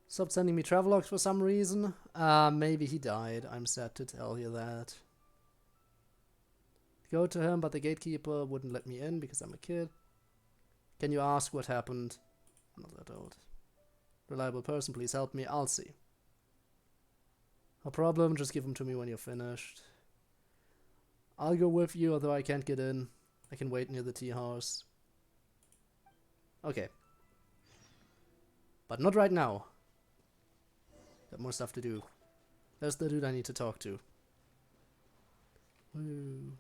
Stopped sending me travelogues for some reason. Maybe he died. I'm sad to tell you that. Go to him, but the gatekeeper wouldn't let me in because I'm a kid. Can you ask what happened? Not that old. Reliable person, please help me. I'll see. No problem, just give them to me when you're finished. I'll go with you, although I can't get in. I can wait near the tea house. Okay. But not right now. Got more stuff to do. There's the dude I need to talk to. Woo.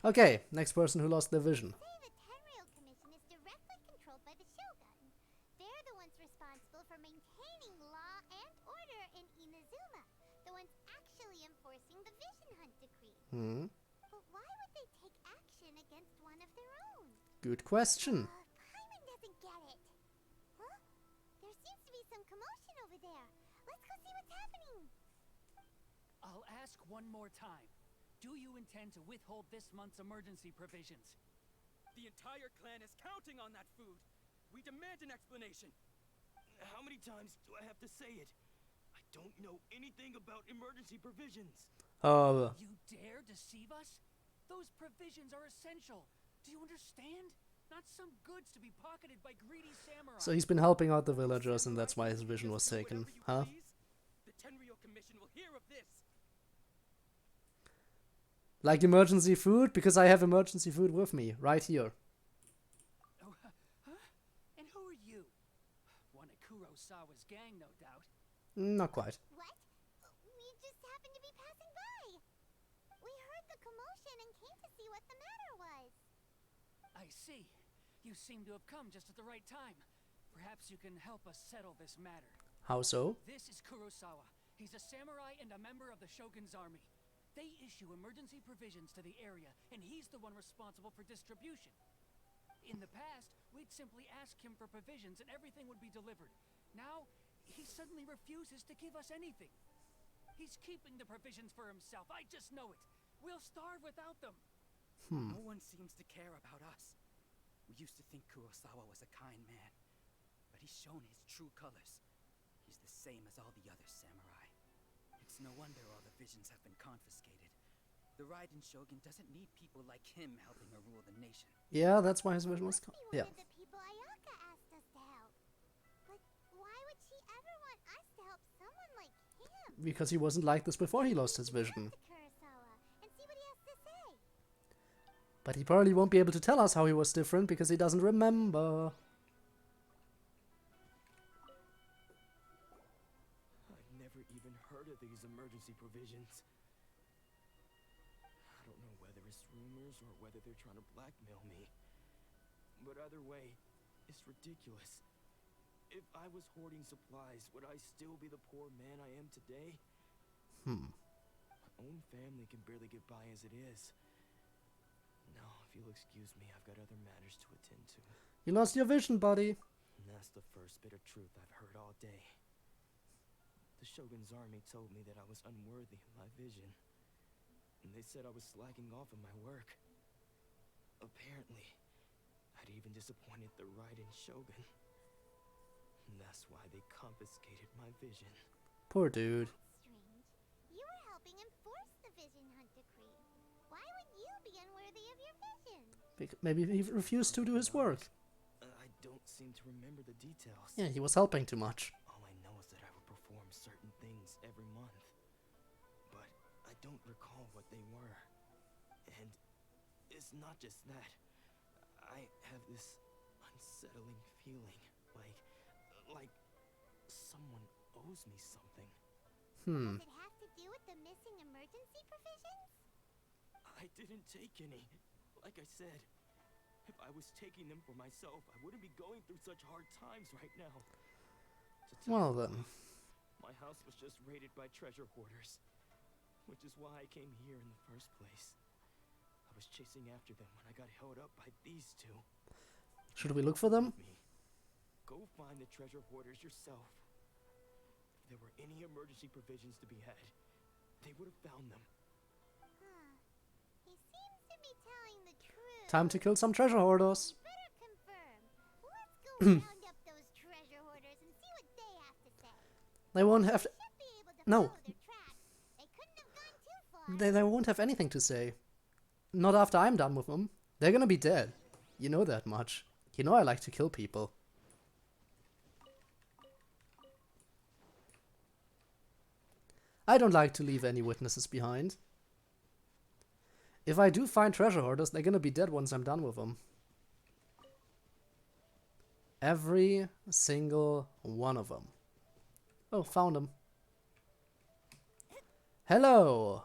Okay, next person who lost their vision. The Tenryou Commission is directly controlled by the Shogun. They're the ones responsible for maintaining law and order in Inazuma. The ones actually enforcing the Vision Hund Decree. But why would they take action against one of their own? Good question. Paimon doesn't get it. Huh? There seems to be some commotion over there. Let's go see what's happening. I'll ask one more time. Do you intend to withhold this month's emergency provisions? The entire clan is counting on that food. We demand an explanation. How many times do I have to say it? I don't know anything about emergency provisions. You dare deceive us? Those provisions are essential. Do you understand? Not some goods to be pocketed by greedy samurai. So he's been helping out the villagers and that's why his vision was taken, huh? The Tenryou Commission will hear of this. Like emergency food? Because I have emergency food with me, right here. Oh, huh? And who are you? One of Kurosawa's gang, no doubt. Not quite. What? We just happened to be passing by. We heard the commotion and came to see what the matter was. I see. You seem to have come just at the right time. Perhaps you can help us settle this matter. How so? This is Kurosawa. He's a samurai and a member of the Shogun's army. They issue emergency provisions to the area, and he's the one responsible for distribution. In the past, we'd simply ask him for provisions and everything would be delivered. Now, he suddenly refuses to give us anything. He's keeping the provisions for himself. I just know it. We'll starve without them. No one seems to care about us. We used to think Kurosawa was a kind man, but he's shown his true colors. He's the same as all the other samurai. It's no wonder all the visions have been confiscated. The Raiden Shogun doesn't need people like him helping her rule the nation. Yeah, that's why his vision was... Yeah. The people Ayaka asked us to help. But why would she ever want us to help someone like him? Because he wasn't like this before he lost his vision. Kurosawa and see what he has to say. But he probably won't be able to tell us how he was different because he doesn't remember. I've never even heard of these emergency provisions. I don't know whether it's rumors or whether they're trying to blackmail me. But either way, it's ridiculous. If I was hoarding supplies, would I still be the poor man I am today? My own family can barely get by as it is. Now, if you'll excuse me, I've got other matters to attend to. You lost your vision, buddy. And that's the first bit of truth I've heard all day. The Shogun's army told me that I was unworthy of my vision. And they said I was slacking off in my work. Apparently, I'd even disappointed the Raiden Shogun. And that's why they confiscated my vision. Poor dude. Strange. You were helping enforce the Vision Hund Decree. Why would you be unworthy of your vision? Maybe he refused to do his work. I don't seem to remember the details. Yeah, he was helping too much. All I know is that I would perform certain things every month. But I don't recall what they were. And it's not just that. I have this unsettling feeling, like someone owes me something. Does it have to do with the missing emergency provisions? I didn't take any. Like I said, if I was taking them for myself, I wouldn't be going through such hard times right now. Well then. My house was just raided by treasure hoarders, which is why I came here in the first place. I was chasing after them when I got held up by these two. Should we look for them? Go find the treasure hoarders yourself. If there were any emergency provisions to be had, they would have found them. He seems to be telling the truth. Time to kill some treasure hoarders. Better confirm. Let's go round up those treasure hoarders and see what they have to say. They won't have... Should be able to No. follow their tracks. They couldn't have gone too far. They won't have anything to say. Not after I'm done with them. They're gonna be dead. You know that much. You know I like to kill people. I don't like to leave any witnesses behind. If I do find treasure hoarders, they're gonna be dead once I'm done with them. Every single one of them. Oh, found them. Hello!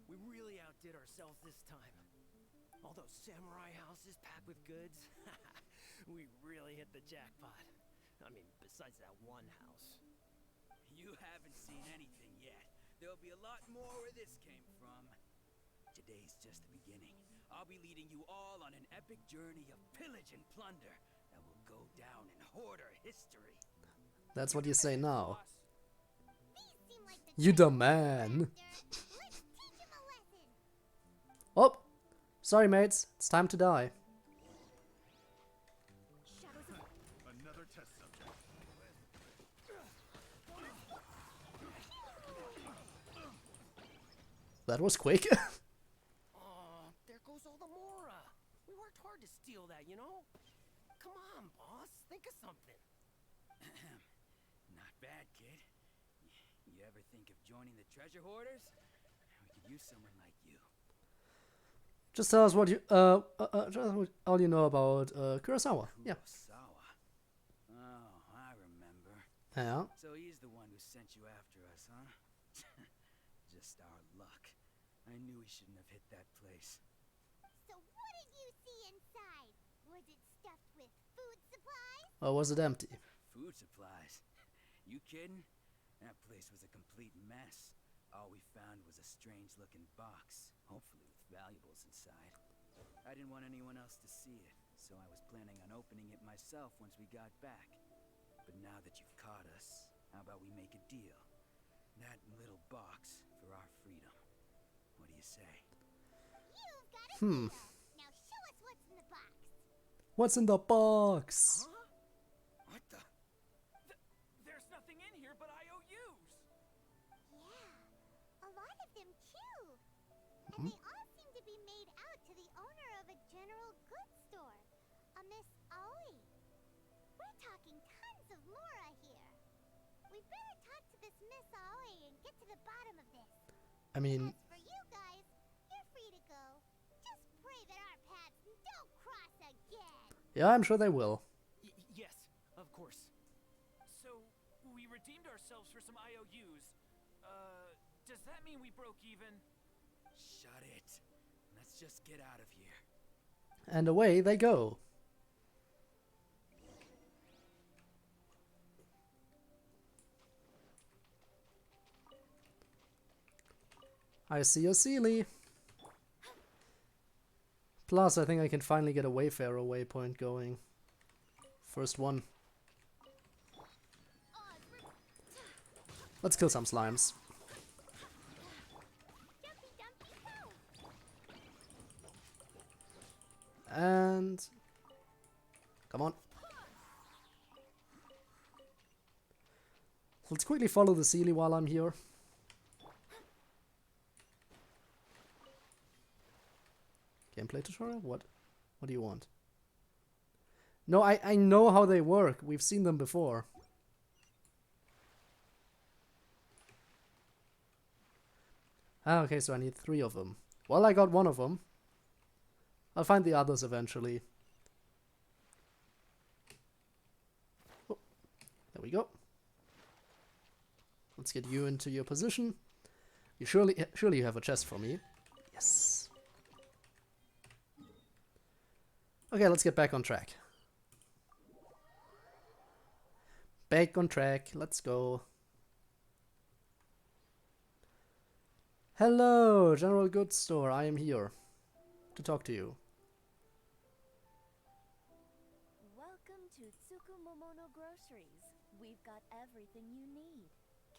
We really outdid ourselves this time. All those samurai houses packed with goods. We really hit the jackpot. I mean, besides that one house. You haven't seen anything yet. There'll be a lot more where this came from. Today's just the beginning. I'll be leading you all on an epic journey of pillage and plunder that will go down in hoarder history. That's what you say now. These seem like the You the man. Let's teach him a lesson. Oh! Sorry, mates. It's time to die. Another test subject. That was quick. Oh, there goes all the Mora. We worked hard to steal that, you know? Come on, boss. Think of something. Not bad, kid. You ever think of joining the treasure hoarders? We could use someone like you. Just tell us what you all you know about Kurosawa. Yeah. Kurosawa. Oh, I remember. Yeah. So he's the one who sent you after us, huh? Just our luck. I knew he shouldn't have hit that place. So what did you see inside? Was it stuffed with food supplies? Or was it empty? Food supplies? You kidding? That place was a complete mess. All we found was a strange-looking box, hopefully with valuables inside. I didn't want anyone else to see it, so I was planning on opening it myself once we got back. But now that you've caught us, how about we make a deal? That little box for our freedom. What do you say? You've got a deal. Now show us what's in the box. What's in the box? Huh? What the? There's nothing in here but IOUs. Yeah, a lot of them too. And they all seem to be made out to the owner of a general goods store, a Miss Aoi. We're talking tons of Mora here. We better talk to this Miss Aoi and get to the bottom of this. I mean, As for you guys, you're free to go. Just pray that our paths don't cross again. yeah, I'm sure they will. Yes, of course. So, we redeemed ourselves for some IOUs. Does that mean we broke even? Shut it. Let's just get out of here. And away they go. I see a Sealy. Plus, I think I can finally get a Wayfarer waypoint going. First one. Let's kill some slimes. And... come on. Let's quickly follow the Sealy while I'm here. Gameplay tutorial? What do you want? No, I know how they work. We've seen them before. Ah, okay, so I need 3 of them. Well, I got 1 of them. I'll find the others eventually. Oh, there we go. Let's get you into your position. You surely you have a chest for me. Yes. Okay, let's get back on track. Back on track. Let's go. Hello, General Goods Store. I am here to talk to you. Welcome to Tsukumomono Groceries. We've got everything you need.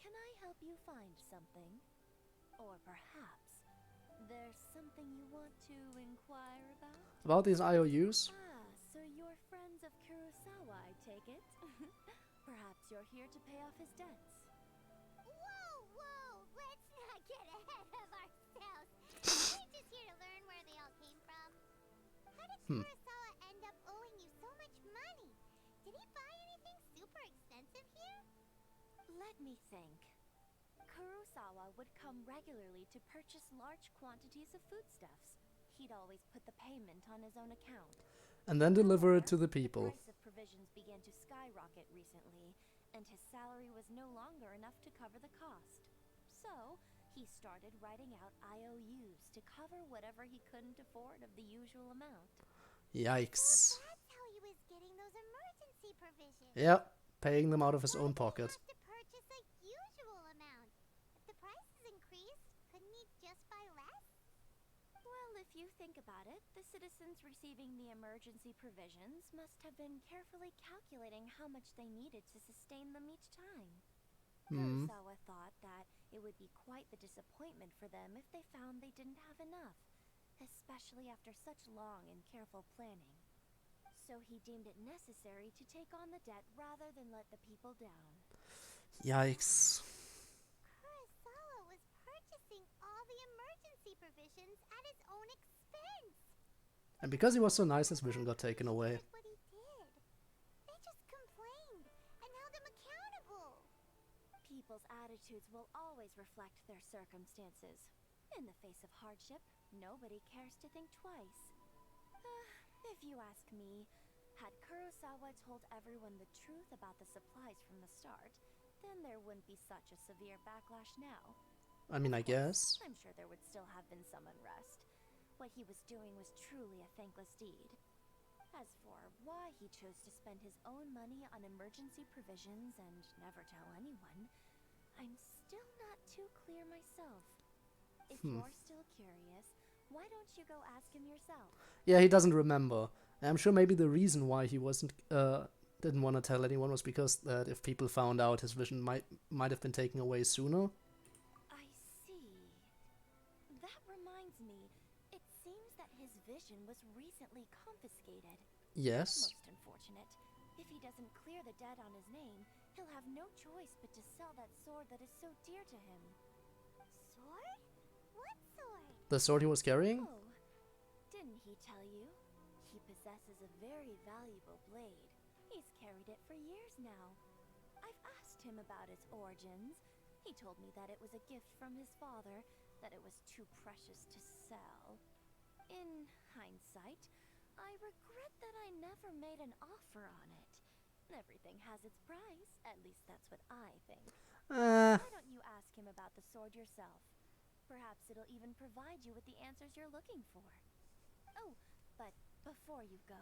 Can I help you find something? Or perhaps there's something you want to inquire about? About these IOUs? Ah, so you're friends of Kurosawa, I take it? Perhaps you're here to pay off his debts. Whoa, let's not get ahead of ourselves. We're just here to learn where they all came from. How did Kurosawa end up owing you Let me think. Kurosawa would come regularly to purchase large quantities of foodstuffs. He'd always put the payment on his own account. And then deliver it to the The people. price of provisions began to skyrocket recently, and his salary was no longer enough to cover the cost. So, he started writing out IOUs to cover whatever he couldn't afford of the usual amount. Yikes. That's how he was getting those emergency provisions. Yep, paying them out of his own pocket. Have to purchase a usual amount. If the prices increased, couldn't he just buy less? Well, if you think about it, the citizens receiving the emergency provisions must have been carefully calculating how much they needed to sustain them each time. Kurosawa thought that it would be quite the disappointment for them if they found they didn't have enough, especially after such long and careful planning. So he deemed it necessary to take on the debt rather than let the people down. Yikes. Kurosawa was purchasing all the emergency provisions at his own expense. And because he was so nice, his vision got taken away. What he did. They just complained and held him accountable. People's attitudes will always reflect their circumstances. In the face of hardship, nobody cares to think twice. If you ask me, had Kurosawa told everyone the truth about the supplies from the start, then there wouldn't be such a severe backlash now. I mean, I guess. I'm sure there would still have been some unrest. What he was doing was truly a thankless deed. As for why he chose to spend his own money on emergency provisions and never tell anyone, I'm still not too clear myself. If you're still curious, why don't you go ask him yourself? Yeah, he doesn't remember. I'm sure maybe the reason why he didn't want to tell anyone was because that if people found out, his vision might have been taken away sooner. I see. That reminds me, it seems that his vision was recently confiscated. Yes. Most unfortunate. If he doesn't clear the debt on his name, he'll have no choice but to sell that sword that is so dear to him. Sword? What sword? The sword he was carrying? Oh, didn't he tell you? He possesses a very valuable blade. He's carried it for years now. I've asked him about its origins. He told me that it was a gift from his father, that it was too precious to sell. In hindsight, I regret that I never made an offer on it. Everything has its price, at least that's what I think. Why don't you ask him about the sword yourself? Perhaps it'll even provide you with the answers you're looking for. Oh, but before you go,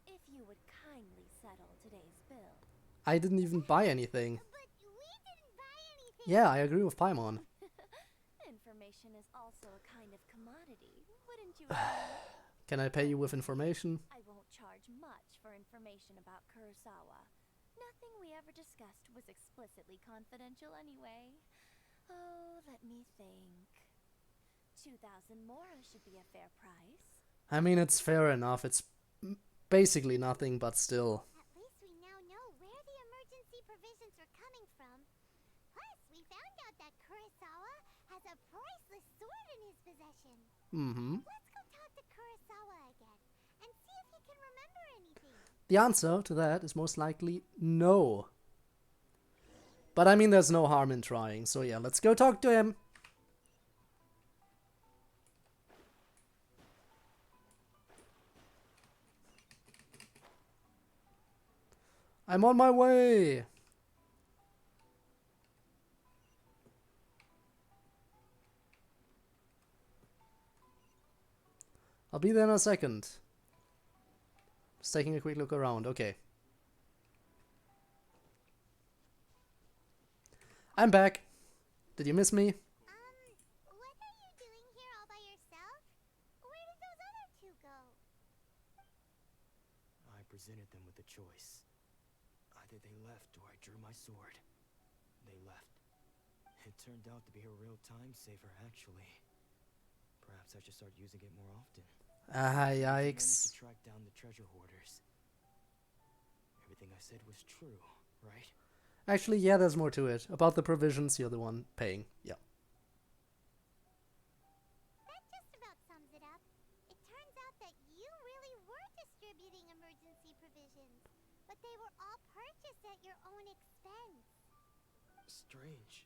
if you would kindly settle today's bill. I didn't even buy anything. But we didn't buy anything. Yeah, I agree with Paimon. Information is also a kind of commodity, wouldn't you agree? Can I pay you with information? I won't charge much for information about Kurosawa. Nothing we ever discussed was explicitly confidential anyway. Oh, let me think. 2,000 mora should be a fair price. I mean, it's fair enough. It's basically nothing, but still. At least we now know where the emergency provisions are coming from. Plus, we found out that Kurosawa has a priceless sword in his possession. Let's go talk to Kurosawa again and see if he can remember anything. The answer to that is most likely no. But I mean, there's no harm in trying. So yeah, let's go talk to him. I'm on my way. I'll be there in a second. Just taking a quick look around. Okay. I'm back. Did you miss me? What are you doing here all by yourself? Where did those other two go? I presented them with a choice. Either they left or I drew my sword. They left. It turned out to be a real time saver, actually. Perhaps I should start using it more often. Ah, I managed yikes. to track down the treasure hoarders. Everything I said was true, right? Actually, yeah, there's more to it. About the provisions, you're the one paying. Yeah. That just about sums it up. It turns out that you really were distributing emergency provisions, but they were all purchased at your own expense. Strange.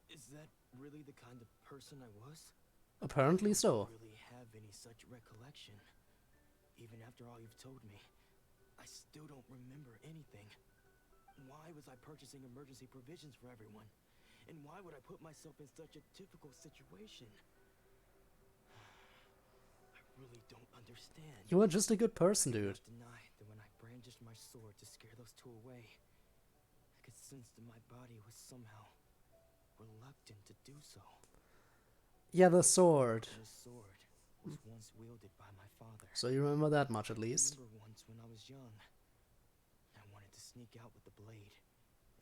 Is that really the kind of person I was? Apparently so. I don't really have any such recollection. Even after all you've told me, I still don't remember anything. Why was I purchasing emergency provisions for everyone? And why would I put myself in such a difficult situation? I really don't understand. You are just a good person, dude. I deny that when I brandished my sword to scare those two away, I could sense that my body was somehow reluctant to do so. Yeah, the sword. The sword was once wielded by my father. So you remember that much at least. I remember once when I was young, I wanted to sneak out with the blade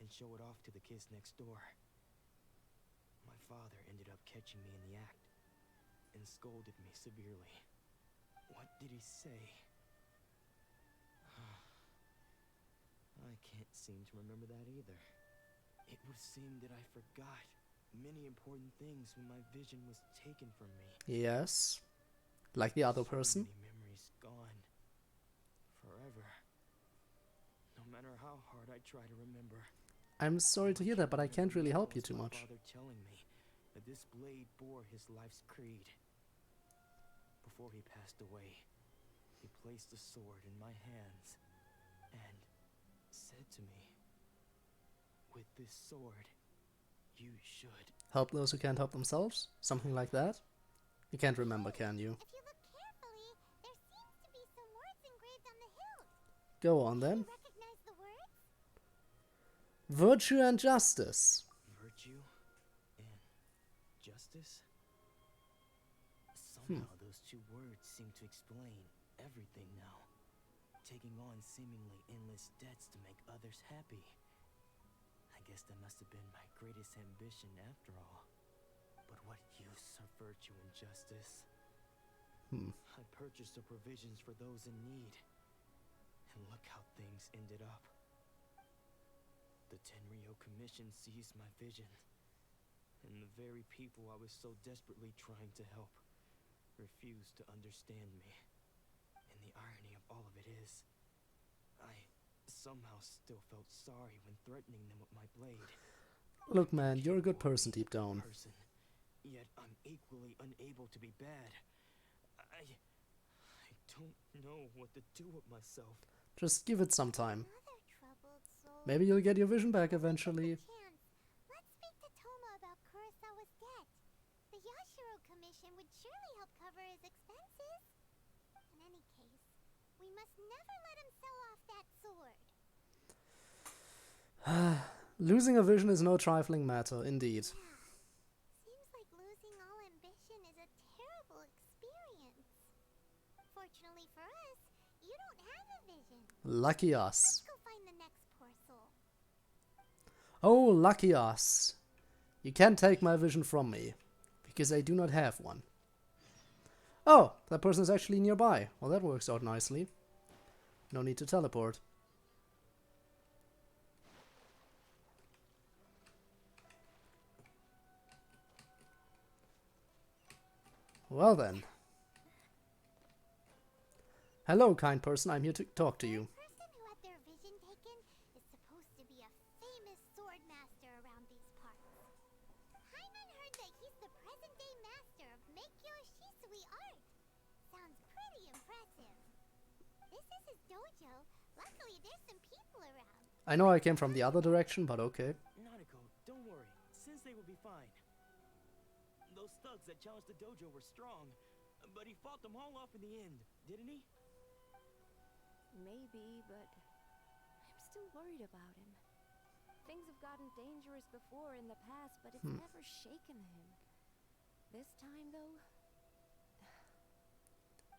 and show it off to the kids next door. My father ended up catching me in the act and scolded me severely. What did he say? I can't seem to remember that either. It would seem that I forgot many important things when my vision was taken from me. Yes. Like the other person. So many memories gone. Forever. No matter how hard I try to remember. I'm sorry to hear that, but I can't really help you too much. My father telling me that this blade bore his life's creed. Before he passed away, he placed the sword in my hands and said to me, "With this sword, you should help those who can't help themselves? Something like that? You can't remember, can you? If you look carefully, there seems to be some words engraved on the hilt. Go on then. Do you recognize the words? Virtue and justice. Virtue and justice? Somehow those two words seem to explain everything now. Taking on seemingly endless debts to make others happy. I guess that must have been my greatest ambition after all. But what use are virtue and justice? I purchased the provisions for those in need. And look how things ended up. The Tenryo Commission seized my vision. And the very people I was so desperately trying to help refused to understand me. And the irony of all of it is, I somehow still felt sorry when threatening them with my blade. Look, man, you're a good person deep down. Yet I'm equally unable to be bad. I don't know what to do with myself. Just give it some time. Another troubled soul. Maybe you'll get your vision back eventually. Let's speak to Toma about Kurosawa's debt. The Yashiro Commission would surely help cover his expenses. In any case, we must never let him sell off that sword. Losing a vision is no trifling matter, indeed. Seems like losing all ambition is a terrible experience. Fortunately for us, you don't have a vision. Lucky us. Let's go find the next poor soul. Oh, lucky us. You can't take my vision from me, because I do not have one. Oh, that person is actually nearby. Well, that works out nicely. No need to teleport. Well then. Hello, kind person. I'm here to talk to you. The person who had their vision taken is supposed to be a famous sword master around these parts. Hyman heard that he's the present-day master of Meikyo Shisui art. Sounds pretty impressive. This is his dojo. Luckily, there's some people around. I know I came from the other direction, but okay. Nanako, don't worry. Sensei will be fine. Those thugs that challenged the dojo were strong, but he fought them all off in the end, didn't he? Maybe, but I'm still worried about him. Things have gotten dangerous before in the past, but it's never shaken him. This time, though...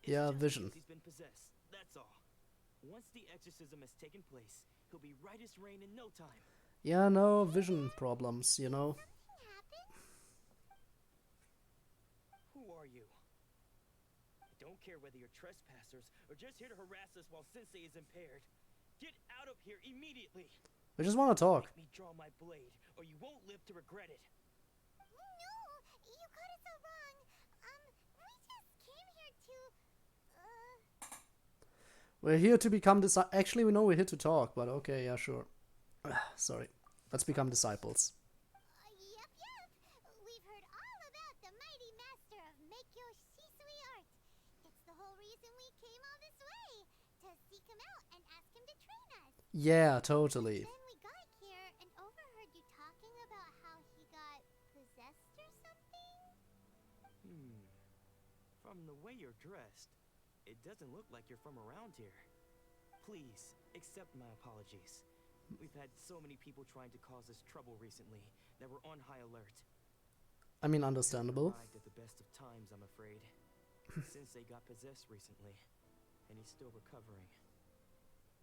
Yeah, vision. He's been possessed, that's all. Once the exorcism has taken place, he'll be right as rain in no time. Yeah, no, vision problems, you know. Who are you? I don't care whether you're trespassers or just here to harass us while Sensei is impaired. Get out of here immediately. We just want to talk. Make me draw my blade, or you won't live to regret it. No, you got it so wrong. We just came here to, We're here to become actually, we know we're here to talk, but okay, yeah, sure. Sorry. Let's become disciples. Yeah, totally. Then we got here and overheard you talking about how he got possessed or something? From the way you're dressed, it doesn't look like you're from around here. Please, accept my apologies. We've had so many people trying to cause us trouble recently that we're on high alert. I mean, understandable. Arrived at the best of times, I'm afraid. Sensei got possessed recently, and he's still recovering.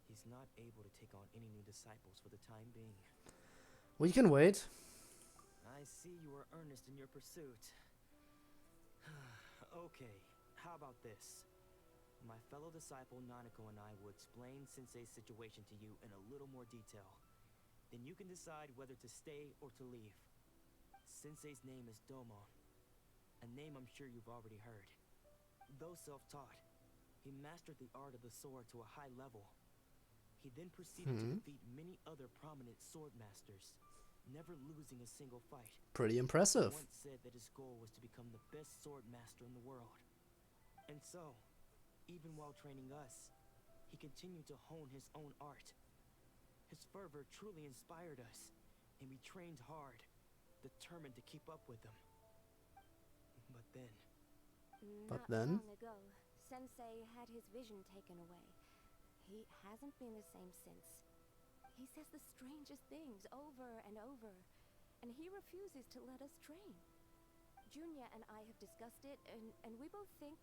He's not able to take on any new disciples for the time being. We can wait. I see you are earnest in your pursuit. Okay, how about this? My fellow disciple Nanako and I will explain Sensei's situation to you in a little more detail. Then you can decide whether to stay or to leave. Sensei's name is Domon, a name I'm sure you've already heard. Though self-taught, he mastered the art of the sword to a high level. He then proceeded to defeat many other prominent sword masters, never losing a single fight. Pretty impressive. He once said that his goal was to become the best sword master in the world. And so, even while training us, he continued to hone his own art. His fervor truly inspired us, and we trained hard, determined to keep up with him. But then... Not long ago, Sensei had his vision taken away. He hasn't been the same since. He says the strangest things over and over, and he refuses to let us train. Junya and I have discussed it, and we both think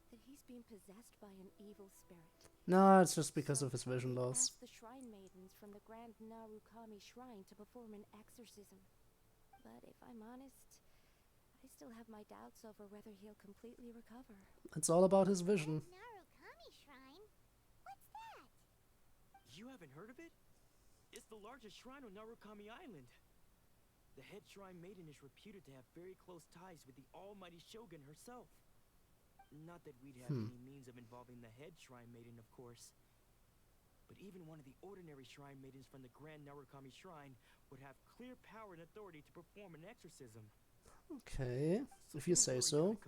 that he's been possessed by an evil spirit. No, it's just because of his vision loss. Asked the shrine maidens from the Grand Narukami Shrine to perform an exorcism. But if I'm honest, I still have my doubts over whether he'll completely recover. It's all about his vision. Narukami Shrine? What's that? You haven't heard of it? It's the largest shrine on Narukami Island. The head shrine maiden is reputed to have very close ties with the almighty Shogun herself. Not that we'd have any means of involving the head shrine maiden, of course. But even one of the ordinary shrine maidens from the Grand Narukami Shrine would have clear power and authority to perform an exorcism. Okay, if you say so.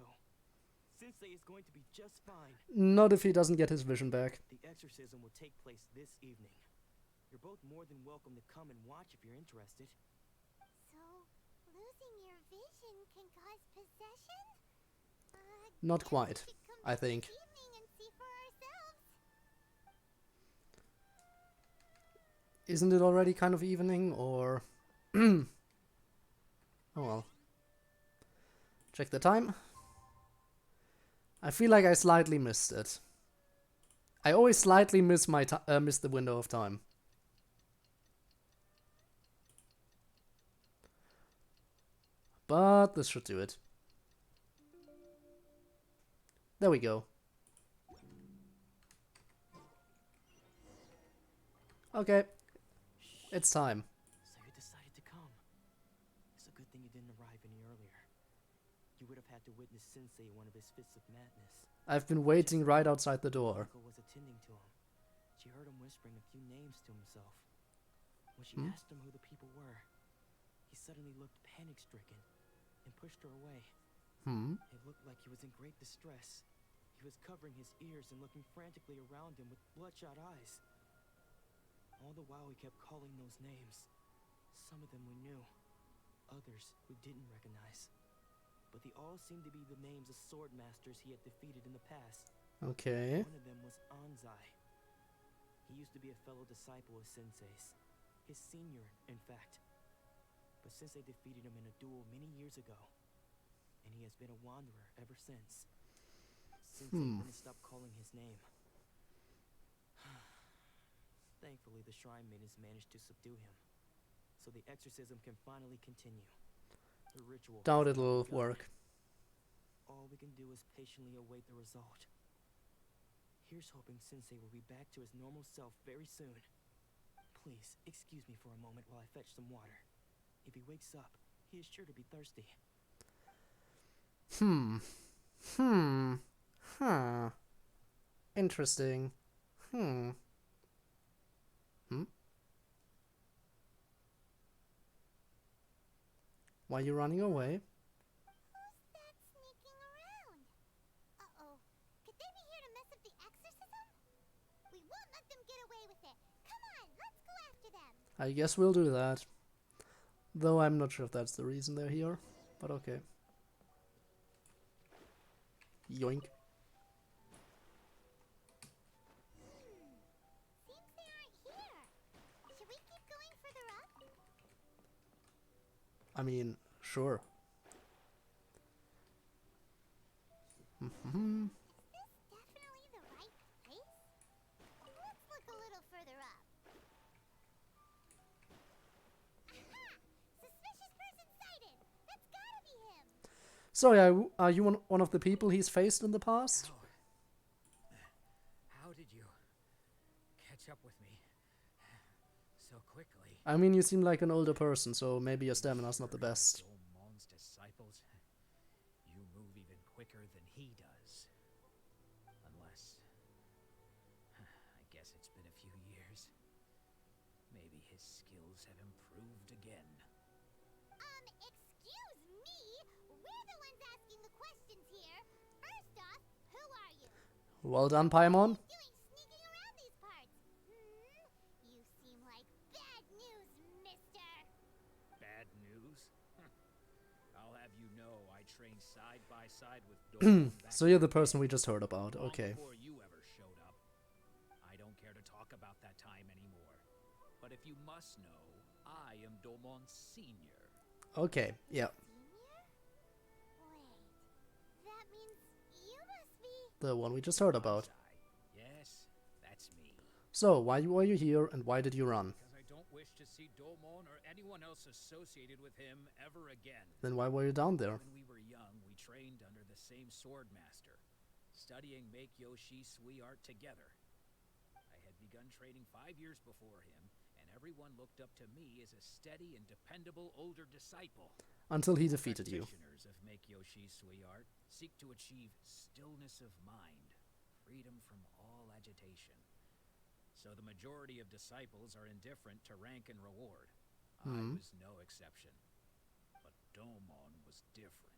Sensei is going to be just fine. Not if he doesn't get his vision back. The exorcism will take place this evening. You're both more than welcome to come and watch if you're interested. So, losing your vision can cause possession? Not quite, I think. Isn't it already kind of evening, or... Oh well. Check the time. I feel like I slightly missed it. I always slightly miss my miss the window of time. But this should do it. There we go. Okay. It's time. So you decided to come. It's a good thing you didn't arrive any earlier. You would have had to witness Sensei in one of his fits of madness. I've been waiting right outside the door. Uncle was attending to him. She heard him whispering a few names to himself. When she asked him who the people were, he suddenly looked panic-stricken and pushed her away. It looked like he was in great distress. He was covering his ears and looking frantically around him with bloodshot eyes. All the while he kept calling those names. Some of them we knew, others we didn't recognize. But they all seemed to be the names of sword masters he had defeated in the past. Okay. One of them was Anzai. He used to be a fellow disciple of Sensei's. His senior, in fact. But Sensei defeated him in a duel many years ago. And he has been a wanderer ever since. Sensei didn't stop calling his name. Thankfully, the shrine maidens managed to subdue him. So the exorcism can finally continue. The ritual... Doubt it'll work. All we can do is patiently await the result. Here's hoping Sensei will be back to his normal self very soon. Please, excuse me for a moment while I fetch some water. If he wakes up, he is sure to be thirsty. Interesting. Why are you running away? Who's that sneaking around? Uh-oh. Could they be here to mess up the exorcism? We won't let them get away with it. I guess we'll do that. Though I'm not sure if that's the reason they're here, but okay. Yoink. Seems they aren't here. Should we keep going further up? I mean, sure. Is this definitely the right place? Let's look a little further up. Aha! Suspicious person sighted! That's gotta be him! So yeah, are you one of the people he's faced in the past? How did you catch up with me so quickly? I mean, you seem like an older person, so maybe your stamina's not the best. Domon's disciples. You move even quicker than he does. Unless, I guess it's been a few years. Maybe his skills have improved again. Excuse me? We're the ones asking the questions here. First off, who are you? Well done, Paimon. Doing sneaking around these parts? You seem like bad news, mister. Bad news? I'll have you know I trained side by side with Domon back So you're the person we just heard about, long okay. before you ever showed up. I don't care to talk about that time anymore. But if you must know, I am Domon's senior. Okay, yeah. Senior? Wait, that means you must be... The one we just heard about. Yes, that's me. So, why were you here and why did you run? Because I don't wish to see Domon or anyone else associated with him ever again. Then why were you down there? When we were young, we trained under the same sword master, studying Make-Yoshi Sui art together. I had begun training 5 years before him, and everyone looked up to me as a steady and dependable older disciple. Until he defeated you. Practitioners of Make-Yoshi Sui art seek to achieve stillness of mind, freedom from all agitation. So the majority of disciples are indifferent to rank and reward. I was no exception. But Domon was different.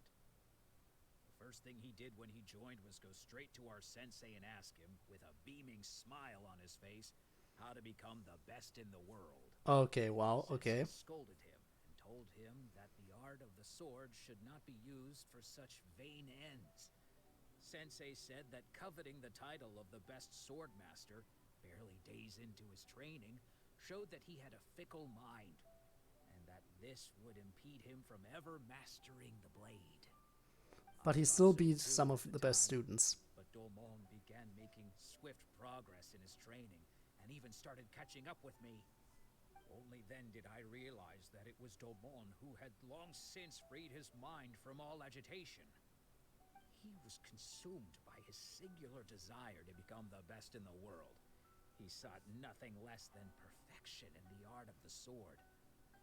The first thing he did when he joined was go straight to our sensei and ask him, with a beaming smile on his face, how to become the best in the world. Okay, wow, okay. Sensei scolded him and told him that the art of the sword should not be used for such vain ends. Sensei said that coveting the title of the best sword master, barely days into his training, showed that he had a fickle mind, and that this would impede him from ever mastering the blade. But he still beat some of the best students. But Domon began making swift progress in his training, and even started catching up with me. Only then did I realize that it was Domon who had long since freed his mind from all agitation. He was consumed by his singular desire to become the best in the world. He sought nothing less than perfection in the art of the sword,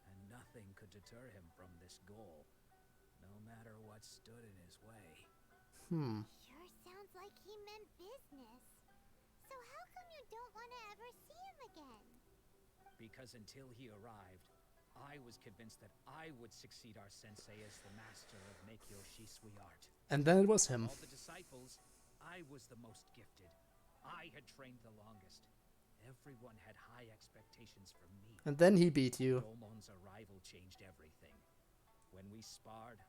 and nothing could deter him from this goal, no matter what stood in his way. Sure sounds like he meant business. So how come you don't want to ever see him again? Because until he arrived, I was convinced that I would succeed our sensei as the master of Make-Yoshi Sui art. And then it was him. Of all the disciples, I was the most gifted. I had trained the longest. Everyone had high expectations from me. And then he beat you. Domon's arrival changed everything. When we sparred,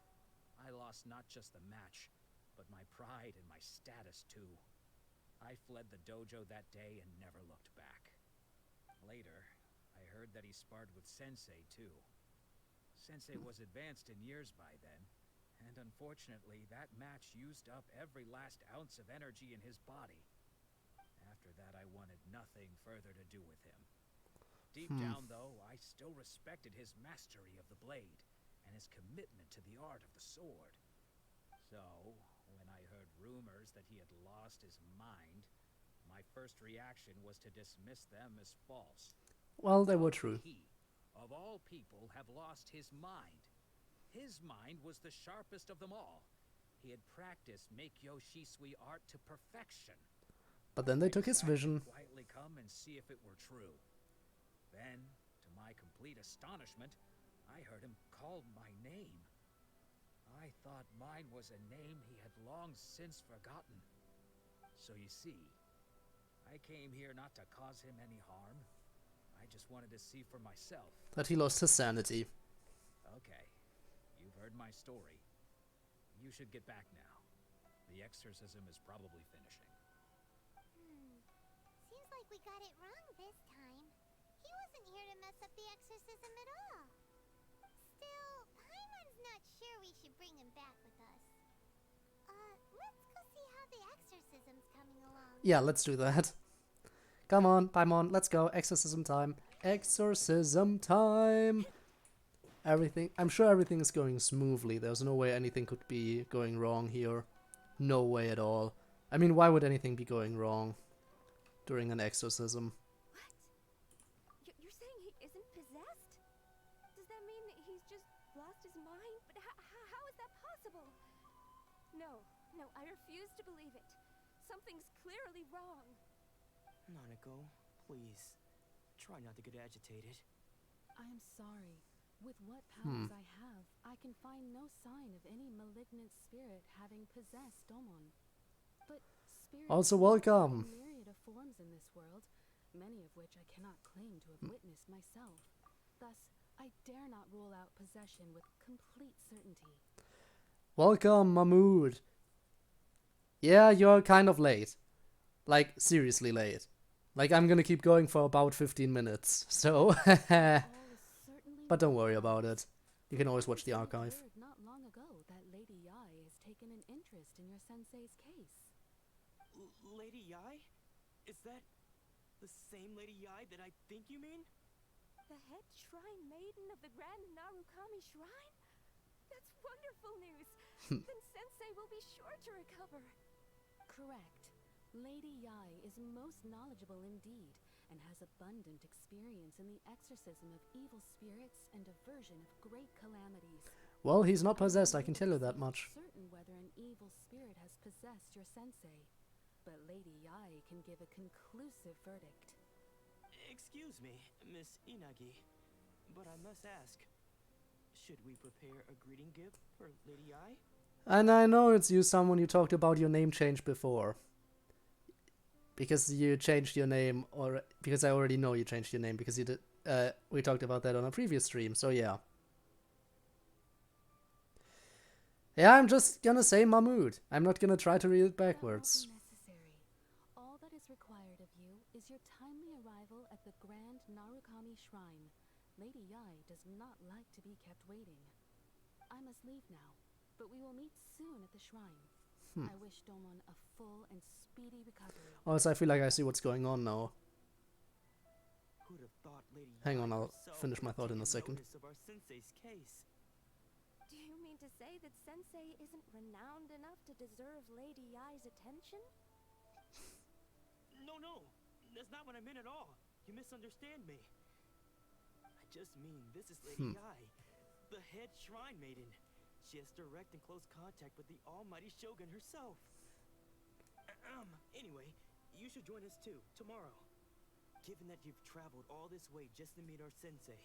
I lost not just the match, but my pride and my status too. I fled the dojo that day and never looked back. Later, I heard that he sparred with Sensei too. Sensei was advanced in years by then, and unfortunately that match used up every last ounce of energy in his body. After that, I wanted nothing further to do with him. Deep down, though, I still respected his mastery of the blade and his commitment to the art of the sword. So, when I heard rumors that he had lost his mind, my first reaction was to dismiss them as false. Well, they were true. He, of all people, have lost his mind. His mind was the sharpest of them all. He had practiced Make-Yoshi Sui art to perfection. But then they took his vision. Quietly come and see if it were true. Then, to my complete astonishment, I heard him call my name. I thought mine was a name he had long since forgotten. So you see, I came here not to cause him any harm. I just wanted to see for myself. That he lost his sanity. Okay, you've heard my story. You should get back now. The exorcism is probably finishing. Seems like we got it wrong this time. He wasn't here to mess up the exorcism at all. Still, Paimon's not sure we should bring him back with us. Let's go see how the exorcism's coming along. Yeah, let's do that. Come on, Paimon, let's go. Exorcism time. Exorcism time! I'm sure everything is going smoothly. There's no way anything could be going wrong here. No way at all. I mean, why would anything be going wrong during an exorcism? What? You're saying he isn't possessed? Does that mean that he's just lost his mind? But how is that possible? No, I refuse to believe it. Something's clearly wrong. Nanako, please. Try not to get agitated. I am sorry. With what powers I have, I can find no sign of any malignant spirit having possessed Domon. But spirits Also come welcome. in a myriad of forms in this world, many of which I cannot claim to have witnessed myself. Thus, I dare not rule out possession with complete certainty. Welcome, Mahmood. Yeah, you're kind of late. Like, seriously late. Like, I'm gonna keep going for about 15 minutes, so... But don't worry about it. You can always watch the archive. I heard not long ago that Lady Yai has taken an interest in your sensei's case. Lady Yai? Is that the same Lady Yai that I think you mean? The head shrine maiden of the Grand Narukami Shrine? That's wonderful news. Then Sensei will be sure to recover. Correct. Lady Yai is most knowledgeable indeed, and has abundant experience in the exorcism of evil spirits and aversion of great calamities. Well, he's not possessed, I can tell you that much. I'm certain whether an evil spirit has possessed your sensei, but Lady Yai can give a conclusive verdict. Excuse me, Miss Inagi, but I must ask, should we prepare a greeting gift for Lady Yai? And I know it's you, someone you talked about your name change before. Because you changed your name, or because I already know you changed your name, because you did. We talked about that on a previous stream, so yeah. Yeah, I'm just gonna say Mahmood. I'm not gonna try to read it backwards. That won't be necessary. All that is required of you is your timely arrival at the Grand Narukami Shrine. Lady Yai does not like to be kept waiting. I must leave now, but we will meet soon at the shrine. I wish Domon a full and speedy recovery. Also, I feel like I see what's going on now. Who'd have thought Lady Hang on, Yai I'll herself finish my would thought in a take second. notice of our sensei's case? Do you mean to say that Sensei isn't renowned enough to deserve Lady Yai's attention? No, that's not what I meant at all. You misunderstand me. I just mean this is Lady Yai, the head shrine maiden. She has direct and close contact with the almighty Shogun herself. Anyway, you should join us too, tomorrow. Given that you've traveled all this way just to meet our sensei,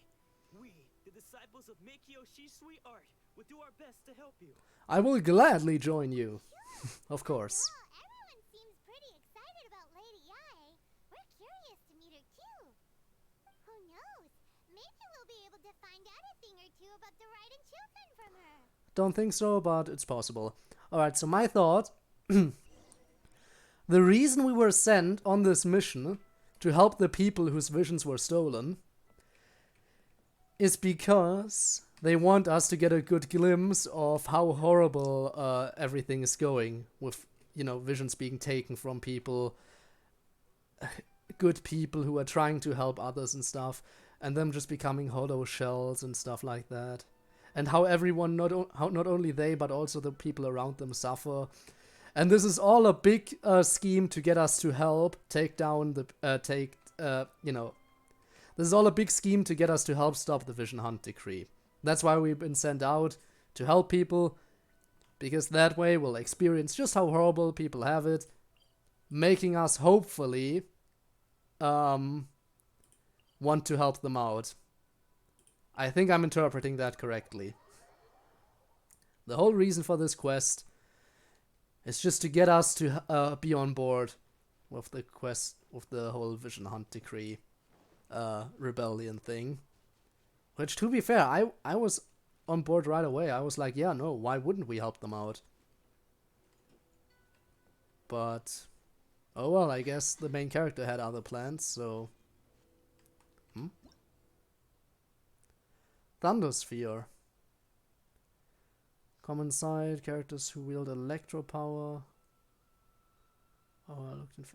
we, the disciples of Meikyo Shisui Art, will do our best to help you. I will gladly join you. Of course. Well, everyone seems pretty excited about Lady Yai. We're curious to meet her too. Who knows? Maybe we'll be able to find out a thing or two about the Raiden Shogun from her. Don't think so, but it's possible. Alright, so my thought... The reason we were sent on this mission to help the people whose visions were stolen is because they want us to get a good glimpse of how horrible everything is going with, you know, visions being taken from people, good people who are trying to help others and stuff, and them just becoming hollow shells and stuff like that. And how everyone, not only they, but also the people around them suffer. And this is all a big scheme to get us to help take down the, you know, this is all a big scheme to get us to help stop the Vision Hund Decree. That's why we've been sent out, to help people, because that way we'll experience just how horrible people have it, making us hopefully want to help them out. I think I'm interpreting that correctly. The whole reason for this quest is just to get us to be on board with the quest, with the whole Vision Hund Decree. rebellion thing. Which, to be fair, I was on board right away. I was like, yeah, no, why wouldn't we help them out? But, oh well, I guess the main character had other plans, so... Thundersphere. Common side, characters who wield electro power. Oh, I looked in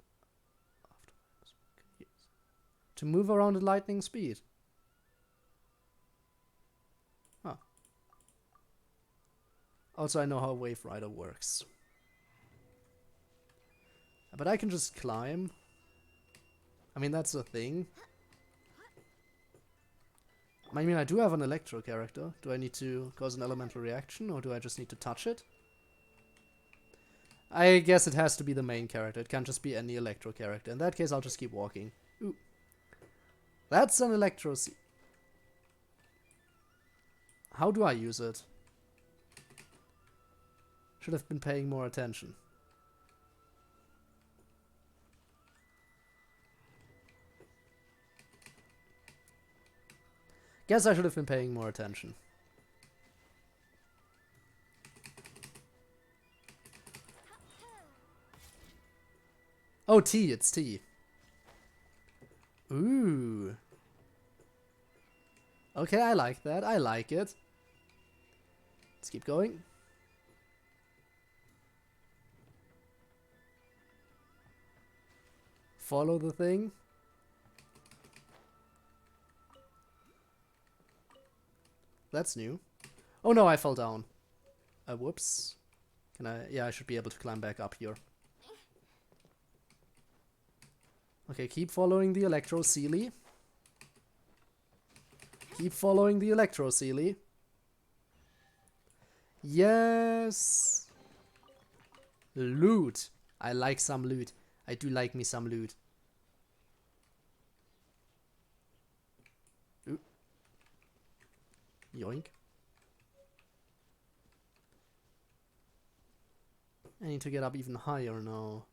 to move around at lightning speed. Huh. Also, I know how Wave Rider works. But I can just climb. I mean, that's a thing. I mean, I do have an electro character. Do I need to cause an elemental reaction, or do I just need to touch it? I guess it has to be the main character. It can't just be any electro character. In that case, I'll just keep walking. Ooh. That's an electro How do I use it? Should have been paying more attention. Guess I should have been paying more attention. Oh, T, it's T. Ooh. Okay, I like that. I like it. Let's keep going. Follow the thing. That's new. Oh no, I fell down. Whoops. Can I? Yeah, I should be able to climb back up here. Okay, keep following the Electro Sealy. Keep following the Electro Sealy. Yes! Loot. I like some loot. I do like me some loot. Ooh. Yoink. I need to get up even higher now.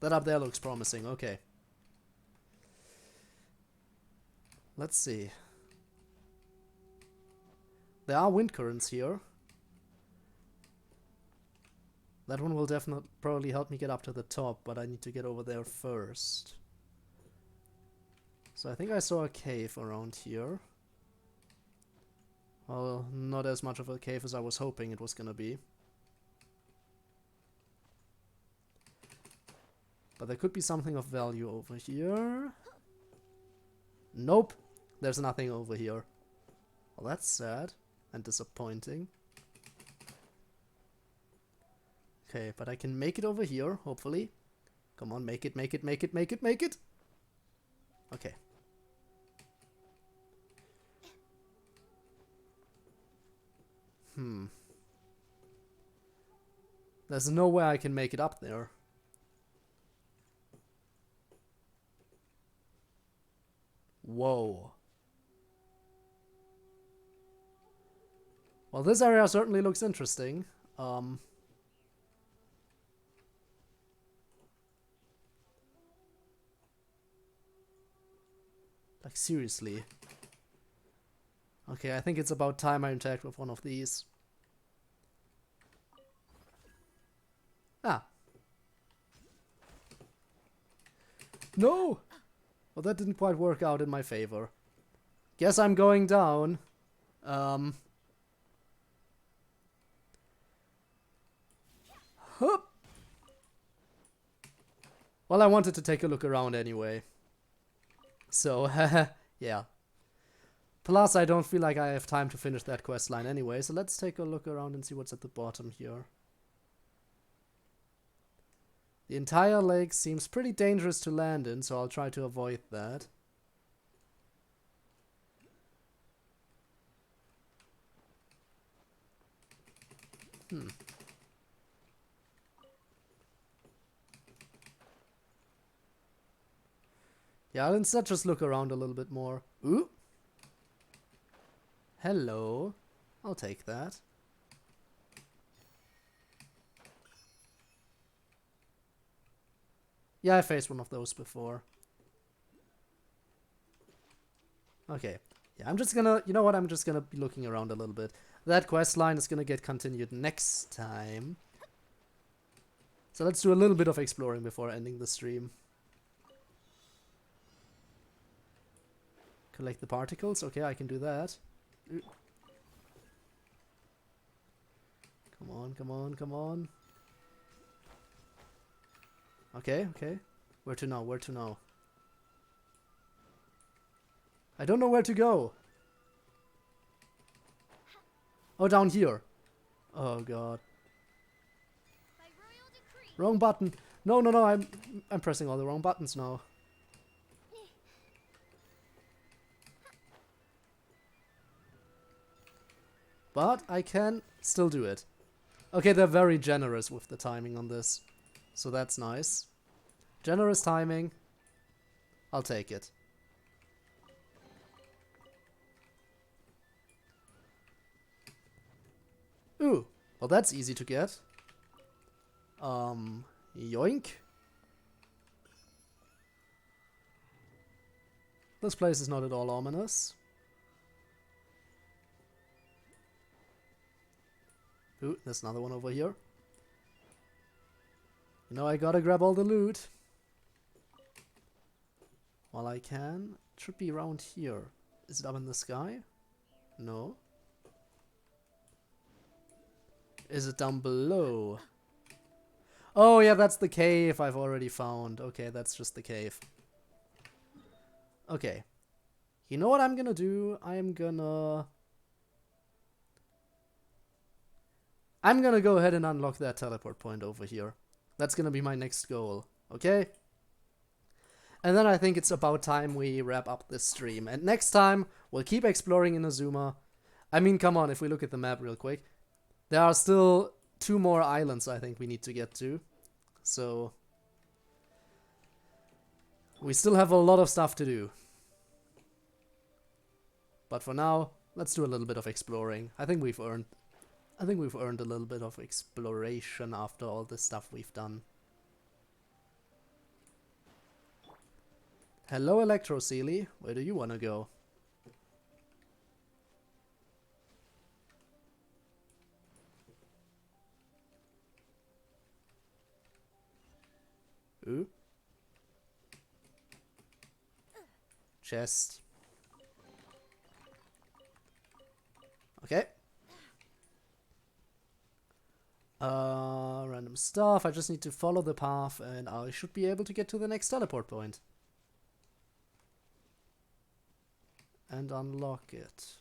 That up there looks promising, okay. Let's see. There are wind currents here. That one will definitely probably help me get up to the top, but I need to get over there first. So I think I saw a cave around here. Well, not as much of a cave as I was hoping it was gonna be. But there could be something of value over here. Nope, there's nothing over here. Well, that's sad and disappointing. Okay, but I can make it over here, hopefully. Come on, make it, make it, make it, make it, make it! Okay. There's no way I can make it up there. Whoa. Well, this area certainly looks interesting. Like, seriously. Okay, I think it's about time I interact with one of these. Ah. No! Well, that didn't quite work out in my favor. Guess I'm going down. Hup. Well, I wanted to take a look around anyway. So, yeah. Plus, I don't feel like I have time to finish that quest line anyway, so let's take a look around and see what's at the bottom here. The entire lake seems pretty dangerous to land in, so I'll try to avoid that. Yeah, I'll instead just look around a little bit more. Ooh! Hello. I'll take that. Yeah, I faced one of those before. Okay. Yeah, I'm just gonna... You know what? I'm just gonna be looking around a little bit. That quest line is gonna get continued next time. So let's do a little bit of exploring before ending the stream. Collect the particles. Okay, I can do that. Ooh. Come on, come on, come on. Okay, okay. Where to now? Where to now? I don't know where to go. Oh, down here. Oh god. Wrong button. No, no, no. I'm pressing all the wrong buttons now. But I can still do it. Okay, they're very generous with the timing on this. So that's nice. Generous timing. I'll take it. Ooh, well that's easy to get. Yoink. This place is not at all ominous. Ooh, there's another one over here. You know, I gotta grab all the loot. While I can. It should be around here. Is it up in the sky? No. Is it down below? Oh yeah, that's the cave I've already found. Okay, that's just the cave. Okay. You know what I'm gonna do? I'm gonna go ahead and unlock that teleport point over here. That's gonna be my next goal. Okay? And then I think it's about time we wrap up this stream. And next time, we'll keep exploring Inazuma. I mean, come on, if we look at the map real quick. There are still 2 more islands I think we need to get to. So we still have a lot of stuff to do. But for now, let's do a little bit of exploring. I think we've earned a little bit of exploration after all the stuff we've done. Hello, Electroseely. Where do you want to go? Ooh. Chest. Okay. Random stuff. I just need to follow the path and I should be able to get to the next teleport point. And unlock it.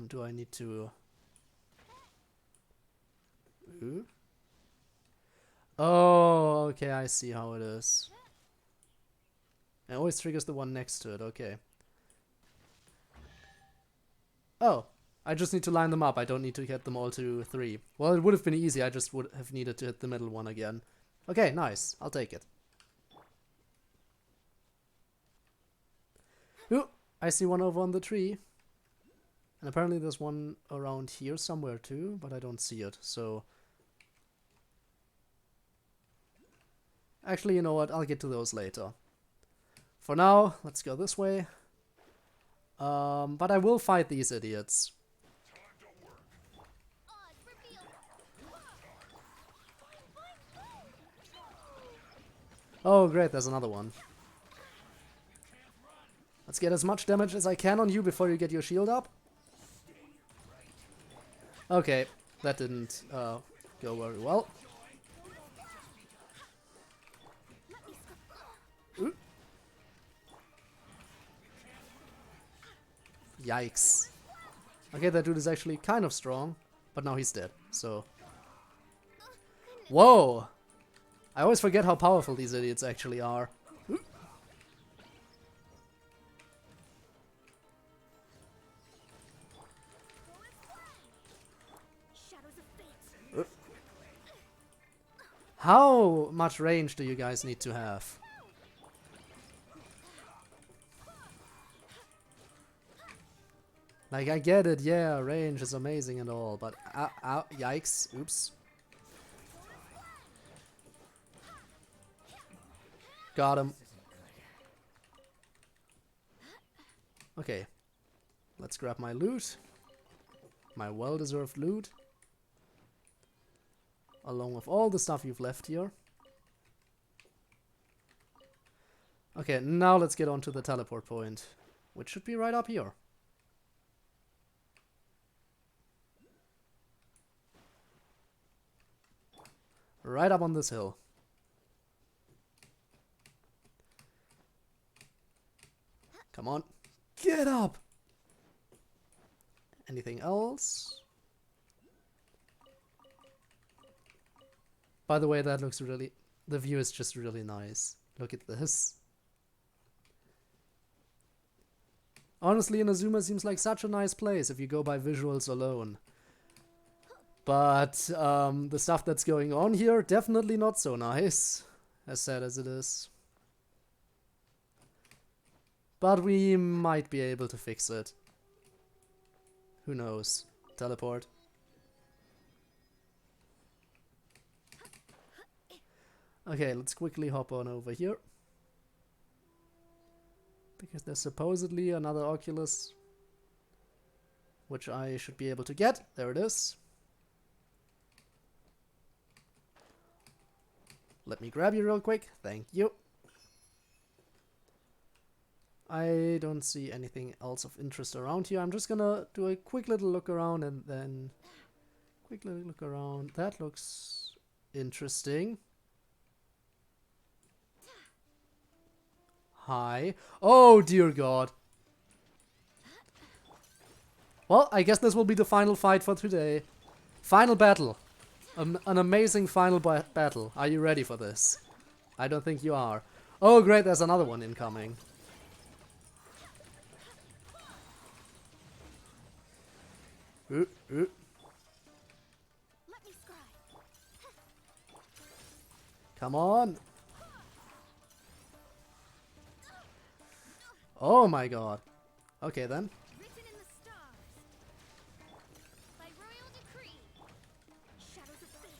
Do I need to... Ooh. Oh, okay, I see how it is. It always triggers the one next to it, okay. Oh, I just need to line them up. I don't need to get them all to 3. Well, it would have been easy. I just would have needed to hit the middle one again. Okay, nice. I'll take it. Ooh, I see one over on the tree. And apparently there's one around here somewhere too, but I don't see it, so... Actually, you know what? I'll get to those later. For now, let's go this way. But I will fight these idiots. Oh, great, there's another one. Let's get as much damage as I can on you before you get your shield up. Okay, that didn't go very well. Ooh. Yikes. Okay, that dude is actually kind of strong, but now he's dead, so... Whoa! I always forget how powerful these idiots actually are. Ooh. How much range do you guys need to have? Like, I get it, yeah, range is amazing and all, but ow, yikes, oops. Got him. Okay, let's grab my loot. My well-deserved loot. Along with all the stuff you've left here. Okay, now let's get on to the teleport point, which should be right up here. Right up on this hill. Come on. Get up! Anything else? By the way, that looks really... The view is just really nice. Look at this. Honestly, Inazuma seems like such a nice place if you go by visuals alone. But the stuff that's going on here, definitely not so nice. As sad as it is. But we might be able to fix it. Who knows? Teleport. Okay, let's quickly hop on over here. Because there's supposedly another Oculus. Which I should be able to get. There it is. Let me grab you real quick. Thank you. I don't see anything else of interest around here. I'm just gonna do a quick little look around and then... Quick little look around. That looks interesting. Hi. Oh, dear God. Well, I guess this will be the final fight for today. Final battle. An amazing final battle. Are you ready for this? I don't think you are. Oh, great, there's another one incoming. Let me scry. Come on. Oh my God. Okay then. Written in the stars. By royal decree. Shadows of fate.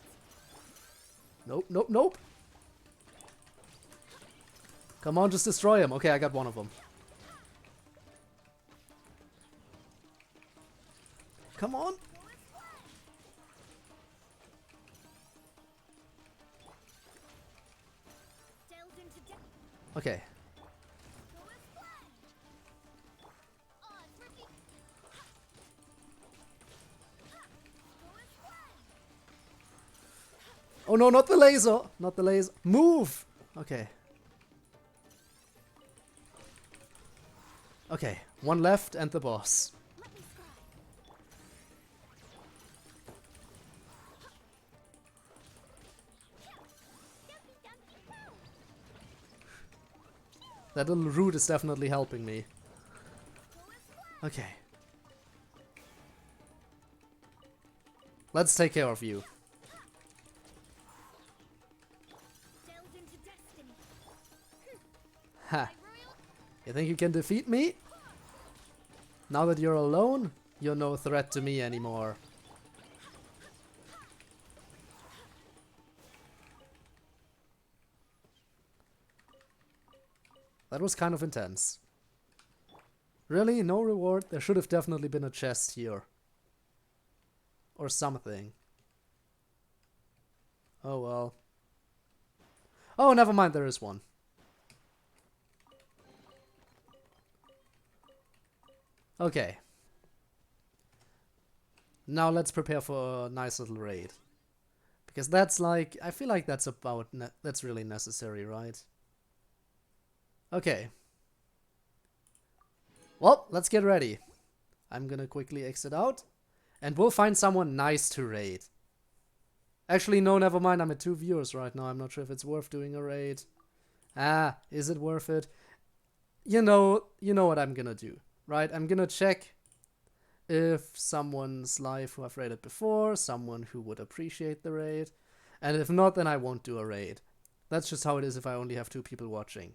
Nope, nope, nope. Come on, just destroy him. Okay, I got one of them. Come on. Okay. Oh no, not the laser! Not the laser. Move! Okay. Okay, one left and the boss. That little root is definitely helping me. Okay. Let's take care of you. Ha! You think you can defeat me? Now that you're alone, you're no threat to me anymore. That was kind of intense. Really? No reward? There should have definitely been a chest here. Or something. Oh well. Oh, never mind, there is one. Okay. Now let's prepare for a nice little raid. Because that's like, I feel like that's about, that's really necessary, right? Okay. Well, let's get ready. I'm gonna quickly exit out. And we'll find someone nice to raid. Actually, no, never mind. I'm at 2 viewers right now. I'm not sure if it's worth doing a raid. Ah, is it worth it? You know what I'm gonna do, right? I'm gonna check if someone's live who I've raided before, someone who would appreciate the raid. And if not, then I won't do a raid. That's just how it is if I only have 2 people watching.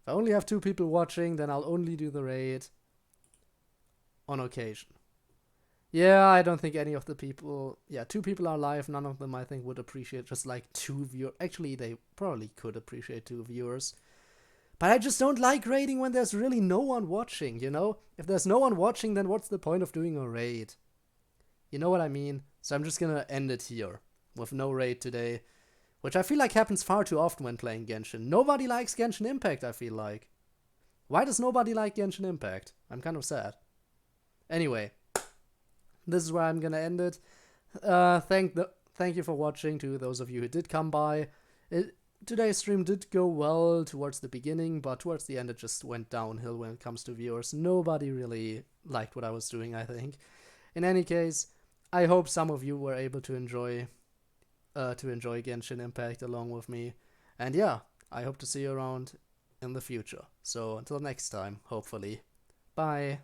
If I only have 2 people watching, then I'll only do the raid on occasion. Yeah, I don't think any of the people... Yeah, 2 people are live. None of them, I think, would appreciate just like 2 viewers. Actually, they probably could appreciate 2 viewers. But I just don't like raiding when there's really no one watching, you know? If there's no one watching, then what's the point of doing a raid? You know what I mean? So I'm just gonna end it here, with no raid today. Which I feel like happens far too often when playing Genshin. Nobody likes Genshin Impact, I feel like. Why does nobody like Genshin Impact? I'm kind of sad. Anyway, this is where I'm gonna end it. Thank you for watching to those of you who did come by. Today's stream did go well towards the beginning, but towards the end it just went downhill when it comes to viewers. Nobody really liked what I was doing, I think. In any case, I hope some of you were able to enjoy Genshin Impact along with me. And yeah, I hope to see you around in the future. So until next time, hopefully. Bye.